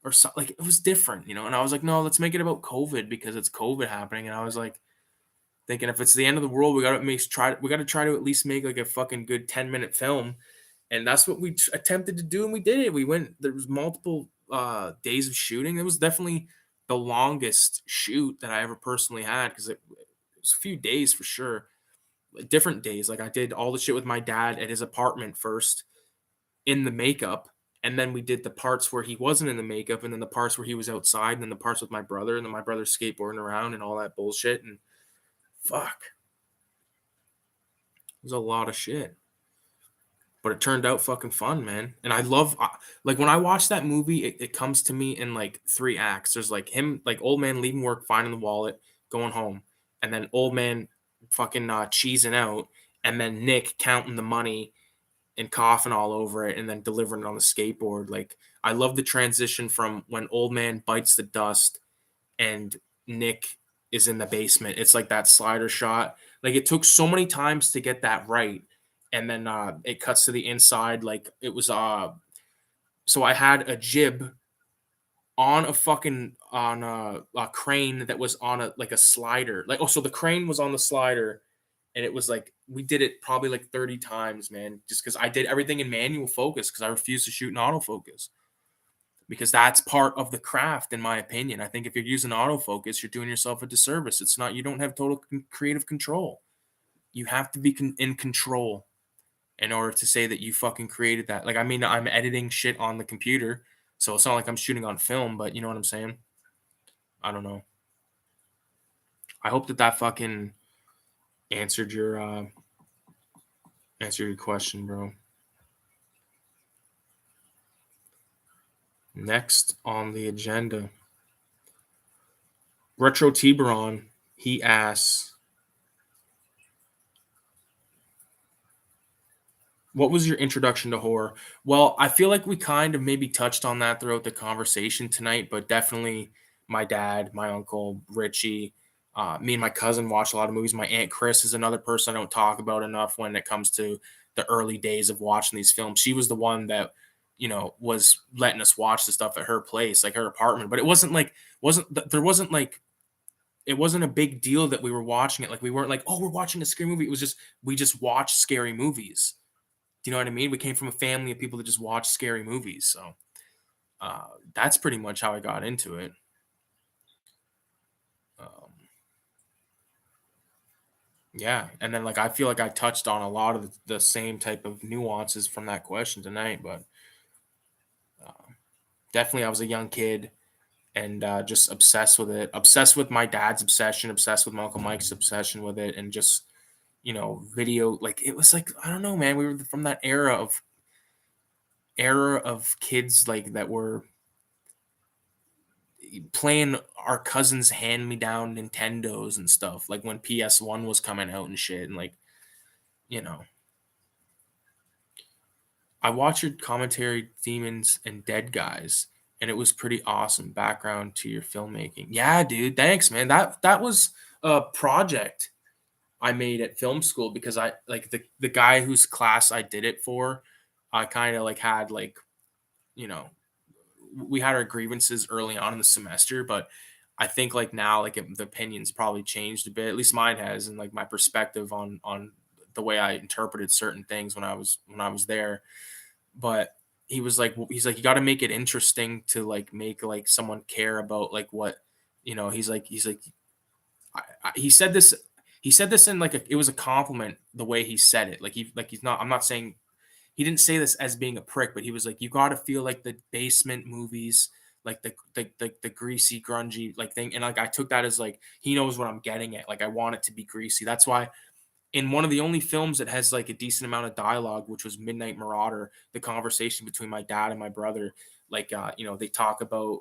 or something, like it was different, you know. And I was like, no, let's make it about COVID because it's COVID happening. And I was like thinking, if it's the end of the world, we got to try to at least make like a fucking good 10-minute film. And that's what we attempted to do, and we did it. We went. There was multiple days of shooting. It was definitely the longest shoot that I ever personally had, because it was a few days for sure. Like, different days. Like I did all the shit with my dad at his apartment first in the makeup, and then we did the parts where he wasn't in the makeup, and then the parts where he was outside, and then the parts with my brother, and then my brother skateboarding around and all that bullshit. And fuck, it was a lot of shit. But it turned out fucking fun, man. And I love, like when I watch that movie, it comes to me in like three acts. There's like him, like old man leaving work, finding the wallet, going home, and then old man fucking cheesing out, and then Nick counting the money and coughing all over it, and then delivering it on the skateboard. Like I love the transition from when old man bites the dust and Nick is in the basement. It's like that slider shot. Like it took so many times to get that right. And then it cuts to the inside. Like it was so I had a jib on a fucking on a crane that was on a like a slider. Like, oh, so the crane was on the slider, and it was like we did it probably like 30 times, man, just because I did everything in manual focus because I refuse to shoot in autofocus, because that's part of the craft, in my opinion. I think if you're using autofocus, you're doing yourself a disservice. It's not, you don't have total creative control. You have to be in control in order to say that you fucking created that. Like, I mean, I'm editing shit on the computer, so it's not like I'm shooting on film, but you know what I'm saying? I don't know. I hope that that fucking answered your question, bro. Next on the agenda, Retro Tiburon, he asks, what was your introduction to horror? Well, I feel like we kind of maybe touched on that throughout the conversation tonight, but definitely my dad, my uncle, Richie, me and my cousin watch a lot of movies. My aunt Chris is another person I don't talk about enough when it comes to the early days of watching these films. She was the one that, you know, was letting us watch the stuff at her place, like her apartment. But it wasn't like, there wasn't like, it wasn't a big deal that we were watching it. Like we weren't like, oh, we're watching a scary movie. It was just, we just watched scary movies. Do you know what I mean? We came from a family of people that just watch scary movies. So that's pretty much how I got into it. Yeah, and then like I feel like I touched on a lot of the same type of nuances from that question tonight, but uh, definitely I was a young kid and just obsessed with it, obsessed with my dad's obsession, obsessed with my uncle Mike's obsession with it, and just video like it was like I don't know, man. We were from that era of kids like that were playing our cousins hand me down Nintendos and stuff, like when PS1 was coming out and shit, and like you know I watched your commentary, Demons and Dead Guys, and it was pretty awesome background to your filmmaking. Yeah, dude, thanks, man. That was a project I made at film school because I like the guy whose class I did it for. I kind of like had like you know we had our grievances early on in the semester, but I think like now like the opinions probably changed a bit. At least mine has, and like my perspective on the way I interpreted certain things when I was there. But he's like you got to make it interesting to like make like someone care about like what he's like he said this in like it was a compliment the way he said it, he's not, I'm not saying he didn't say this as being a prick, but he was like, you got to feel like the basement movies, like the greasy grungy like thing, and like I took that as like he knows what I'm getting at, like I want it to be greasy. That's why in one of the only films that has like a decent amount of dialogue, which was Midnight Marauder, the conversation between my dad and my brother, like they talk about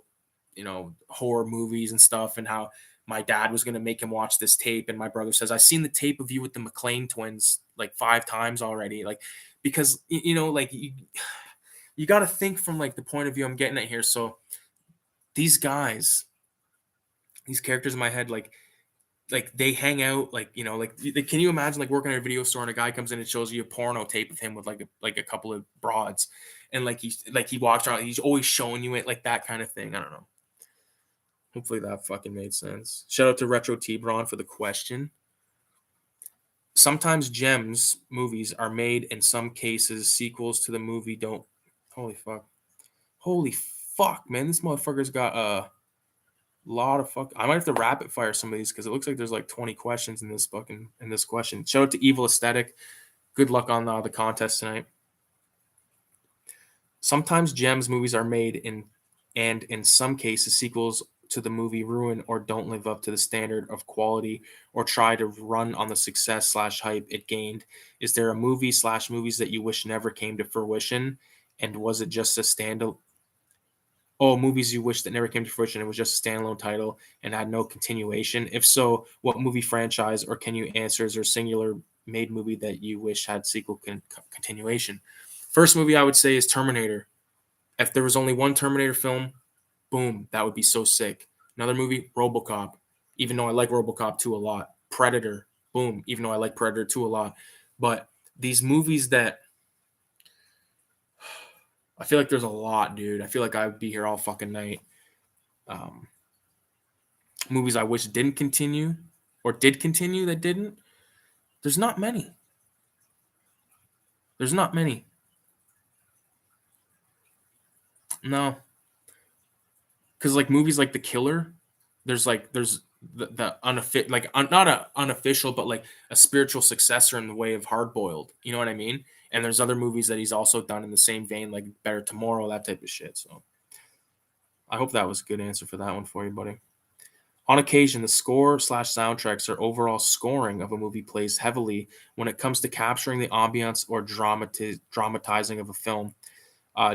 horror movies and stuff, and how my dad was going to make him watch this tape, and my brother says, I've seen the tape of you with the McLean twins like 5 times already, like because like you got to think from like the point of view I'm getting at here. So these guys, these characters in my head, like they hang out, like can you imagine like working at a video store and a guy comes in and shows you a porno tape of him with like a couple of broads, and he walks around, he's always showing you it, like that kind of thing. I don't know. Hopefully that fucking made sense. Shout out to Retro T-Bron for the question. Sometimes gems movies are made, in some cases sequels to the movie don't. Holy fuck, man, this motherfucker's got a lot of fuck. I might have to rapid fire some of these because it looks like there's like 20 questions in this question. Shout out to Evil Aesthetic. Good luck on the contest tonight. Sometimes gems movies are made and in some cases sequels to the movie ruin or don't live up to the standard of quality or try to run on the success slash hype it gained. Is there a movie slash movies that you wish never came to fruition? And was it just a standalone? Oh, movies you wish that never came to fruition. It was just a standalone title and had no continuation. If so, what movie franchise, or can you answer, is there a singular made movie that you wish had sequel continuation? First movie I would say is Terminator. If there was only one Terminator film, boom, that would be so sick. Another movie, RoboCop. Even though I like RoboCop 2 a lot. Predator, boom, even though I like Predator 2 a lot. But these movies that I feel like there's a lot, dude. I feel like I would be here all fucking night. Um, Movies I wish didn't continue or did continue that didn't. There's not many. There's not many. No, because like movies like The Killer, there's the unofficial, like not a unofficial, but like a spiritual successor in the way of Hard Boiled. You know what I mean? And there's other movies that he's also done in the same vein, like Better Tomorrow, that type of shit. So I hope that was a good answer for that one for you, buddy. On occasion, the score slash soundtracks or overall scoring of a movie plays heavily when it comes to capturing the ambiance or dramatizing of a film.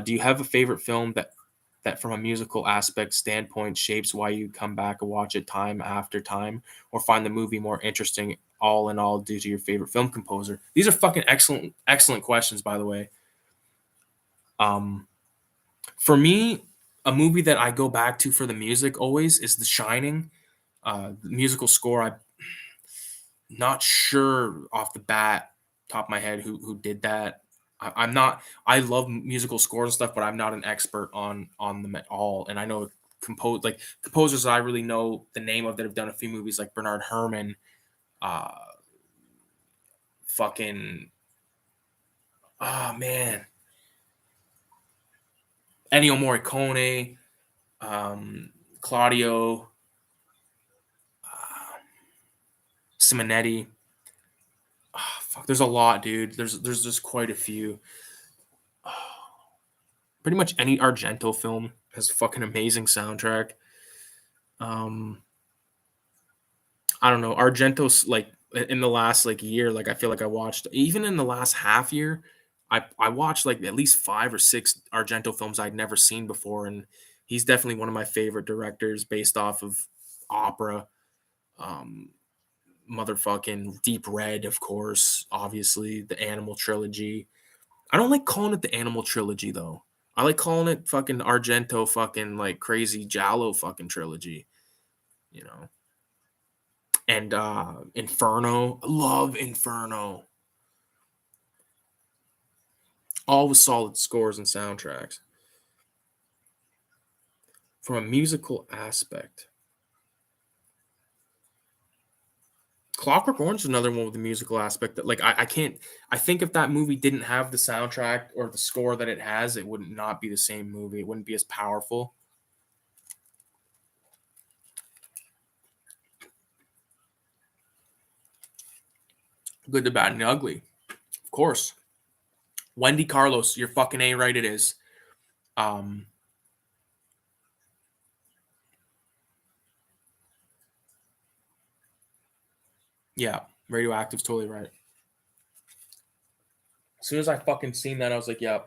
Do you have a favorite film that from a musical aspect standpoint shapes why you come back and watch it time after time, or find the movie more interesting all in all due to your favorite film composer? These are fucking excellent questions, by the way. For me, a movie that I go back to for the music always is The Shining. The musical score, I'm not sure off the bat, top of my head, who did that. I'm not. I love musical scores and stuff, but I'm not an expert on them at all. And I know composers that I really know the name of that have done a few movies, like Bernard Herrmann, uh, fucking, oh man, Ennio Morricone, Claudio Simonetti. Fuck, there's a lot, dude. There's just quite a few. Pretty much any Argento film has a fucking amazing soundtrack. Um, I don't know. Argento's like in the last like year, like I feel like I watched even in the last half year, I watched like at least 5 or 6 Argento films I'd never seen before, and he's definitely one of my favorite directors based off of opera. Um, Motherfucking Deep Red, of course, obviously the Animal trilogy. I don't like calling it the Animal trilogy though. I like calling it fucking Argento fucking like crazy giallo fucking trilogy, you know. And Inferno, love Inferno. All with solid scores and soundtracks. From a musical aspect, Clockwork Orange is another one with the musical aspect that like I can't. I think if that movie didn't have the soundtrack or the score that it has, it would not be the same movie. It wouldn't be as powerful. Good, the bad, and the ugly, of course. Wendy Carlos, you're fucking A right. It is. Um, yeah, Radioactive's totally right. As soon as I fucking seen that, I was like, yeah.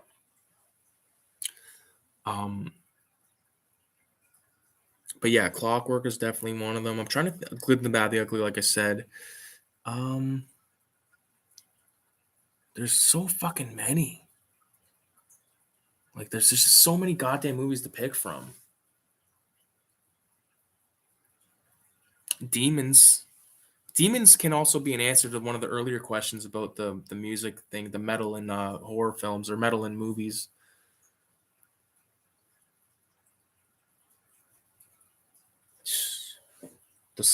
Um, but yeah, Clockwork is definitely one of them. I'm trying to good, the bad, the ugly, like I said. Um, there's so fucking many. Like, there's just so many goddamn movies to pick from. Demons. Demons can also be an answer to one of the earlier questions about the music thing, the metal in horror films or metal in movies.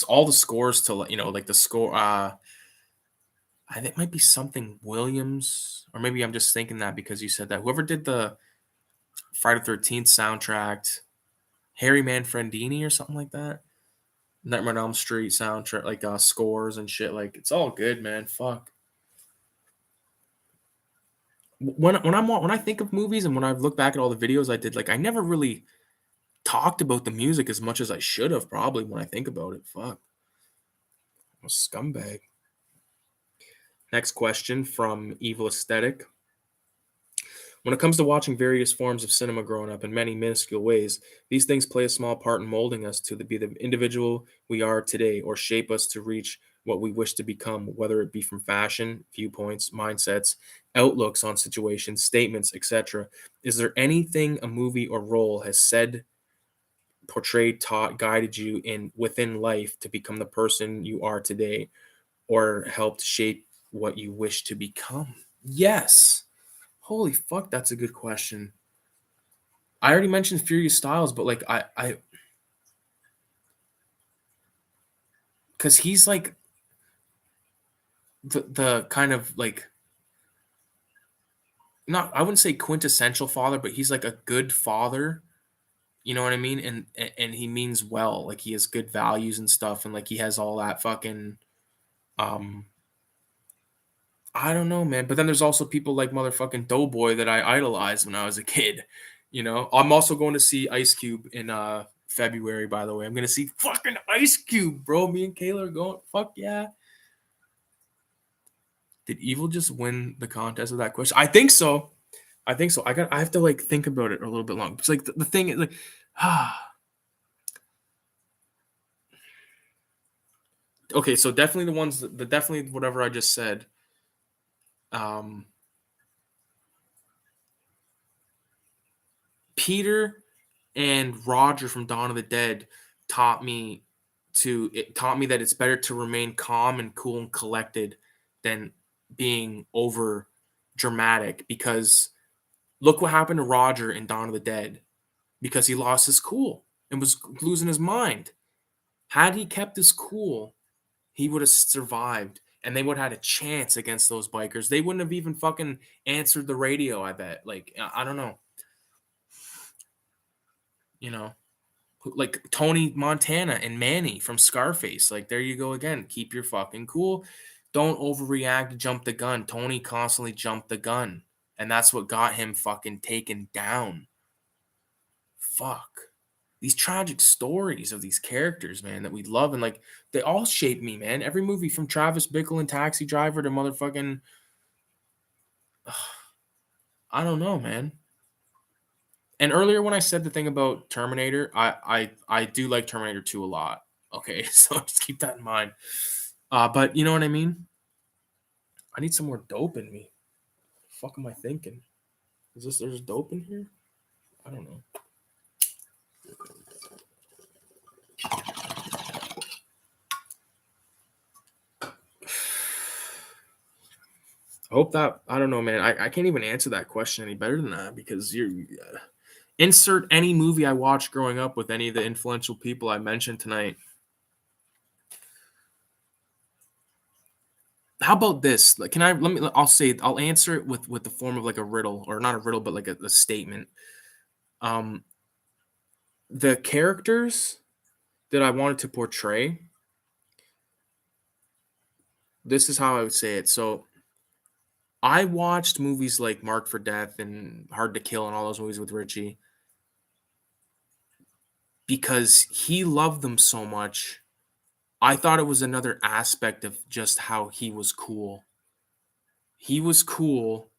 All the scores to like the score. I think it might be something Williams, or maybe I'm just thinking that because you said that. Whoever did the Friday 13th soundtrack, Harry Manfredini or something like that. Nightmare on Elm Street soundtrack, like scores and shit. Like it's all good, man. Fuck. When I think of movies and when I look back at all the videos I did, like I never really talked about the music as much as I should have. Probably when I think about it. Fuck, I'm a scumbag. Next question from Evil Aesthetic. When it comes to watching various forms of cinema growing up in many minuscule ways, these things play a small part in molding us to be the individual we are today or shape us to reach what we wish to become, whether it be from fashion, viewpoints, mindsets, outlooks on situations, statements, etc. Is there anything a movie or role has said, portrayed, taught, guided you in within life to become the person you are today or helped shape what you wish to become? Yes. Holy fuck, that's a good question. I already mentioned Furious Styles, but like because he's like the kind of like not I wouldn't say quintessential father, but he's like a good father. You know what I mean? And he means well. Like he has good values and stuff, and like he has all that fucking um. I don't know, man. But then there's also people like motherfucking Doughboy that I idolized when I was a kid. You know, I'm also going to see Ice Cube in February. By the way, I'm gonna see fucking Ice Cube, bro. Me and Kayla are going. Fuck yeah. Did Evil just win the contest of that question? I think so. I think so. I have to like think about it a little bit long. It's like the thing is like okay, so definitely the ones that the definitely whatever I just said. Um Peter and Roger from Dawn of the Dead taught me it taught me that it's better to remain calm and cool and collected than being over dramatic because look what happened to Roger in Dawn of the Dead because he lost his cool and was losing his mind. Had he kept his cool, he would have survived and they would have had a chance against those bikers. They wouldn't have even fucking answered the radio, I bet. Like, I don't know, you know, like Tony Montana and Manny from Scarface. Like, there you go again. Keep your fucking cool. Don't overreact, jump the gun. Tony constantly jumped the gun, and that's what got him fucking taken down. Fuck. These tragic stories of these characters, man, that we love, and like they all shape me, man. Every movie from Travis Bickle and Taxi Driver to motherfucking I don't know, man. And earlier when I said the thing about Terminator, I do like Terminator 2 a lot. Okay, so just keep that in mind. But you know what I mean? I need some more dope in me. The fuck am I thinking? Is this there's dope in here? I don't know. I hope that I don't know, man. I can't even answer that question any better than that because you're insert any movie I watched growing up with any of the influential people I mentioned tonight. How about this? Like, can I let me? I'll say I'll answer it with the form of like a riddle, or not a riddle, but like a statement. Um, the characters that I wanted to portray. This is how I would say it. So I watched movies like Marked for Death and Hard to Kill and all those movies with Richie because he loved them so much. I thought it was another aspect of just how he was cool. He was cool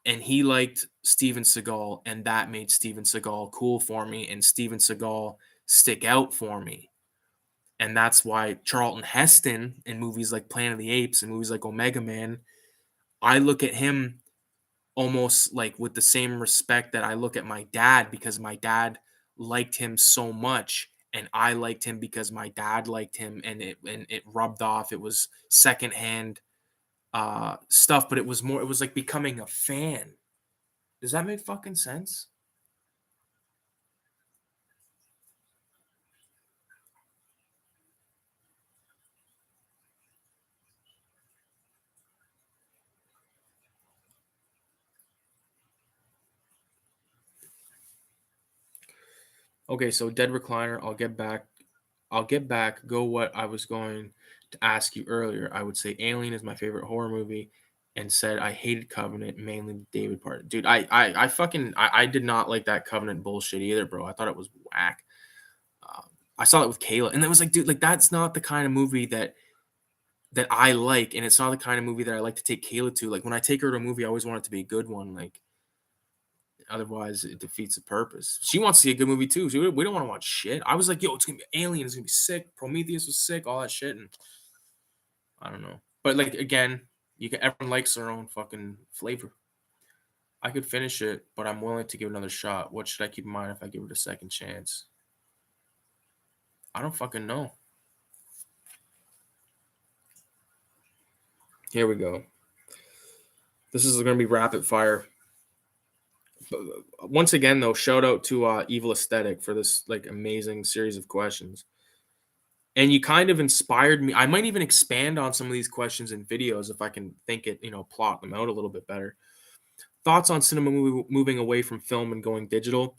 and he liked Steven Seagal, and that made Steven Seagal cool for me, and Steven Seagal stick out for me. And that's why Charlton Heston in movies like Planet of the Apes and movies like Omega Man, I look at him almost like with the same respect that I look at my dad because my dad liked him so much and I liked him because my dad liked him and it rubbed off. It was secondhand stuff, but it was more it was like becoming a fan. Does that make fucking sense? Okay, so Dead Recliner, I'll get back. I'll get back. Go what I was going to ask you earlier. I would say Alien is my favorite horror movie, and said I hated Covenant mainly with David part. Dude, I fucking I did not like that Covenant bullshit either, bro. I thought it was whack. Um, I saw it with Kayla, and it was like, dude, like that's not the kind of movie that I like, and it's not the kind of movie that I like to take Kayla to. Like when I take her to a movie, I always want it to be a good one. Like otherwise, it defeats the purpose. She wants to see a good movie too. So we don't want to watch shit. I was like, yo, it's gonna be Alien. It's gonna be sick. Prometheus was sick. All that shit, and I don't know. But like again, you can everyone likes their own fucking flavor. I could finish it, but I'm willing to give it another shot. What should I keep in mind if I give it a second chance? I don't fucking know. Here we go. This is going to be rapid fire. Once again, though, shout out to Evil Aesthetic for this like amazing series of questions. And you kind of inspired me. I might even expand on some of these questions in videos if I can think it, plot them out a little bit better. Thoughts on cinema moving away from film and going digital?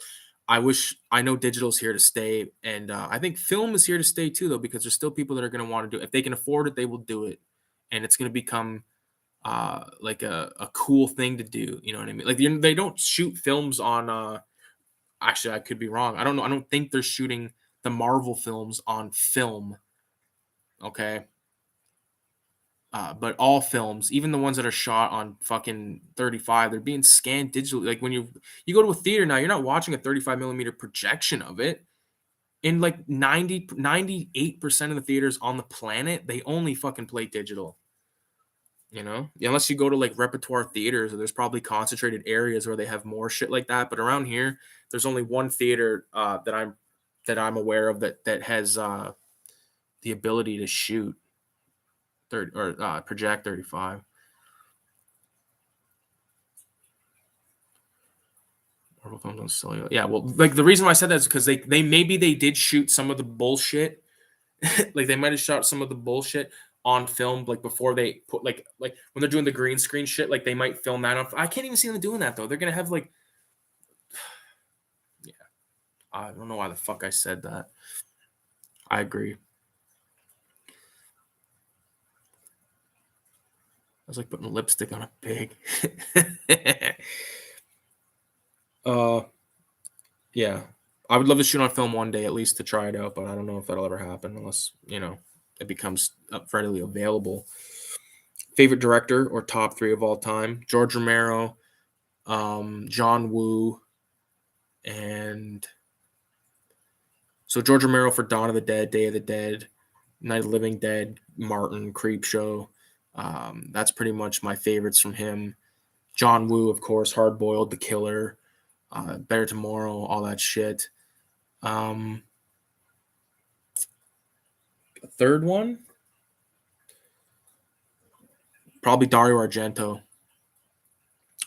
I know digital's here to stay, and I think film is here to stay too, though, because there's still people that are going to want to do it. If they can afford it, they will do it, and it's going to become like a cool thing to do. You know what I mean? Like they don't shoot films on. Actually, I could be wrong. I don't know. I don't think they're shooting the Marvel films on film. Okay, but all films, even the ones that are shot on fucking 35, they're being scanned digitally. Like when you go to a theater now, you're not watching a 35 millimeter projection of it. In like 98% of the theaters on the planet, they only fucking play digital. Unless you go to like repertoire theaters, or there's probably concentrated areas where they have more shit like that. But around here, there's only one theater that I'm aware of that has the ability to shoot 30 or project 35. Marvel films on cellular. Yeah, well, like the reason why I said that is because they maybe they did shoot some of the bullshit. Like they might have shot some of the bullshit on film, like before they put like when they're doing the green screen shit, like they might film that on. I can't even see them doing that though. They're gonna have like, yeah, I don't know why the fuck I said that. I agree. was like putting lipstick on a pig. Yeah. I would love to shoot on film one day at least to try it out, but I don't know if that'll ever happen unless, it becomes readily available. Favorite director or top 3 of all time? George Romero, John Woo, and so George Romero for Dawn of the Dead, Day of the Dead, Night of the Living Dead, Martin, Creepshow. That's pretty much my favorites from him. John Woo, of course, Hard Boiled, The Killer, Better Tomorrow, all that shit. A third one, probably Dario Argento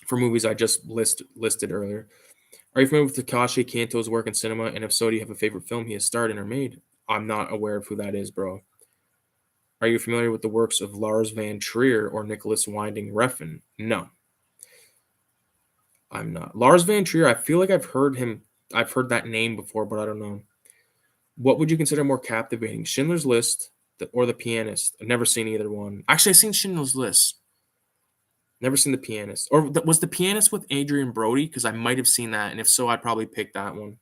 for movies I just listed earlier. Are you familiar with Takashi Kanto's work in cinema? And if so, do you have a favorite film he has starred in or made? I'm not aware of who that is, bro. Are you familiar with the works of Lars van Trier or Nicholas Winding Refn? No, I'm not. Lars van Trier, I feel like I've heard that name before, but I don't know. What would you consider more captivating, Schindler's List or The Pianist? I've never seen either one. Actually, I've seen Schindler's List. Never seen The Pianist. Or was The Pianist with Adrian Brody? Because I might have seen that, and if so, I'd probably pick that one.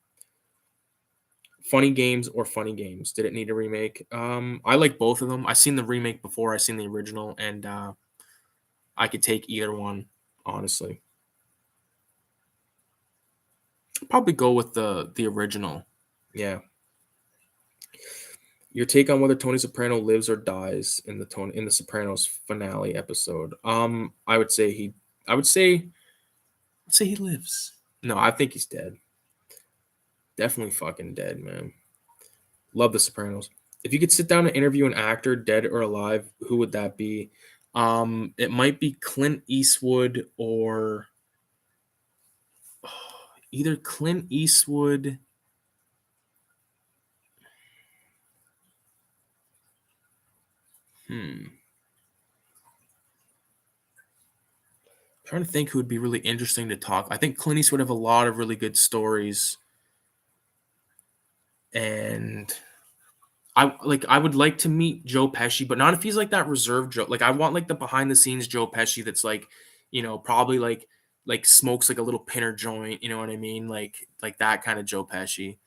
Funny Games or Funny Games? Did it need a remake? I like both of them. I've seen the remake before. I've seen the original, and I could take either one, honestly. Probably go with the original. Yeah. Your take on whether Tony Soprano lives or dies in the Sopranos finale episode? I would say he lives. No, I think he's dead. Definitely fucking dead, man. Love the Sopranos. If you could sit down and interview an actor, dead or alive, who would that be? It might be Clint Eastwood or either Clint Eastwood. Trying to think who would be really interesting to talk. I think Clint Eastwood have a lot of really good stories, and I would like to meet Joe Pesci, but not if he's like that reserved Joe. Like I want like the behind the scenes Joe Pesci that's like, probably like smokes like a little pinner joint. You know what I mean? Like that kind of Joe Pesci.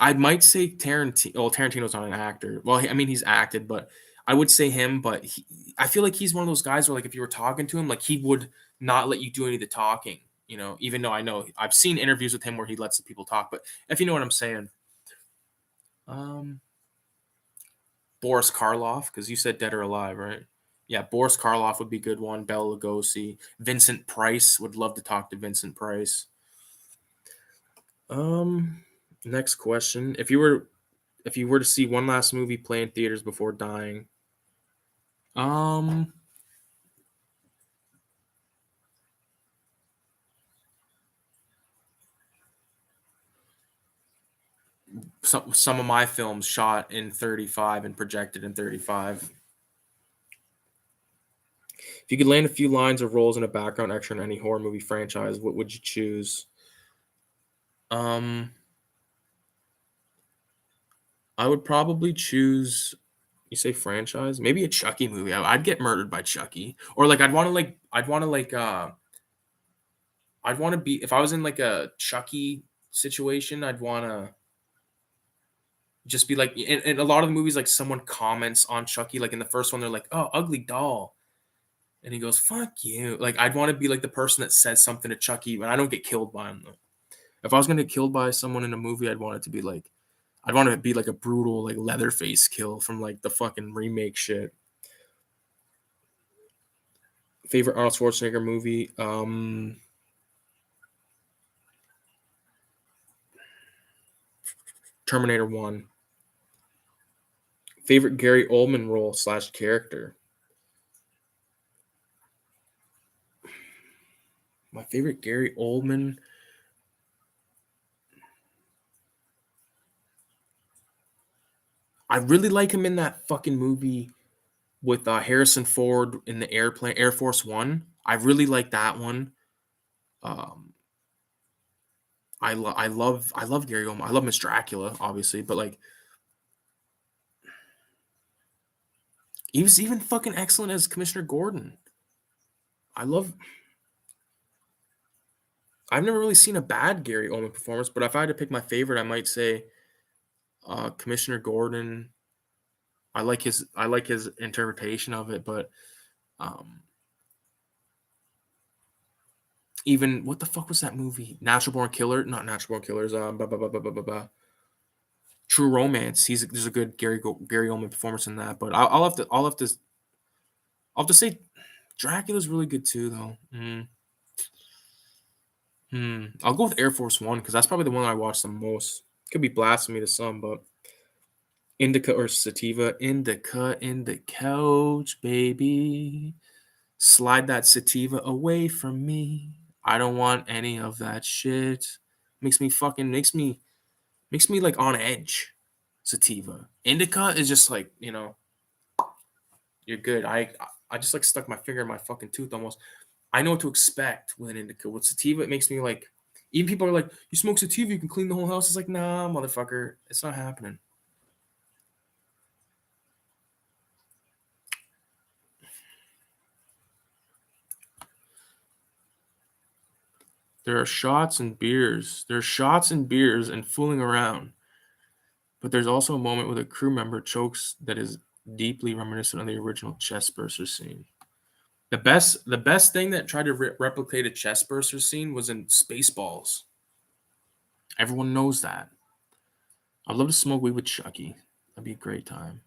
I might say Tarantino. Well, Tarantino's not an actor. Well, I mean, he's acted, but I would say him. But I feel like he's one of those guys where, like, if you were talking to him, like, he would not let you do any of the talking. Even though I know I've seen interviews with him where he lets the people talk. But if you know what I'm saying, Boris Karloff, because you said dead or alive, right? Yeah, Boris Karloff would be a good one. Bela Lugosi, Vincent Price, would love to talk to Vincent Price. Next question: If you were to see one last movie play in theaters before dying, some of my films shot in 35 and projected in 35. If you could land a few lines or roles in a background extra in any horror movie franchise, what would you choose? I would probably choose. You say franchise? Maybe a Chucky movie. I'd get murdered by Chucky, or like I'd want to be if I was in like a Chucky situation. I'd want to just be like in a lot of the movies, like someone comments on Chucky. Like in the first one, they're like, "Oh, ugly doll," and he goes, "Fuck you." Like I'd want to be like the person that says something to Chucky, but I don't get killed by him though. If I was gonna get killed by someone in a movie, I'd want it to be like, I'd want it to be like a brutal like Leatherface kill from like the fucking remake shit. Favorite Arnold Schwarzenegger movie? Terminator 1. Favorite Gary Oldman role / character? My favorite Gary Oldman. I really like him in that fucking movie with Harrison Ford in the airplane, Air Force One. I really like that one. Um, I love Gary Oldman. I love Miss Dracula, obviously, but like He was even fucking excellent as Commissioner Gordon. I've never really seen a bad Gary Oldman performance, but if I had to pick my favorite, I might say Commissioner Gordon. I like his interpretation of it, but um, even what the fuck was that movie? Natural Born Killer, not Natural Born Killers. True Romance. There's a good Gary Oldman performance in that, but I'll have to say Dracula's really good too, though. I'll go with Air Force One because that's probably the one I watched the most. Could be blasphemy to some, but Indica or Sativa. Indica in the couch, baby. Slide that sativa away from me. I don't want any of that shit. Makes me like on edge. Sativa. Indica is just like, you're good. I just like stuck my finger in my fucking tooth almost. I know what to expect with an indica. With sativa, it makes me like, even people are like, you smoke sativa, you can clean the whole house. It's like, nah, motherfucker, it's not happening. There are shots and beers. There are shots and beers and fooling around. But there's also a moment where a crew member chokes that is deeply reminiscent of the original chest burster scene. The best thing that tried to replicate a chest burster scene was in Spaceballs. Everyone knows that. I'd love to smoke weed with Chucky. That'd be a great time.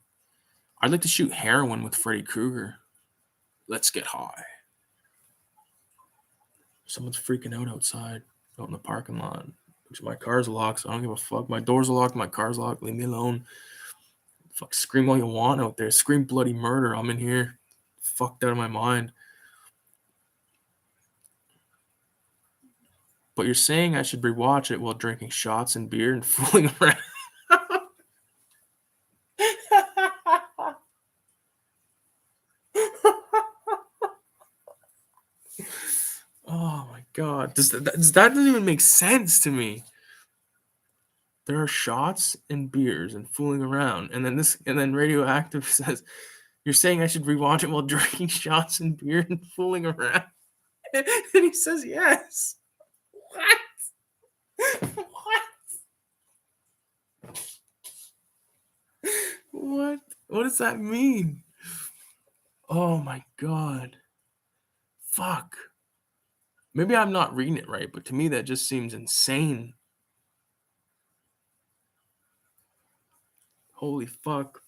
I'd like to shoot heroin with Freddy Krueger. Let's get high. Someone's freaking out outside, out in the parking lot. My car's locked, so I don't give a fuck. My doors are locked, my car's locked. Leave me alone. Fuck, scream all you want out there. Scream bloody murder. I'm in here, fucked out of my mind. But you're saying I should rewatch it while drinking shots and beer and fooling around. Oh my god, that doesn't even make sense to me. There are shots and beers and fooling around, and then Radioactive says, "You're saying I should rewatch it while drinking shots and beer and fooling around?" And he says, "Yes." What? What? What does that mean? Oh my god. Fuck. Maybe I'm not reading it right, but to me that just seems insane. Holy fuck.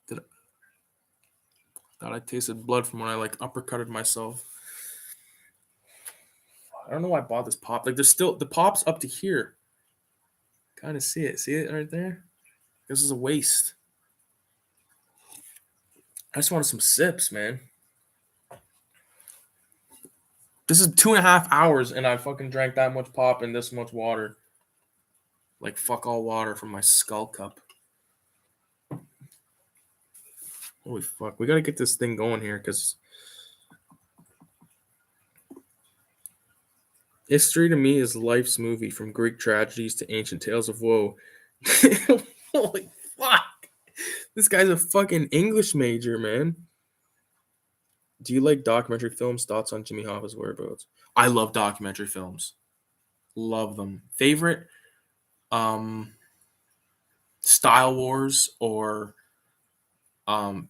Thought I tasted blood from when I like uppercutted myself. I don't know why I bought this pop. Like there's still the pop's up to here. Kind of see it. See it right there? This is a waste. I just wanted some sips, man. This is 2.5 hours and I fucking drank that much pop and this much water. Like fuck all water from my skull cup. Holy fuck. We gotta get this thing going here because history to me is life's movie from Greek tragedies to ancient tales of woe. Holy fuck. This guy's a fucking English major, man. Do you like documentary films? Thoughts on Jimmy Hoffa's whereabouts? I love documentary films. Love them. Favorite? Style Wars or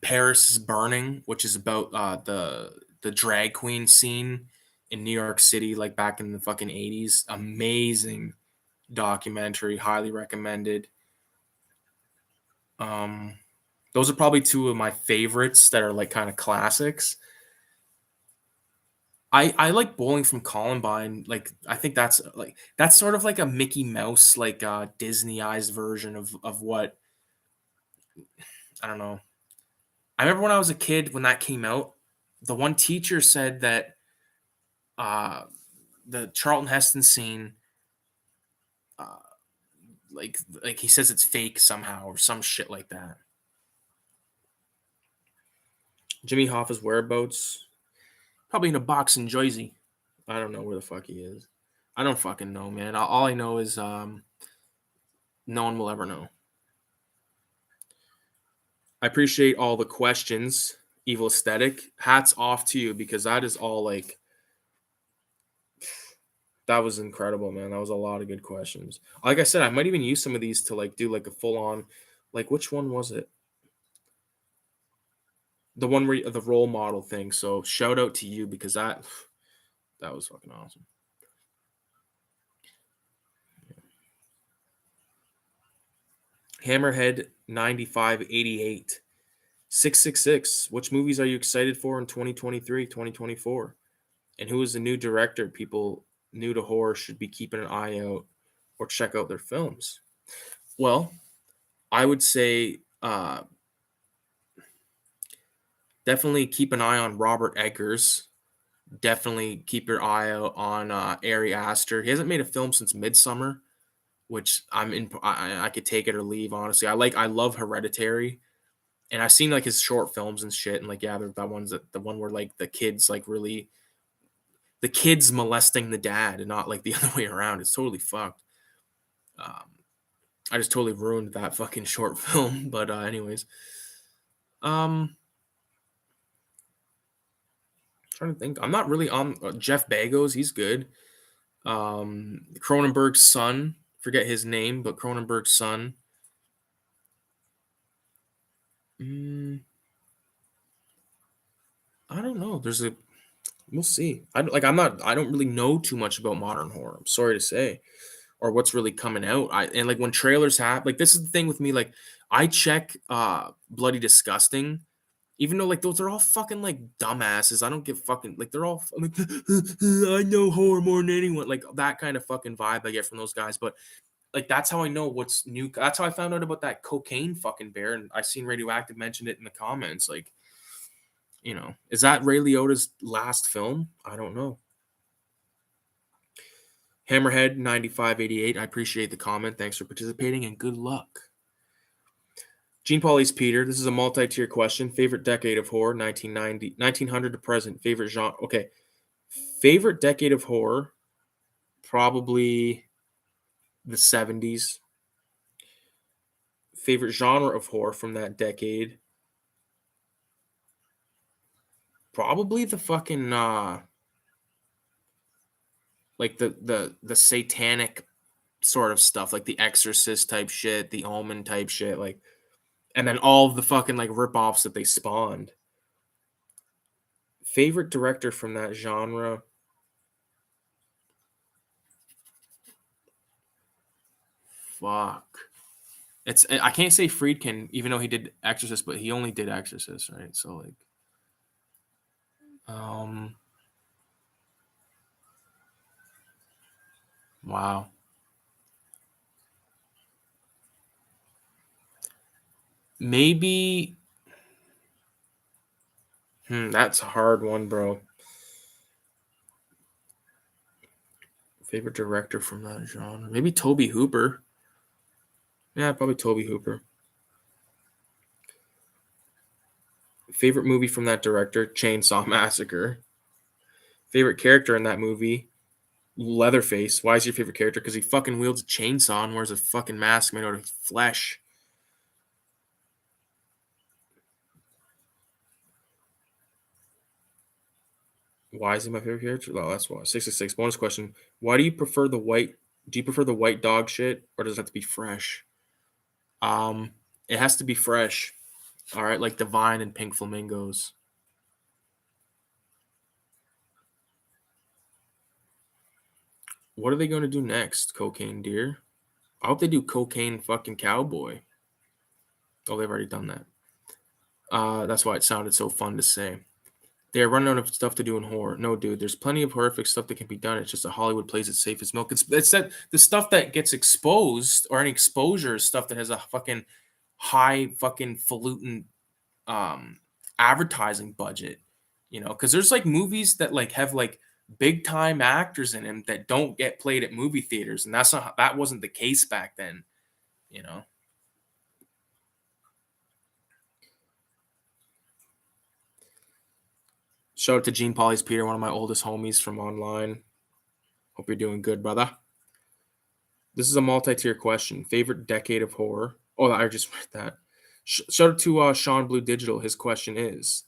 Paris is Burning, which is about the drag queen scene in New York City, like back in the fucking 80s. Amazing documentary, highly recommended. Those are probably two of my favorites that are like kind of classics. I like Bowling from Columbine. Like I think that's sort of like a Mickey Mouse like Disneyized version of what I don't know. I remember when I was a kid when that came out, the one teacher said that uh the Charlton Heston scene uh like he says it's fake somehow or some shit like that. Jimmy Hoffa's whereabouts? Probably in a box in Jersey. I don't know where the fuck he is. I don't fucking know, man. All I know is no one will ever know. I appreciate all the questions, Evil Aesthetic. Hats off to you because that is all like that was incredible, man. That was a lot of good questions. Like I said, I might even use some of these to like do like a full on, like which one was it? The one where the role model thing. So shout out to you because that was fucking awesome. Hammerhead 9588 666. Which movies are you excited for in 2023, 2024? And who is the new director people new to horror should be keeping an eye out or check out their films? Well, I would say definitely keep an eye on Robert Eggers. Definitely keep your eye out on Ari Aster. He hasn't made a film since Midsummer, which I could take it or leave. Honestly, I love Hereditary, and I've seen like his short films and shit, and like yeah, the ones that the one where like the kids like really the kids molesting the dad and not like the other way around. It's totally fucked. Um, I just totally ruined that fucking short film. But anyways, um, trying to think. I'm not really on Jeff Bezos. He's good. Cronenberg's son. Forget his name, but Cronenberg's son. Mm, I don't know. We'll see. I don't really know too much about modern horror. I'm sorry to say, or what's really coming out. And like when trailers have, like this is the thing with me. Like I check Bloody Disgusting, even though like those are all fucking like dumbasses. I don't give fucking like they're all like I know horror more than anyone. Like that kind of fucking vibe I get from those guys. But like that's how I know what's new. That's how I found out about that cocaine fucking bear, and I seen Radioactive mention it in the comments. Like, is that Ray Liotta's last film? I don't know. Hammerhead 9588. I appreciate the comment. Thanks for participating and good luck. Gene Paulie's Peter. This is a multi-tier question. Favorite decade of horror, 1990, 1900 to present. Favorite genre. Okay. Favorite decade of horror, probably the 70s. Favorite genre of horror from that decade, probably the fucking like the satanic sort of stuff, like the Exorcist type shit, the Omen type shit, like, and then all of the fucking like rip-offs that they spawned. Favorite director from that genre? Fuck. I can't say Friedkin, even though he did Exorcist, but he only did Exorcist, right? So like, um, wow. Maybe. That's a hard one, bro. Favorite director from that genre? Maybe Toby Hooper. Yeah, probably Toby Hooper. Favorite movie from that director? Chainsaw Massacre. Favorite character in that movie? Leatherface. Why is your favorite character? Because he fucking wields a chainsaw and wears a fucking mask made out of flesh. Why is he my favorite character? Oh, that's why. 66. Bonus question. Why do you prefer the white? Do you prefer the white dog shit, or does it have to be fresh? It has to be fresh. All right, like Divine and Pink Flamingos. What are they going to do next? Cocaine Deer. I hope they do Cocaine fucking Cowboy. Oh, they've already done that. That's why it sounded so fun to say. They're running out of stuff to do in horror. No, dude, there's plenty of horrific stuff that can be done. It's just that Hollywood plays it safe as milk. It's that the stuff that gets exposed or any exposure is stuff that has a fucking high fucking falutin um advertising budget. Because there's like movies that like have like big time actors in them that don't get played at movie theaters, and that wasn't the case back then. You know. Shout out to Gene Paulie's Peter, one of my oldest homies from online. Hope you're doing good, brother. This is a multi-tier question. Favorite decade of horror? Oh, I just read that. Shout out to Sean Blue Digital. His question is,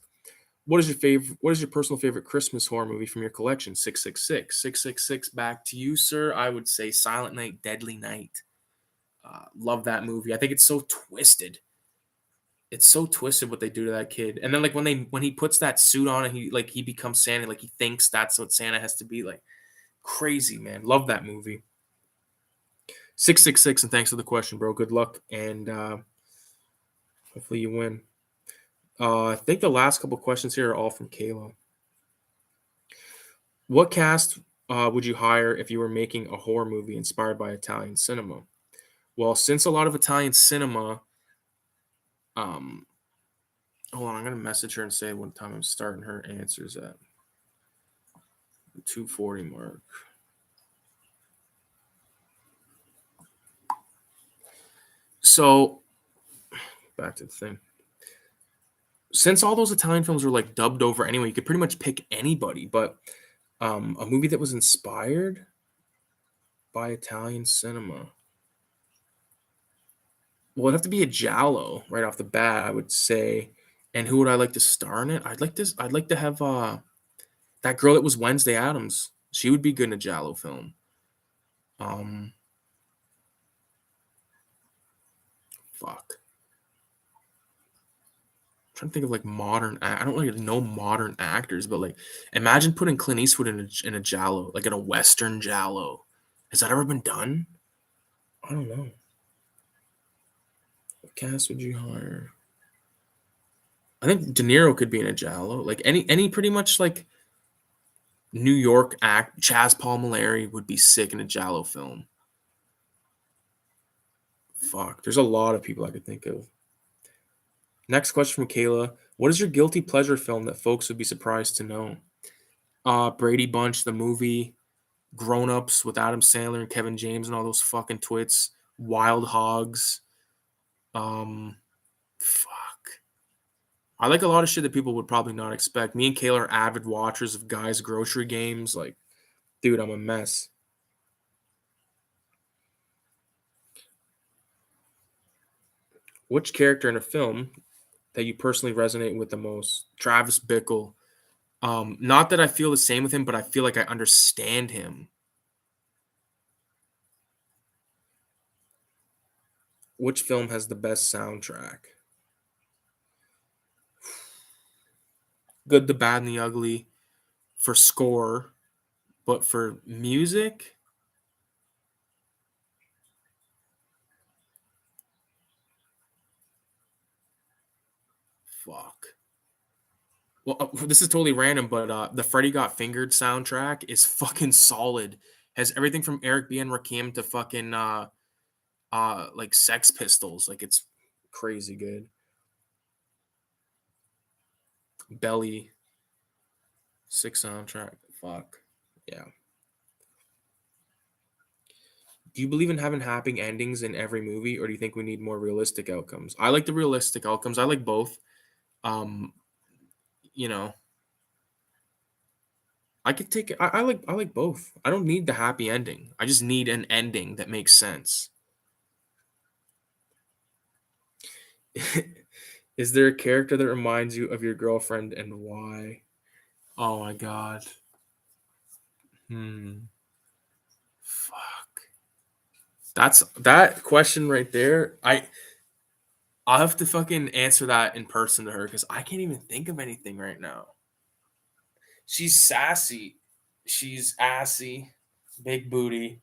what is your personal favorite Christmas horror movie from your collection? 666. 666, back to you, sir. I would say Silent Night, Deadly Night. Love that movie. I think it's so twisted. It's so twisted what they do to that kid. And then like when he puts that suit on and he becomes Santa, like he thinks that's what Santa has to be like. Crazy, man. Love that movie. 666, and thanks for the question, bro. Good luck, and hopefully you win. I think the last couple questions here are all from Kayla. What cast would you hire if you were making a horror movie inspired by Italian cinema? Well, since a lot of Italian cinema, hold on, I'm gonna message her and say what time I'm starting her answers at. The 2:40 mark. So, back to the thing. Since all those Italian films were like dubbed over anyway, you could pretty much pick anybody. But a movie that was inspired by Italian cinema. Well, it'd have to be a giallo right off the bat, I would say. And who would I like to star in it? I'd like to have that girl that was Wednesday Addams. She would be good in a giallo film. Fuck. I'm trying to think of like modern. I don't really know modern actors, but like, imagine putting Clint Eastwood in a giallo, like in a Western giallo. Has that ever been done? I don't know. What cast would you hire? I think De Niro could be in a giallo. Like any pretty much like New York act. Chaz Palminteri would be sick in a giallo film. Fuck, there's a lot of people I could think of. Next question from Kayla. What is your guilty pleasure film that folks would be surprised to know? Brady Bunch, the movie, Grown Ups with Adam Sandler and Kevin James and all those fucking twits, Wild Hogs. Fuck. I like a lot of shit that people would probably not expect. Me and Kayla are avid watchers of guys' grocery games. Like, dude, I'm a mess. Which character in a film that you personally resonate with the most? Travis Bickle. Not that I feel the same with him, but I feel like I understand him. Which film has the best soundtrack? Good, the Bad, and the Ugly for score, but for music, fuck. Well, this is totally random, but the Freddy Got Fingered soundtrack is fucking solid. Has everything from Eric B. and Rakim to fucking like Sex Pistols. Like it's crazy good. Belly, sick soundtrack. Fuck. Yeah. Do you believe in having happy endings in every movie, or do you think we need more realistic outcomes? I like the realistic outcomes. I like both. Um, you know, I could take it. I like both. I don't need the happy ending. I just need an ending that makes sense. Is there a character that reminds you of your girlfriend and why? Oh my god. Fuck. That's that question right there. I'll have to fucking answer that in person to her because I can't even think of anything right now. She's sassy. She's assy. Big booty.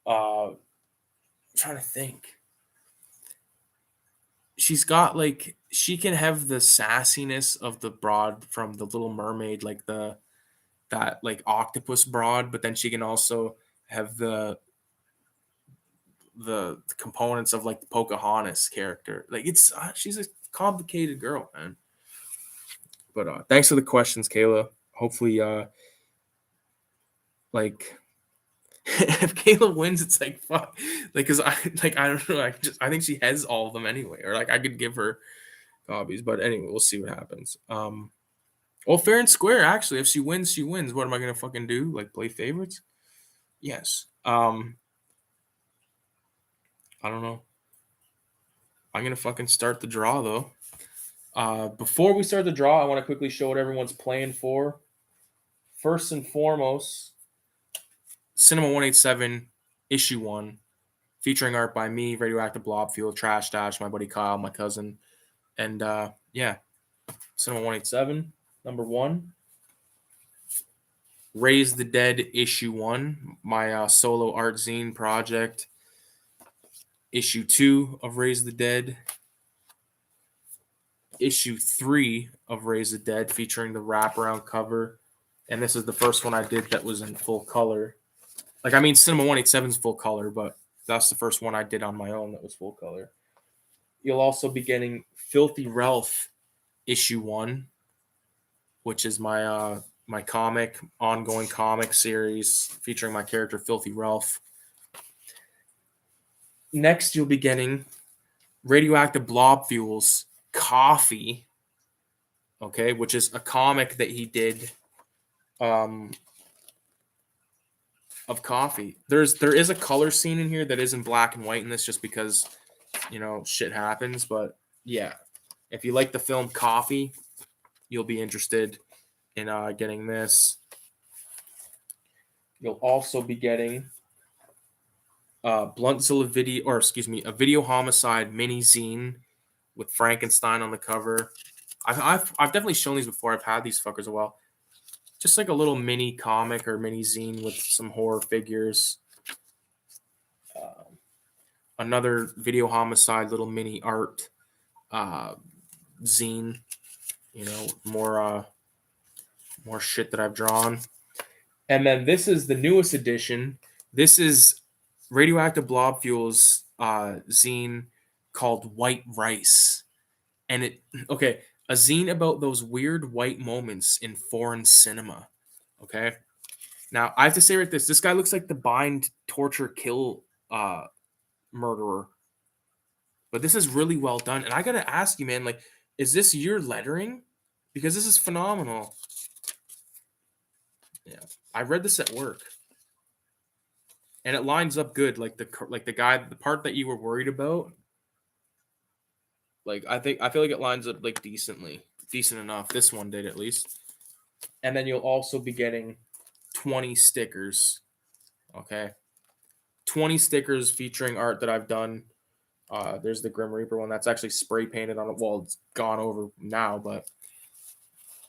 I'm trying to think. She's got like she can have the sassiness of the broad from the Little Mermaid, like that like octopus broad, but then she can also have the components of like the Pocahontas character. Like it's she's a complicated girl, man. But thanks for the questions, Kayla. Hopefully, like if Kayla wins, it's like fuck, like because I don't know, I think she has all of them anyway, or like I could give her copies. But anyway, we'll see what happens. Well, fair and square. Actually, if she wins, she wins. What am I gonna fucking do? Like play favorites? Yes. I don't know. I'm going to fucking start the draw, though. Before we start the draw, I want to quickly show what everyone's playing for. First and foremost, Cinema 187, Issue 1, featuring art by me, Radioactive Blob Fuel, Trash Dash, my buddy Kyle, my cousin. And yeah, Cinema 187, number 1. Raise the Dead, Issue 1, my solo art zine project. Issue 2 of Raise the Dead. Issue 3 of Raise the Dead, featuring the wraparound cover. And this is the first one I did that was in full color. Like, I mean, Cinema 187 is full color, but that's the first one I did on my own that was full color. You'll also be getting Filthy Ralph, Issue 1, which is my my ongoing comic series featuring my character Filthy Ralph. Next, you'll be getting Radioactive Blob Fuel's Coffee, okay, which is a comic that he did of coffee. There is a color scene in here that is in black and white in this just because, you know, shit happens. But yeah, if you like the film Coffee, you'll be interested in getting this. You'll also be getting Bluntzilla a Videohomicide mini zine with Frankenstein on the cover. I've definitely shown these before. I've had these fuckers a while. Just like a little mini comic or mini zine with some horror figures. Another Videohomicide little mini art zine. You know, more shit that I've drawn. And then this is the newest edition. This is Radioactive Blob Fuel's zine called White Rice. And a zine about those weird white moments in foreign cinema. Okay. Now, I have to say this guy looks like the bind, torture, kill murderer. But this is really well done. And I got to ask you, man, like, is this your lettering? Because this is phenomenal. Yeah. I read this at work. And it lines up good. Like the part that you were worried about. Like, I feel like it lines up like decent enough. This one did at least. And then you'll also be getting 20 stickers. Okay. 20 stickers featuring art that I've done. There's the Grim Reaper one that's actually spray painted on it. Well, it's gone over now, but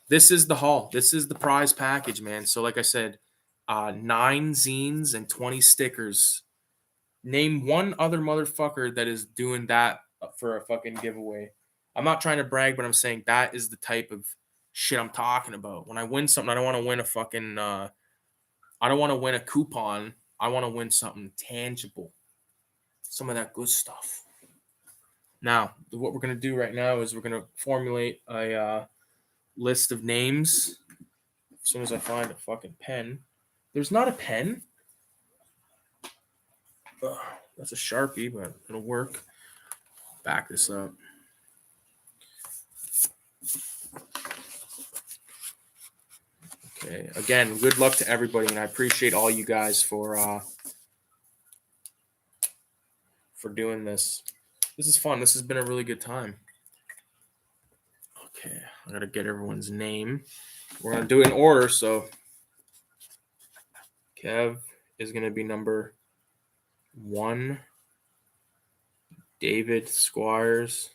this is the haul. This is the prize package, man. So like I said, 9 zines and 20 stickers. Name one other motherfucker that is doing that for a fucking giveaway. I'm not trying to brag, but I'm saying that is the type of shit I'm talking about. When I win something, I don't want to win a fucking I don't want to win a coupon. I want to win something tangible. Some of that good stuff. Now, what we're going to do right now is we're going to formulate a list of names. As soon as I find a fucking pen. There's not a pen. Ugh, that's a Sharpie, but it'll work. Back this up. Okay. Again, good luck to everybody, and I appreciate all you guys for doing this. This is fun. This has been a really good time. Okay, I gotta get everyone's name. We're gonna do it in order. So Kev is gonna be number 1. David Squires.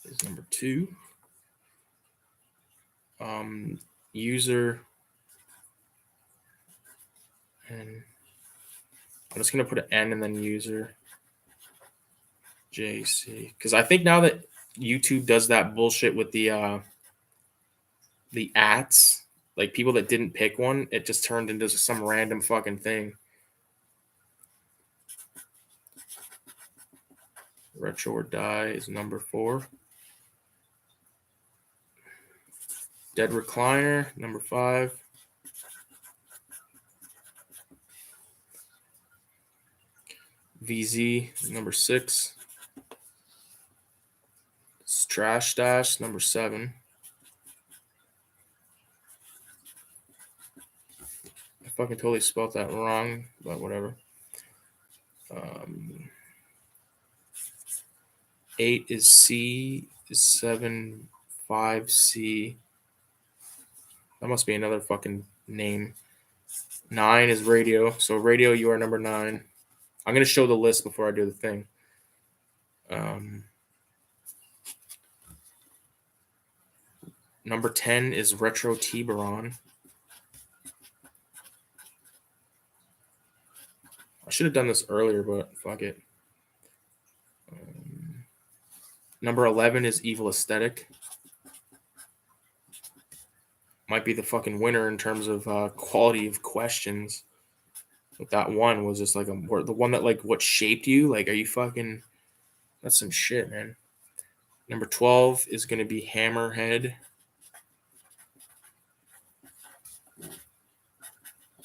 Is number 2. User, and I'm just gonna put an N and then user JC, because I think now that YouTube does that bullshit with the ats, like people that didn't pick one, it just turned into some random fucking thing. Retro or Die is number 4. Dead Recliner, number 5. VZ, number 6. Trash Dash, number 7. If fucking totally spelled that wrong, but whatever. 8 is C, is 7, 5C. That must be another fucking name. 9 is radio. So radio, you are number 9. I'm going to show the list before I do the thing. Number 10 is retro Tiburon. I should have done this earlier, but fuck it. Number 11 is Evil Aesthetic. Might be the fucking winner in terms of quality of questions. But that one was just like the one that like what shaped you. Like, are you fucking? That's some shit, man. Number 12 is going to be Hammerhead.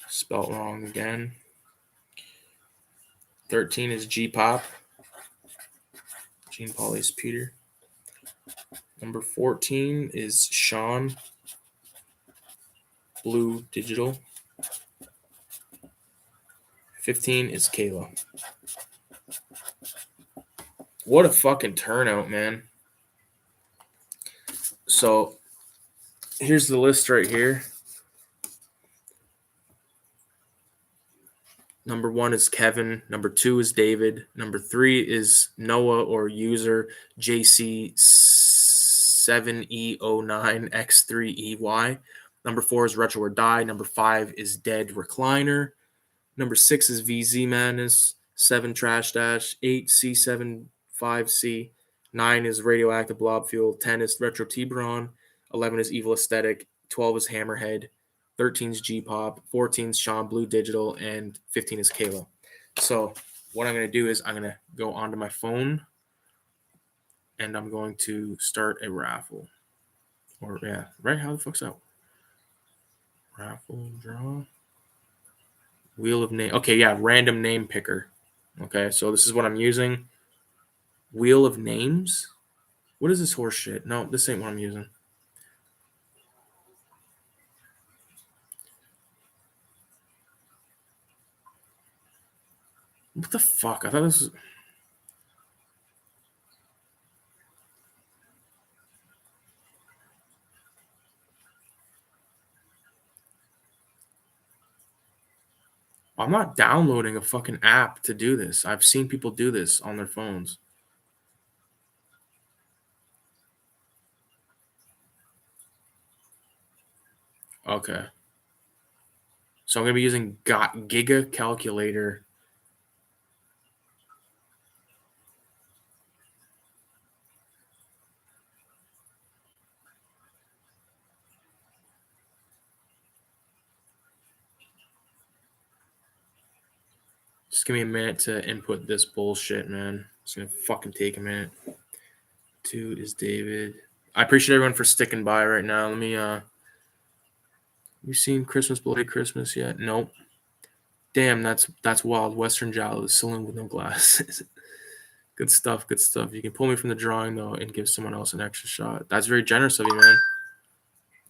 Spelt wrong again. 13 is G-Pop. Gene Paul's Peter. Number 14 is Sean. Blue Digital. 15 is Kayla. What a fucking turnout, man. So here's the list right here. Number 1 is Kevin. Number 2 is David. Number 3 is Noah or user JC7E09X3EY. Number 4 is Retro or Die. Number 5 is Dead Recliner. Number 6 is VZ Madness. 7 Trash Dash. 8 C75C. 9 is Radioactive Blob Fuel. 10 is Retro Tiburon. 11 is Evil Aesthetic. 12 is Hammerhead. 13 is G-Pop, 14 is Sean Blue Digital, and 15 is Kayla. So what I'm going to do is I'm going to go onto my phone, and I'm going to start a raffle. Or, yeah, right? How the fuck's that? Raffle, draw. Wheel of name. Okay, yeah, random name picker. Okay, so this is what I'm using. Wheel of names? What is this horse shit? No, this ain't what I'm using. What the fuck? I thought this was... I'm not downloading a fucking app to do this. I've seen people do this on their phones. Okay. So I'm going to be using Giga Calculator. Just give me a minute to input this bullshit, man. It's going to fucking take a minute. 2 is David. I appreciate everyone for sticking by right now. Let me, you seen Christmas Bloody Christmas yet? Nope. Damn, that's wild. Western Giallo, the saloon with no glasses. Good stuff, good stuff. You can pull me from the drawing, though, and give someone else an extra shot. That's very generous of you, man.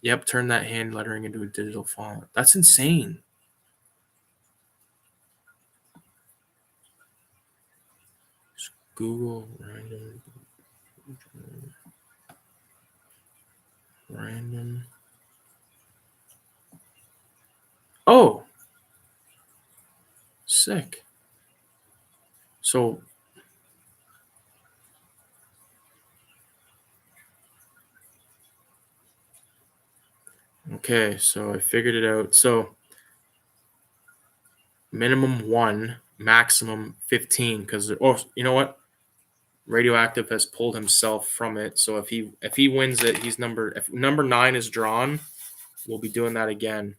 Yep, turn that hand lettering into a digital font. That's insane. Just Google random. Oh, sick. So, okay, so I figured it out. So, minimum 1, maximum 15. Because, oh, you know what? Radioactive has pulled himself from it. So if he wins it, he's if number 9 is drawn, we'll be doing that again.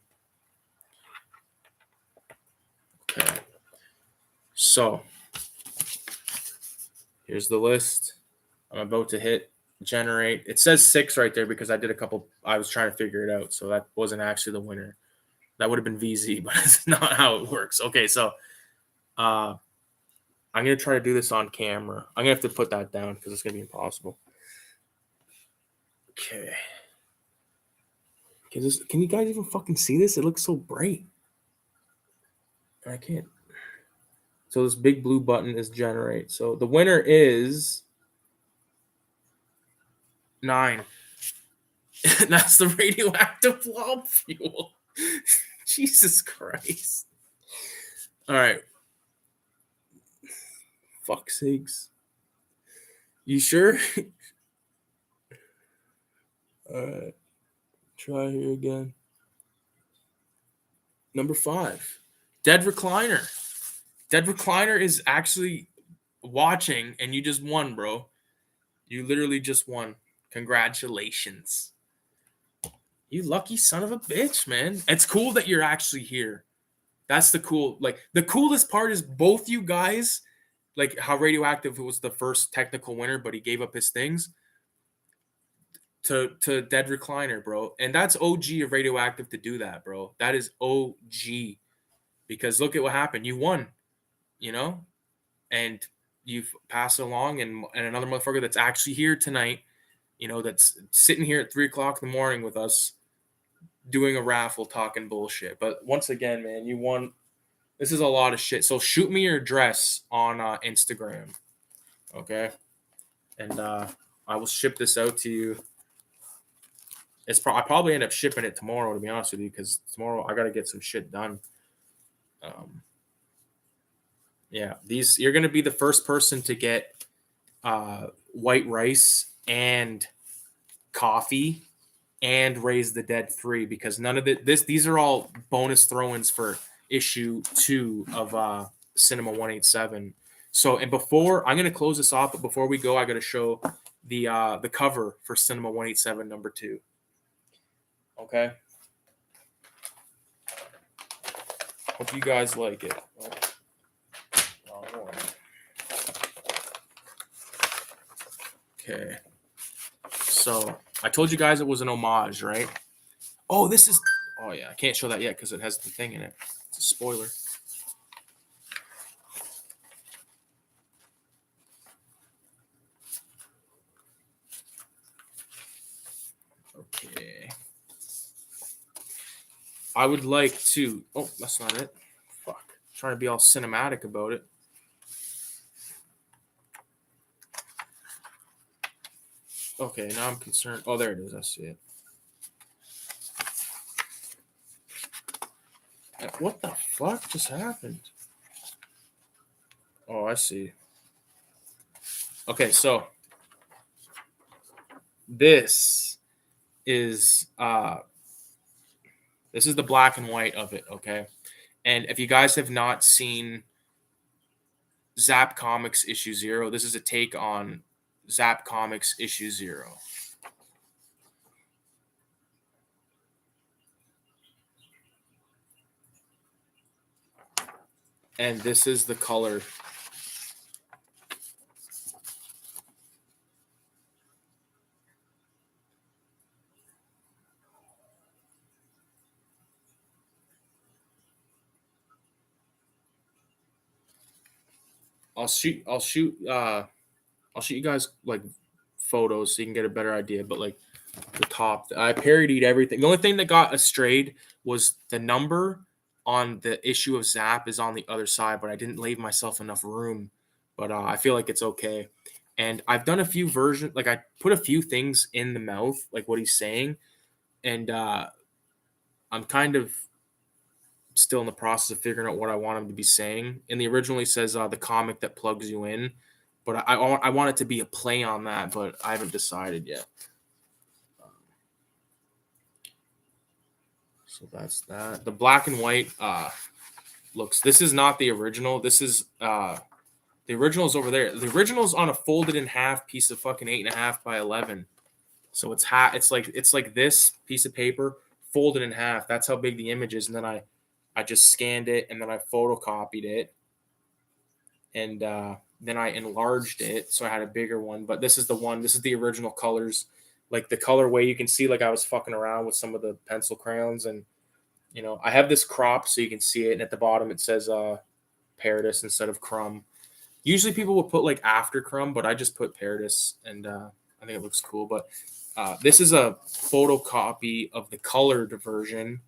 Okay. So here's the list. I'm about to hit generate. It says 6 right there because I was trying to figure it out. So that wasn't actually the winner. That would have been VZ, but it's not how it works. Okay, so I'm going to try to do this on camera. I'm going to have to put that down because it's going to be impossible. Okay. Can you guys even fucking see this? It looks so bright. I can't. So this big blue button is generate. So the winner is 9. That's the radioactive blob fuel. Jesus Christ. All right. Fuck sakes. You sure? All right. Try here again. Number 5. Dead Recliner. Dead Recliner is actually watching, and you just won, bro. You literally just won. Congratulations. You lucky son of a bitch, man. It's cool that you're actually here. That's the cool, like, the coolest part is both you guys, like how Radioactive was the first technical winner, but he gave up his things to Dead Recliner, bro. And that's OG of Radioactive to do that, bro. That is OG. Because look at what happened. You won, you know? And you've passed it along, and another motherfucker that's actually here tonight, you know, that's sitting here at 3 o'clock in the morning with us doing a raffle talking bullshit. But once again, man, you won. This is a lot of shit. So shoot me your address on Instagram, okay? And I will ship this out to you. I probably end up shipping it tomorrow, to be honest with you, because tomorrow I got to get some shit done. Yeah, you're gonna be the first person to get white rice and coffee and Raise the Dead 3, because none of these are all bonus throw-ins for issue 2 of Cinema 187. So, and before I'm gonna close this off, but before we go, I gotta show the cover for Cinema 187 number 2. Okay. Hope you guys like it. Okay. So I told you guys it was an homage, right? Oh, oh yeah, I can't show that yet because it has the thing in it. It's a spoiler. Okay. I would like to. Oh, that's not it. Fuck. I'm trying to be all cinematic about it. Okay, now I'm concerned. Oh, there it is. I see it. What the fuck just happened? Oh, I see. Okay, so this is the black and white of it, okay? And if you guys have not seen Zap Comics issue 0, this is a take on Zap Comics issue 0. And this is the color. I'll shoot you guys like photos so you can get a better idea, but like the top, I parodied everything. The only thing that got astrayed was the number on the issue of Zap is on the other side, but I didn't leave myself enough room. But I feel like it's okay. And I've done a few versions, like I put a few things in the mouth, like what he's saying, and I'm kind of still in the process of figuring out what I want him to be saying. And the originally says the comic that plugs you in, but I want it to be a play on that, but I haven't decided yet. So that's that. The black and white looks. This is not the original. This is the original's over there. The original's on a folded in half piece of fucking 8.5 by 11. So it's It's like this piece of paper folded in half. That's how big the image is. And then I just scanned it and then I photocopied it, and then I enlarged it so I had a bigger one. But this is the one. This is the original colors. Like the colorway, you can see like I was fucking around with some of the pencil crayons, and you know I have this crop so you can see it, and at the bottom it says Paradis instead of Crumb. Usually people would put like after Crumb, but I just put Paradis, and I think it looks cool. But this is a photocopy of the colored version,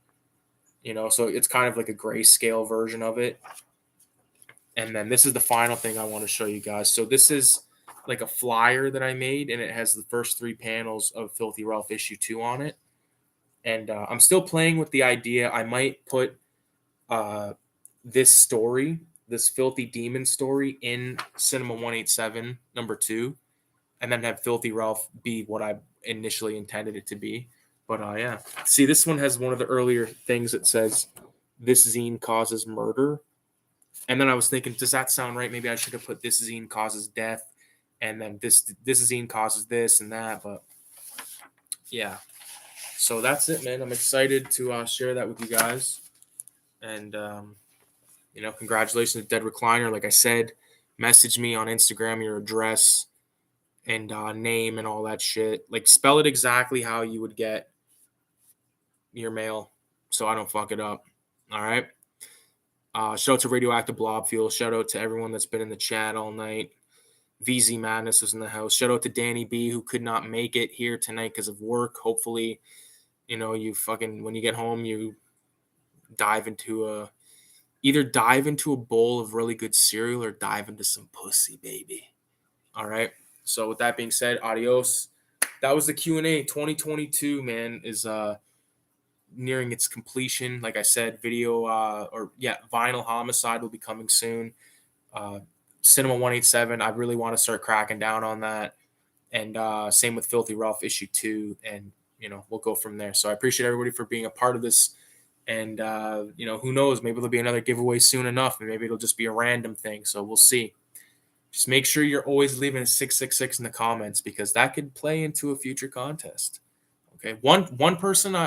you know, so it's kind of like a grayscale version of it. And then this is the final thing I want to show you guys. So this is like a flyer that I made, and it has the first 3 panels of Filthy Ralph issue 2 on it. And I'm still playing with the idea. I might put this story, this Filthy Demon story, in Cinema 187 number 2, and then have Filthy Ralph be what I initially intended it to be. But yeah, see, this one has one of the earlier things that says, "This zine causes murder." And then I was thinking, does that sound right? Maybe I should have put "This zine causes death," and then this zine causes this and that. But yeah, so that's it, man. I'm excited to share that with you guys. And you know, congratulations to Dead Recliner. Like I said, message me on Instagram your address and name and all that shit. Like, spell it exactly how you would get your mail, so I don't fuck it up. All right. Shout out to Radioactive Blob Fuel. Shout out to everyone that's been in the chat all night. VZ Madness was in the house. Shout out to Danny B, who could not make it here tonight because of work. Hopefully, you know, you fucking, when you get home, you dive into a bowl of really good cereal or dive into some pussy, baby. All right. So with that being said, adios. That was the Q&A. 2022, man, is nearing its completion. Like I said, Vinyl Homicide will be coming soon. Cinema 187, I really want to start cracking down on that. And same with Filthy Ralph issue 2. And, you know, we'll go from there. So I appreciate everybody for being a part of this. And, you know, who knows? Maybe there'll be another giveaway soon enough. And maybe it'll just be a random thing. So we'll see. Just make sure you're always leaving a 666 in the comments, because that could play into a future contest. Okay. One person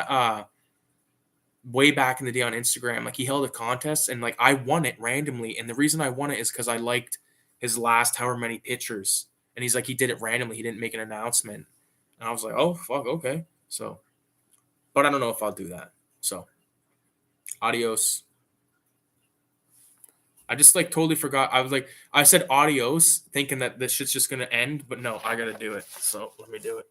way back in the day on Instagram, like, he held a contest and like I won it randomly. And the reason I won it is because I liked his last however many pictures. And he's like, he did it randomly. He didn't make an announcement. And I was like, oh fuck, okay. So, but I don't know if I'll do that. So, adios. I just like totally forgot. I was like, I said adios thinking that this shit's just gonna end, but no, I gotta do it. So let me do it.